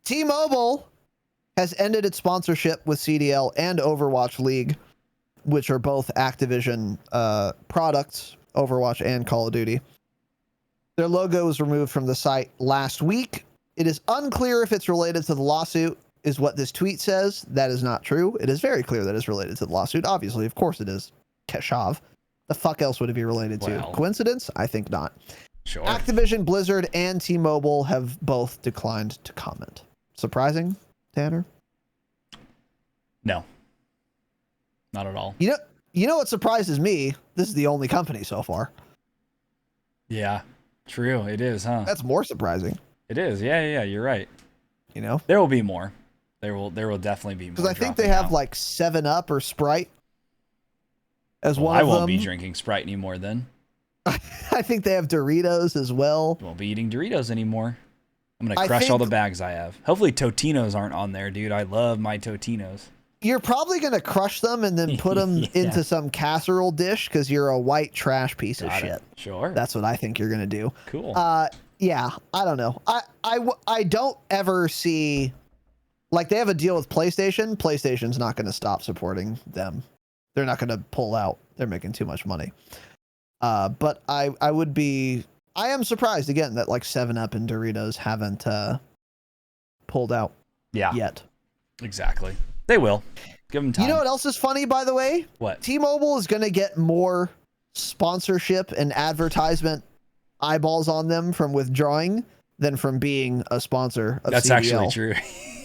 T-Mobile has ended its sponsorship with CDL and Overwatch League, which are both Activision products, Overwatch and Call of Duty. Their logo was removed from the site last week. It is unclear if it's related to the lawsuit, is what this tweet says. That is not true. It is very clear that it's related to the lawsuit. Obviously, of course it is. Keshav. The fuck else would it be related to? Coincidence? I think not. Sure. Activision, Blizzard, and T-Mobile have both declined to comment. Surprising, Tanner? No. Not at all. You know what surprises me? This is the only company so far. Yeah, true. It is, huh? That's more surprising. It is. Yeah, you're right. You know? There will be more. There will definitely be more. Because I think they have like 7-Up or Sprite as one of them. I won't be drinking Sprite anymore then. I think they have Doritos as well. Won't be eating Doritos anymore. I'm gonna crush all the bags I have. Hopefully Totinos aren't on there, dude. I love my Totinos. You're probably going to crush them and then put them into some casserole dish because you're a white trash piece of shit. Sure. That's what I think you're going to do. Cool. Yeah, I don't know. I don't ever see, like, they have a deal with PlayStation. PlayStation's not going to stop supporting them. They're not going to pull out. They're making too much money. But I am surprised again that like 7-Up and Doritos haven't pulled out yet. Exactly. They will. Give them time. You know what else is funny, by the way? What? T-Mobile is going to get more sponsorship and advertisement eyeballs on them from withdrawing than from being a sponsor of That's CBL. Actually true.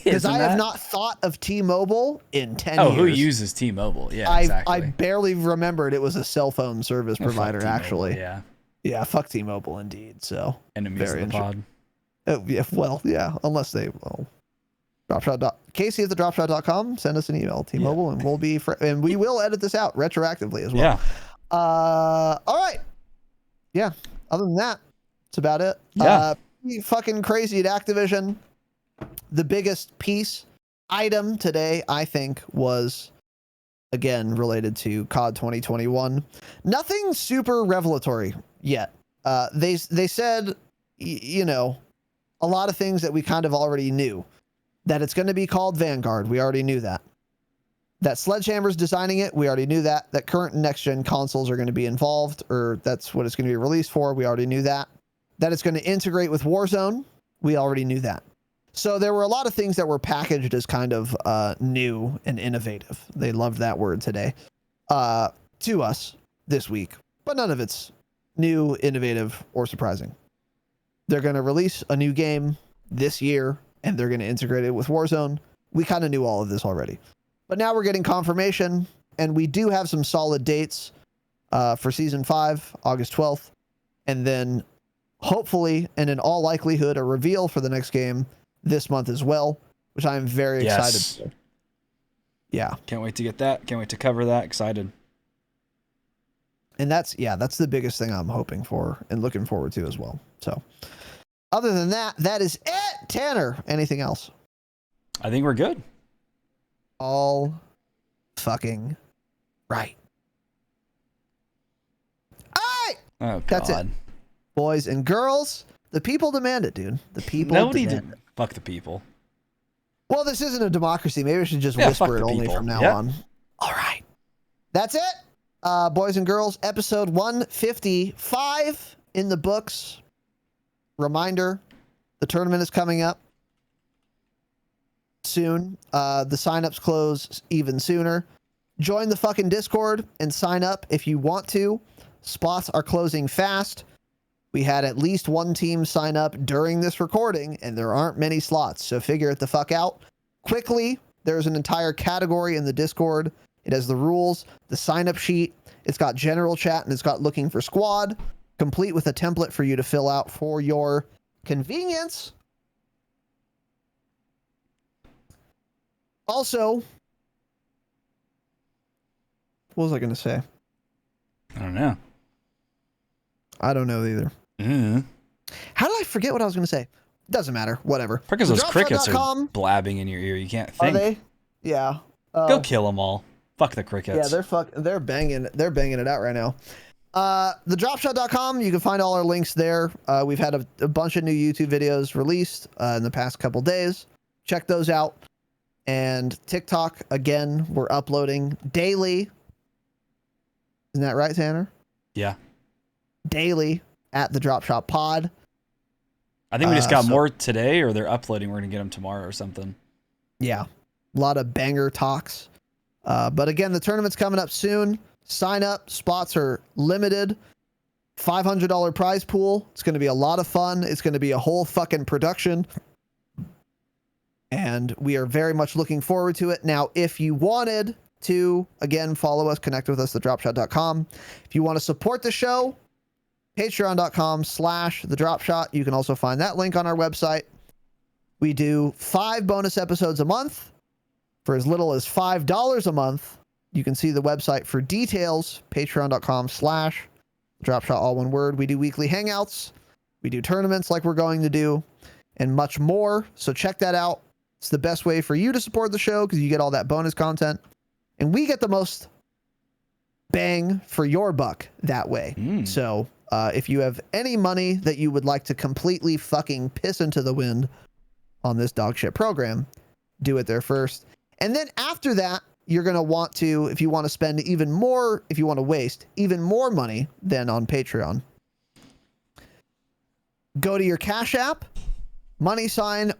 Because I have not thought of T-Mobile in 10 years. Oh, who uses T-Mobile? Yeah, exactly. I barely remembered it was a cell phone service provider, actually. Yeah. Yeah, fuck T-Mobile indeed. So enemies of the pod. Yeah, well, yeah, unless they Dropshot. Casey at the dropshot.com. Send us an email, T-Mobile, and we'll be and we will edit this out retroactively as well. Yeah. All right. Yeah. Other than that, that's about it. Yeah. Fucking crazy at Activision. The biggest item today, I think, was again related to COD 2021. Nothing super revelatory yet. They said, a lot of things that we kind of already knew. That it's going to be called Vanguard. We already knew that. That Sledgehammer's designing it. We already knew that. That current next-gen consoles are going to be involved, or that's what it's going to be released for. We already knew that. That it's going to integrate with Warzone. We already knew that. So there were a lot of things that were packaged as kind of new and innovative. They loved that word today to us this week. But none of it's new, innovative, or surprising. They're going to release a new game this year, and they're going to integrate it with Warzone. We kind of knew all of this already. But now we're getting confirmation, and we do have some solid dates for Season 5, August 12th. And then, hopefully, and in all likelihood, a reveal for the next game this month as well, which I am very excited for. Yeah. Can't wait to get that. Can't wait to cover that. Excited. And that's the biggest thing I'm hoping for and looking forward to as well. So, other than that, that is it. Tanner, anything else? I think we're good. All fucking right. All right. Oh, God. That's it. Boys and girls, the people demand it, dude. The people demand it. Fuck the people. Well, this isn't a democracy. Maybe I should just whisper it only from now on. All right. That's it. Boys and girls, episode 155 in the books. Reminder, the tournament is coming up soon. The signups close even sooner. Join the fucking Discord and sign up if you want to. Spots are closing fast. We had at least one team sign up during this recording, and there aren't many slots, so figure it the fuck out. Quickly, there's an entire category in the Discord. It has the rules, the sign-up sheet. It's got general chat, and it's got looking for squad, complete with a template for you to fill out for your convenience. Also, what was I going to say? I don't know. I don't know either. How did I forget what I was going to say? Doesn't matter. Whatever. Because those crickets are blabbing in your ear. You can't think. Are they? Yeah. Go kill them all. Fuck the crickets. Yeah, they're banging it out right now. The Dropshot.com, you can find all our links there. We've had a bunch of new YouTube videos released in the past couple days. Check those out. And TikTok, again, we're uploading daily. Isn't that right, Tanner? Yeah. Daily at the Dropshot Pod. I think we just got more today, or they're uploading. We're going to get them tomorrow or something. Yeah. A lot of banger talks. But again, the tournament's coming up soon. Sign up. Spots are limited. $500 prize pool. It's going to be a lot of fun. It's going to be a whole fucking production. And we are very much looking forward to it. Now, if you wanted to, again, follow us, connect with us, thedropshot.com. If you want to support the show, patreon.com/thedropshot. You can also find that link on our website. We do 5 bonus episodes a month for as little as $5 a month. You can see the website for details, patreon.com/dropshot, all one word. We do weekly hangouts. We do tournaments like we're going to do. and much more. So check that out. It's the best way for you to support the show because you get all that bonus content. And we get the most bang for your buck that way. So if you have any money that you would like to completely fucking piss into the wind on this dog shit program, do it there first. And then after that, you're going to want to, if you want to spend even more, if you want to waste even more money than on Patreon, go to your Cash App, $RAZINON.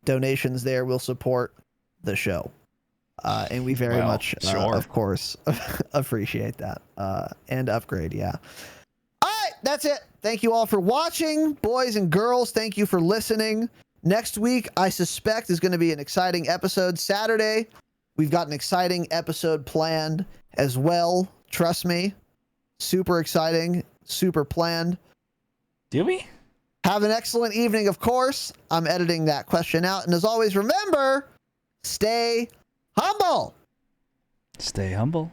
Donations there will support the show. And we very much, of course, appreciate that. And upgrade, yeah. All right, that's it. Thank you all for watching. Boys and girls, thank you for listening. Next week, I suspect, is going to be an exciting episode. Saturday, we've got an exciting episode planned as well. Trust me. Super exciting. Super planned. Do we? Have an excellent evening, of course. I'm editing that question out. And as always, remember, stay humble. Stay humble.